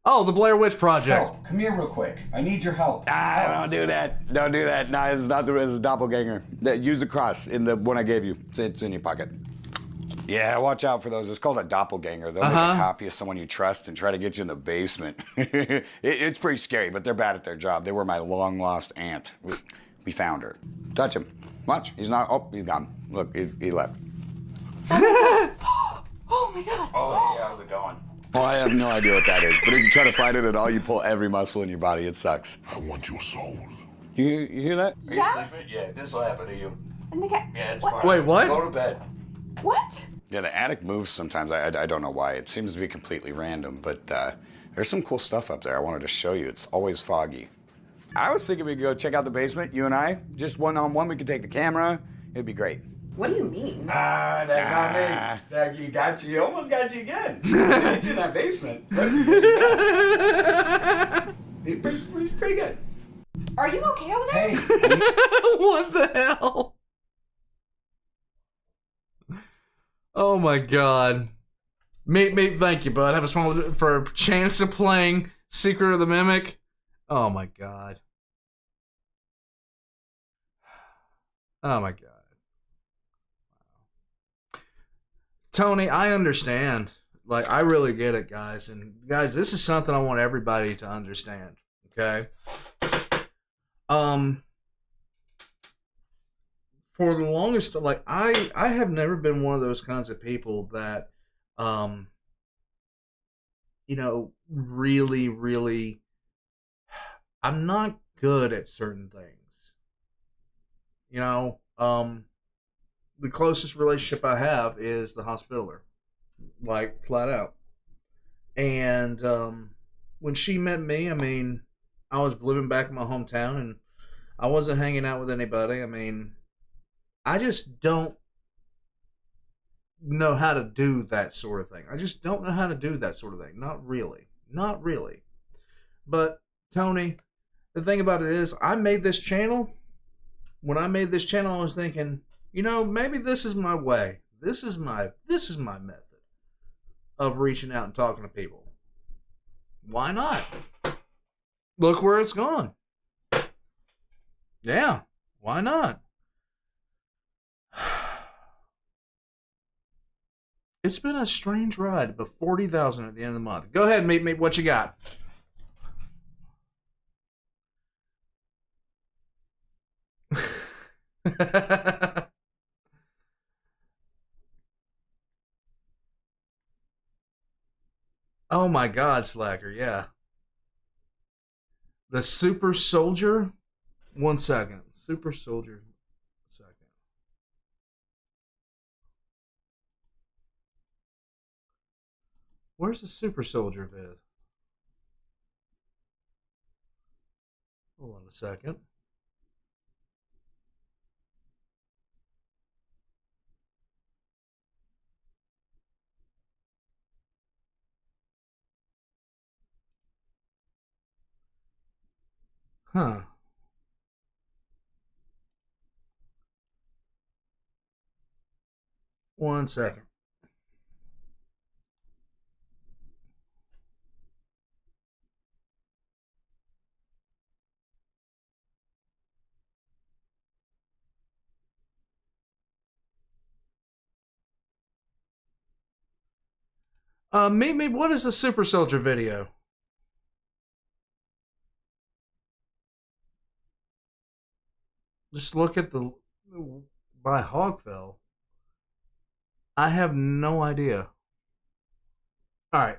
Oh, the Blair Witch Project. Help. Come here real quick. I need your help. Don't do that. Don't do that. No, it's not it's a doppelganger. Use the cross in the one I gave you. It's in your pocket. Yeah, watch out for those. It's called a doppelganger. They'll make a copy of someone you trust and try to get you in the basement. It's pretty scary, but they're bad at their job. They were my long-lost aunt. We found her. Touch him. Watch. He's not. Oh, he's gone. Look, he left. Oh my god. Oh, hey, how's it going? Oh, I have no idea what that is. But if you try to fight it at all, you pull every muscle in your body. It sucks. I want your soul. You hear that? Are you sleeping? Yeah, this will happen to you. And the cat. Yeah, it's What? fine. Wait, what? Go to bed. What? Yeah, the attic moves sometimes. I don't know why. It seems to be completely random, but there's some cool stuff up there I wanted to show you. It's always foggy. I was thinking we could go check out the basement, you and I. Just one-on-one, we could take the camera. It'd be great. What do you mean? That's not me. He got you. He almost got you again. He got you in that basement. He's pretty good. Are you okay over there? Hey. What the hell? Oh my god. Meep, thank you, bud. Have a small for a chance of playing Secret of the Mimic. Oh my god. Oh my god. Tony, I understand. Like, I really get it, guys. And guys, this is something I want everybody to understand. Okay? For the longest, like, I have never been one of those kinds of people that, you know, really, I'm not good at certain things. You know, the closest relationship I have is the hospitaler, like, flat out. And when she met me, I mean, I was living back in my hometown and I wasn't hanging out with anybody. I mean, I just don't know how to do that sort of thing. I just don't know how to do that sort of thing. Not really. Not really. But, Tony, the thing about it is, I made this channel. When I made this channel, I was thinking, you know, maybe this is my way. This is my method of reaching out and talking to people. Why not? Look where it's gone. Yeah, why not? It's been a strange ride, but 40,000 at the end of the month. Go ahead, Meep, what you got? Oh my god, Slacker, yeah. The Super Soldier? 1 second. Super Soldier. Second. Where's the Super Soldier vid? Hold on a second. Huh. One second. Mimi, what is the Super Soldier video? Just look at the by Hogfell. I have no idea. All right.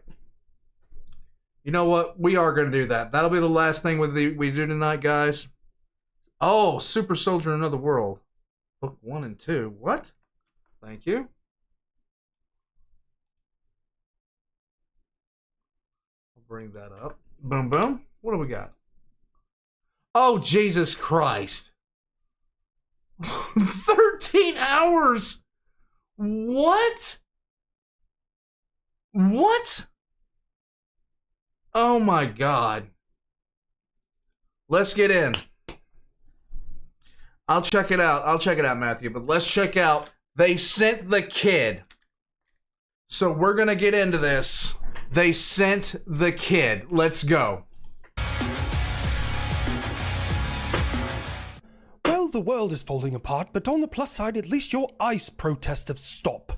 You know what? We are going to do that. That'll be the last thing we do tonight, guys. Oh, Super Soldier in Another World. Book 1 and 2. What? Thank you. I'll bring that up. Boom, boom. What do we got? Oh, Jesus Christ. 13 hours. What? What? Oh my God. Let's get in. I'll check it out. I'll check it out, Matthew. But let's check out. They sent the kid. So we're going to get into this. They sent the kid. Let's go. Well, the world is falling apart, but on the plus side, at least your ICE protests have stopped.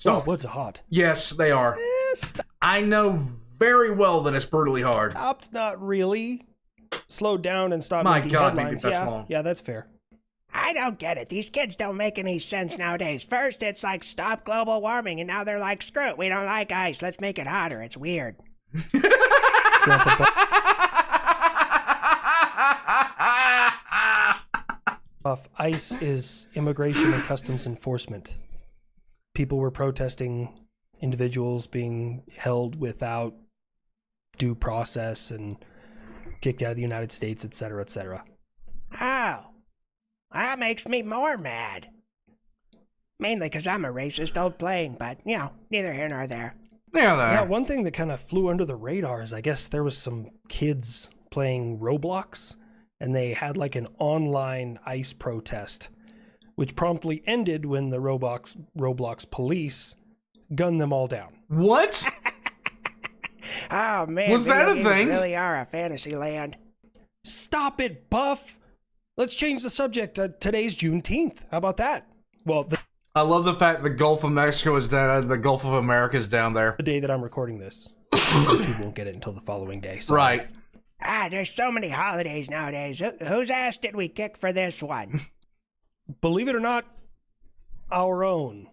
Oh, words are hard. Yes, they are. I know very well that it's brutally hard. Stopped, not really. Slowed down and stopped making headlines. Maybe that's long. Yeah, that's fair. I don't get it. These kids don't make any sense nowadays. First, it's like, stop global warming, and now they're like, screw it, we don't like ice. Let's make it hotter. It's weird. ICE is Immigration and Customs Enforcement. People were protesting individuals being held without due process and kicked out of the United States, etc., etc. Oh, that makes me more mad. Mainly because I'm a racist old plane, but, you know, neither here nor there. Yeah, one thing that kind of flew under the radar is I guess there was some kids playing Roblox, and they had like an online ICE protest, which promptly ended when the Roblox police gunned them all down. What? Oh, man. Was that a thing? Really are a fantasy land. Stop it, Buff. Let's change the subject. Today's Juneteenth. How about that? Well, I love the fact the Gulf of Mexico is down, the Gulf of America is down there. The day that I'm recording this. YouTube won't get it until the following day. So. Right. There's so many holidays nowadays. Whose ass did we kick for this one? Believe it or not, our own.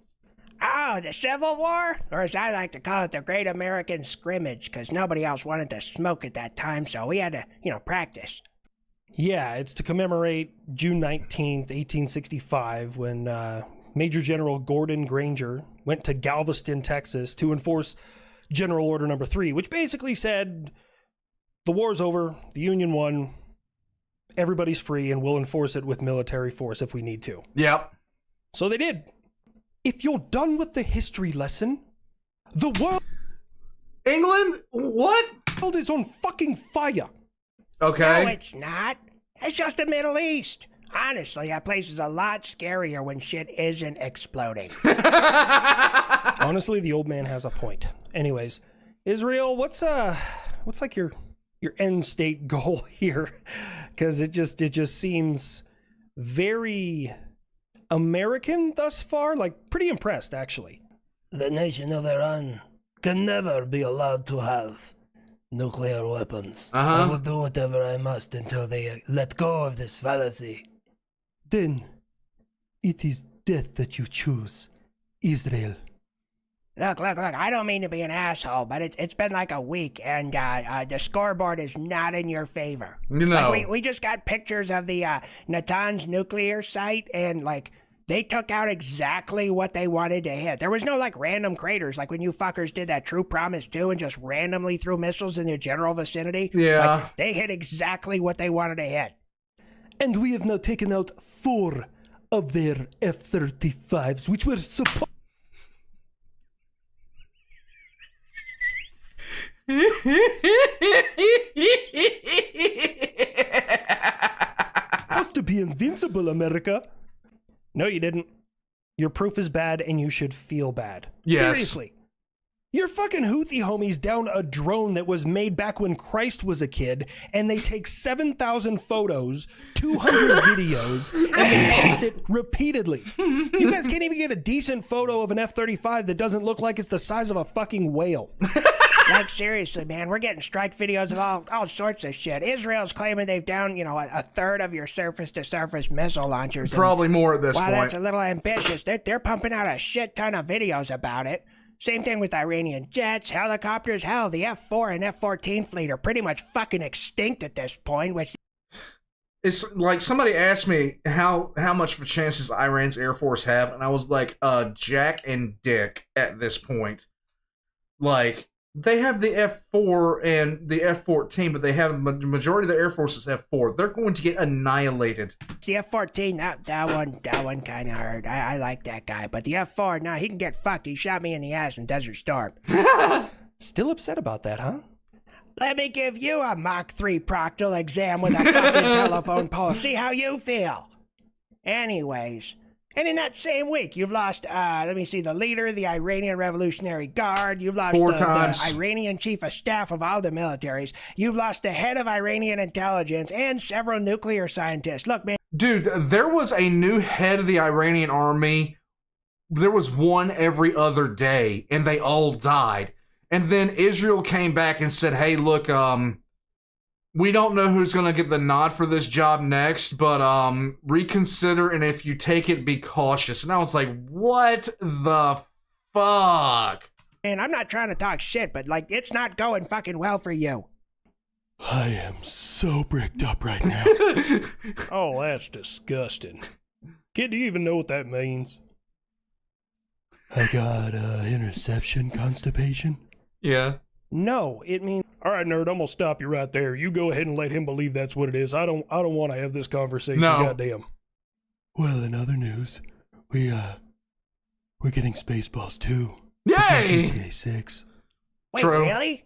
Oh, the Civil War? Or as I like to call it, the Great American Scrimmage, because nobody else wanted to smoke at that time, so we had to, practice. Yeah, it's to commemorate June 19th, 1865, when Major General Gordon Granger went to Galveston, Texas to enforce General Order Number 3, which basically said, the war's over, the Union won, everybody's free, and we'll enforce it with military force if we need to. Yep. So they did. If you're done with the history lesson, the world... England? What? The world is on fucking fire. Okay. No, it's not. It's just the Middle East. Honestly, that place is a lot scarier when shit isn't exploding. Honestly, the old man has a point. Anyways, Israel, what's like your end state goal here? Because it just seems very American thus far. Like, pretty impressed, actually. The nation of Iran can never be allowed to have nuclear weapons. I will do whatever I must until they let go of this fallacy. Then it is death that you choose, Israel. Look, I don't mean to be an asshole, but it's been like a week, and the scoreboard is not in your favor. Like, we just got pictures of the Natanz nuclear site, and, like, they took out exactly what they wanted to hit. There was no, like, random craters, like when you fuckers did that True Promise 2 and just randomly threw missiles in the general vicinity. Yeah. Like, they hit exactly what they wanted to hit. And we have now taken out 4 of their F-35s, which were supposed... impossible, America. No, you didn't. Your proof is bad, and you should feel bad. Yes. Seriously. Your fucking Houthi homies down a drone that was made back when Christ was a kid, and they take 7,000 photos, 200 videos, and they post it repeatedly. You guys can't even get a decent photo of an F-35 that doesn't look like it's the size of a fucking whale. Like, seriously, man, we're getting strike videos of all sorts of shit. Israel's claiming they've downed, a third of your surface-to-surface missile launchers. Probably more at this point. Wow, that's a little ambitious. They're pumping out a shit ton of videos about it. Same thing with Iranian jets, helicopters. Hell, the F-4 and F-14 fleet are pretty much fucking extinct at this point, which... It's like somebody asked me how much of a chance does Iran's Air Force have, and I was like, Jack and Dick at this point. Like, they have the F-4 and the F-14, but they have the majority of the Air Force's F-4. They're going to get annihilated. The F-14, that one kind of hurt. I like that guy. But the F-4, nah, he can get fucked. He shot me in the ass in Desert Storm. Still upset about that, huh? Let me give you a Mach 3 proctal exam with a fucking telephone pole. See how you feel. Anyways... And in that same week, you've lost, the leader of the Iranian Revolutionary Guard. You've lost the Iranian chief of staff of all the militaries. You've lost the head of Iranian intelligence and several nuclear scientists. Look, man. Dude, there was a new head of the Iranian army. There was one every other day, and they all died. And then Israel came back and said, hey, look, we don't know who's going to get the nod for this job next, but reconsider, and if you take it, be cautious. And I was like, what the fuck? And I'm not trying to talk shit, but, it's not going fucking well for you. I am so bricked up right now. Oh, that's disgusting. Kid, do you even know what that means? I got interception constipation. Yeah. No, it means... All right, nerd, I'm gonna stop you right there. You go ahead and let him believe that's what it is. I don't want to have this conversation. No. Goddamn. Well, in other news, we're getting Spaceballs too. Yay! GTA 6. Wait, True. Really?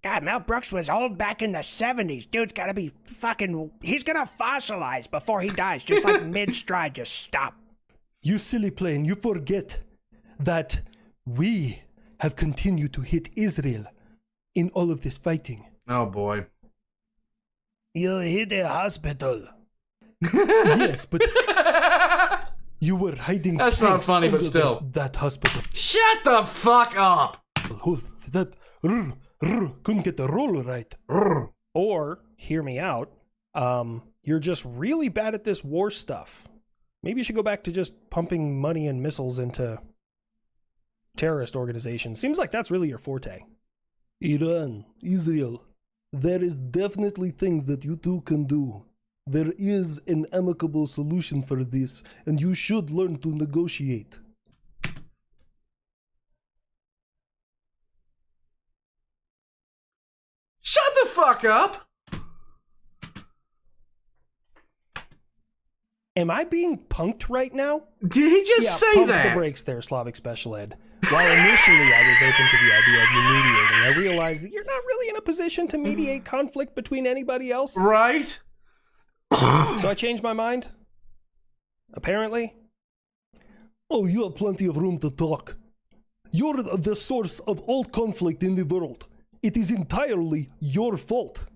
God, Mel Brooks was old back in the 70s. Dude's gotta be fucking... He's gonna fossilize before he dies. Just like mid-stride, just stop. You silly plane, you forget that we have continued to hit Israel in all of this fighting. Oh, boy. You hit a hospital. Yes, but you were hiding. That's not funny, but still. That hospital. Shut the fuck up! That couldn't get the roll right. Or, hear me out, you're just really bad at this war stuff. Maybe you should go back to just pumping money and missiles into terrorist organizations. Seems like that's really your forte. Iran, Israel, there is definitely things that you two can do. There is an amicable solution for this, and you should learn to negotiate. Shut the fuck up! Am I being punked right now? Did he just say pump that? The brakes there, Slavic Special Ed. While initially I was open to the idea of you mediating, I realized that you're not really in a position to mediate conflict between anybody else. Right? So I changed my mind. Apparently. Oh, you have plenty of room to talk. You're the source of all conflict in the world. It is entirely your fault.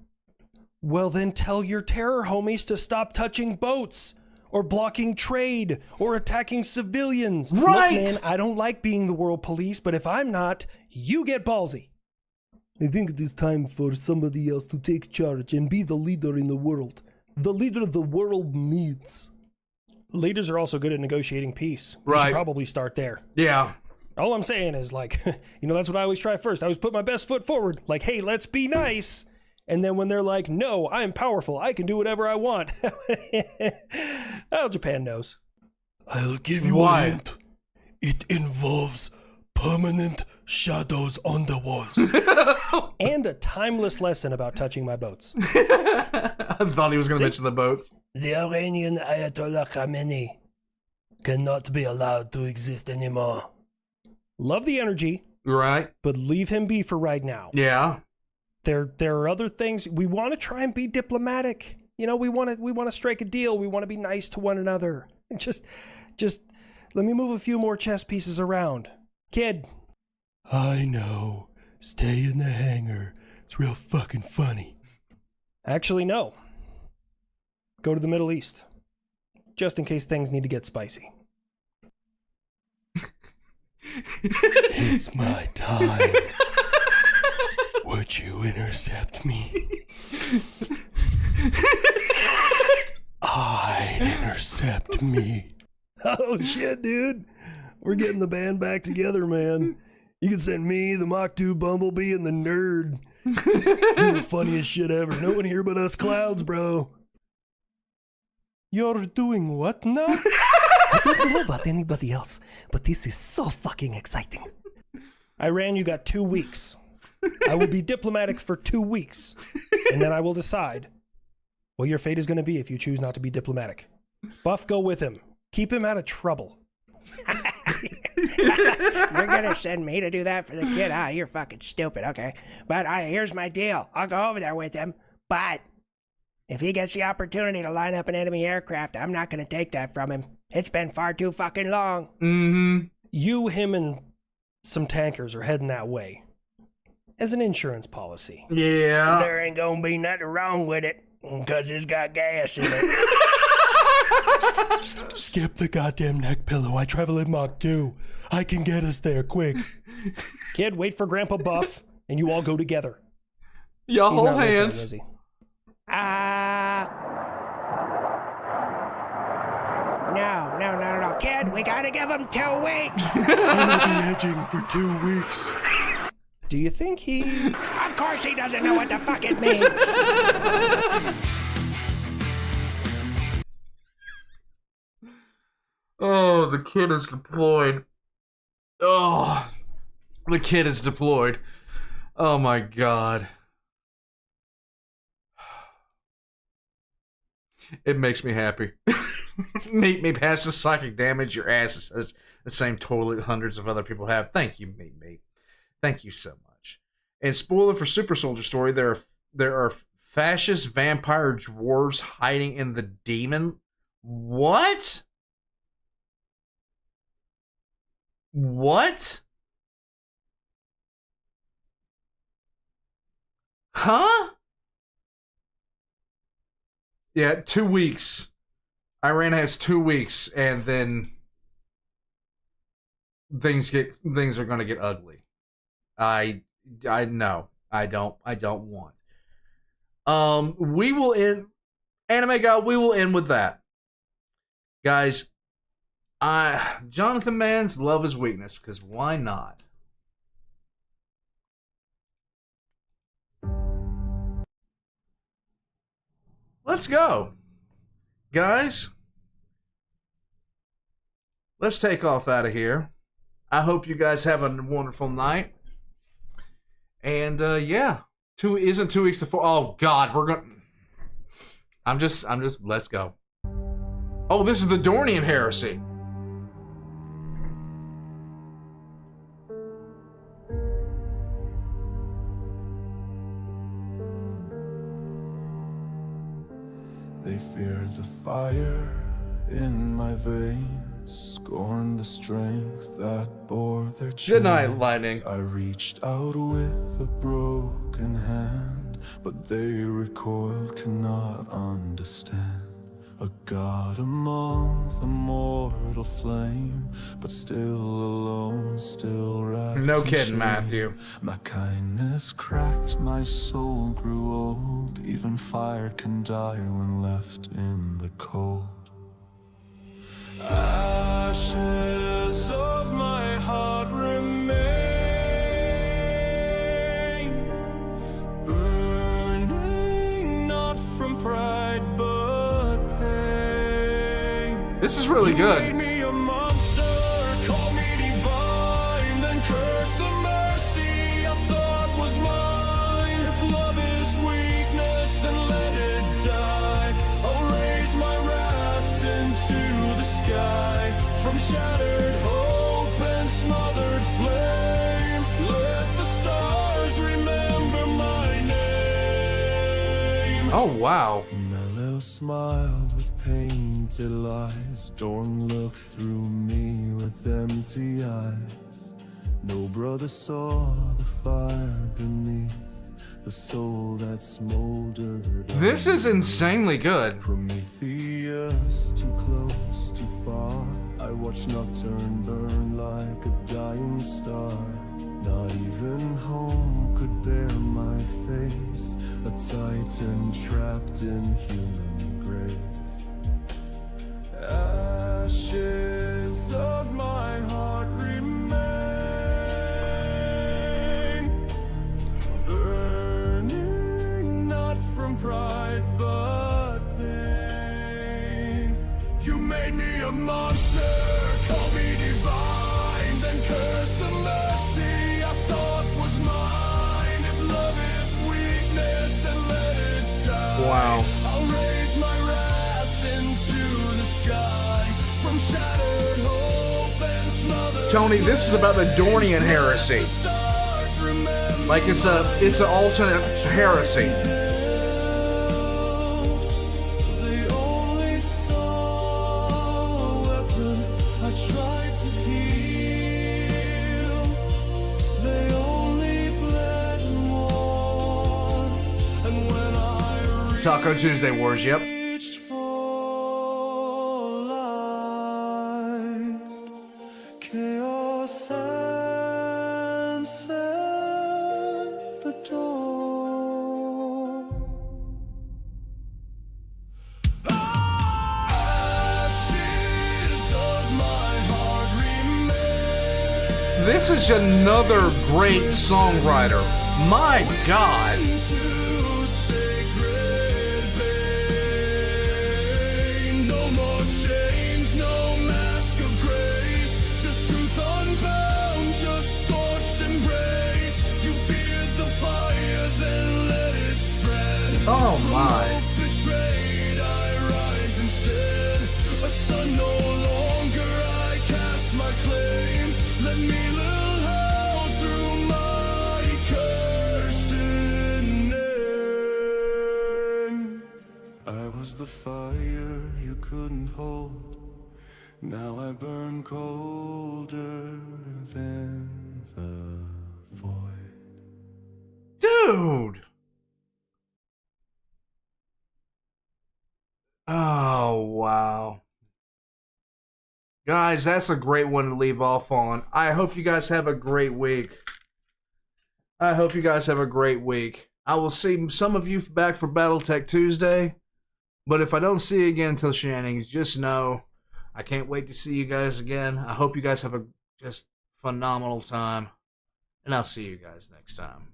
Well, then tell your terror homies to stop touching boats, or blocking trade, or attacking civilians. Right! Look, man, I don't like being the world police, but if I'm not, you get ballsy. I think it is time for somebody else to take charge and be the leader in the world. The leader the world needs. Leaders are also good at negotiating peace. We Right. should probably start there. Yeah. All I'm saying is, that's what I always try first. I always put my best foot forward. Like, hey, let's be nice. And then when they're like, no, I'm powerful, I can do whatever I want. Well, Japan knows. I'll give you a hint. It involves permanent shadows on the walls. And a timeless lesson about touching my boats. I thought he was going to mention the boats. The Iranian Ayatollah Khamenei cannot be allowed to exist anymore. Love the energy. Right. But leave him be for right now. Yeah. There are other things. We want to try and be diplomatic. You know, we want to strike a deal. We want to be nice to one another. Just let me move a few more chess pieces around. Kid. I know. Stay in the hangar. It's real fucking funny. Actually, no. Go to the Middle East. Just in case things need to get spicy. It's my time. Would you intercept me? I'd intercept me. Oh shit, dude. We're getting the band back together, man. You can send me, the Mach 2 Bumblebee, and the Nerd. You're the funniest shit ever. No one here but us clouds, bro. You're doing what now? I don't know about anybody else, but this is so fucking exciting. Iran, you got 2 weeks. I will be diplomatic for 2 weeks, and then I will decide what your fate is going to be if you choose not to be diplomatic. Buff, go with him. Keep him out of trouble. You're gonna send me to do that for the kid? Ah, you're fucking stupid, okay. But here's my deal. I'll go over there with him, but if he gets the opportunity to line up an enemy aircraft, I'm not gonna take that from him. It's been far too fucking long. Mm-hmm. You, him, and some tankers are heading that way. As an insurance policy. Yeah. There ain't gonna be nothing wrong with it, because it's got gas in it. Skip the goddamn neck pillow. I travel in Mach 2. I can get us there quick. Kid, wait for Grandpa Buff, and you all go together. Y'all He's hold not listening, hands. is he? No. Kid, we gotta give him 2 weeks. I will be edging for 2 weeks. Do you think he... Of course he doesn't know what the fuck it means. Oh, the kid is deployed. Oh, the kid is deployed. Oh my god. It makes me happy. Meet me past the psychic damage. Your ass is the same toilet hundreds of other people have. Thank you, mate. Thank you so much. And spoiler for Super Soldier Story, there are fascist vampire dwarves hiding in the demon. What? What? Huh? Yeah, 2 weeks. Iran has 2 weeks, and then things are gonna get ugly. I know. I don't want. We will end Anime God, we will end with that. Guys, Jonathan Mann's love is weakness, because why not? Let's go. Guys, let's take off out of here. I hope you guys have a wonderful night. And yeah, isn't 2 weeks to 4. Oh God, we're gonna. I'm just. Let's go. Oh, this is the Dornian heresy. They feared the fire in my veins, scorned the strength that bore their chains. Good night, Lightning. I reached out with a broken hand, but they recoiled, cannot understand. A god among the mortal flame, but still alone, still wrapped No in kidding, shame. Matthew. My kindness cracked, my soul grew old. Even fire can die when left in the cold. Ashes of my heart remain, burning not from pride but pain. This is really good. You made me a monster, call me divine, then curse the mercy I thought was mine. If love is weakness, then let it die. I'll raise my wrath into the sky, from shattered hope and smothered flame. Let the stars remember my name. Oh wow. Kal-El smiled with painted lies. Dorn looked through me with empty eyes. No brother saw the fire beneath the soul that smoldered. This is insanely good. Prometheus, too close, too far. I watched Nocturne burn like a dying star. Not even home could bear my face, a titan trapped in human grace. Ashes of my heart remain, burning not from pride but pain. You made me a monster, call me divine, then curse the mercy I thought was mine. If love is weakness, then let it die. Wow. I'll raise my wrath into the sky, from shattered hope and smothered. Tony, this is about the Dornian heresy. Like it's an alternate heresy. They only saw a weapon I tried to heal. They only bled and warm. And when I Taco Tuesday Wars, yep. reached for light, chaos answered the door. Ashes of my heart remain. This is another great songwriter. My God. No more chains, no mask of grace, just truth unbound, just scorched embrace. You feared the fire, then let it spread. Oh my. Betrayed, I rise instead. A son no longer, I cast my claim. Let me little hell through my cursed name. I was the fire you couldn't hold. Now I burn colder than the void. Dude. Oh, wow. Guys, that's a great one to leave off on. I hope you guys have a great week. I hope you guys have a great week. I will see some of you back for Battletech Tuesday. But if I don't see you again until Shenanigans, just know I can't wait to see you guys again. I hope you guys have a just phenomenal time. And I'll see you guys next time.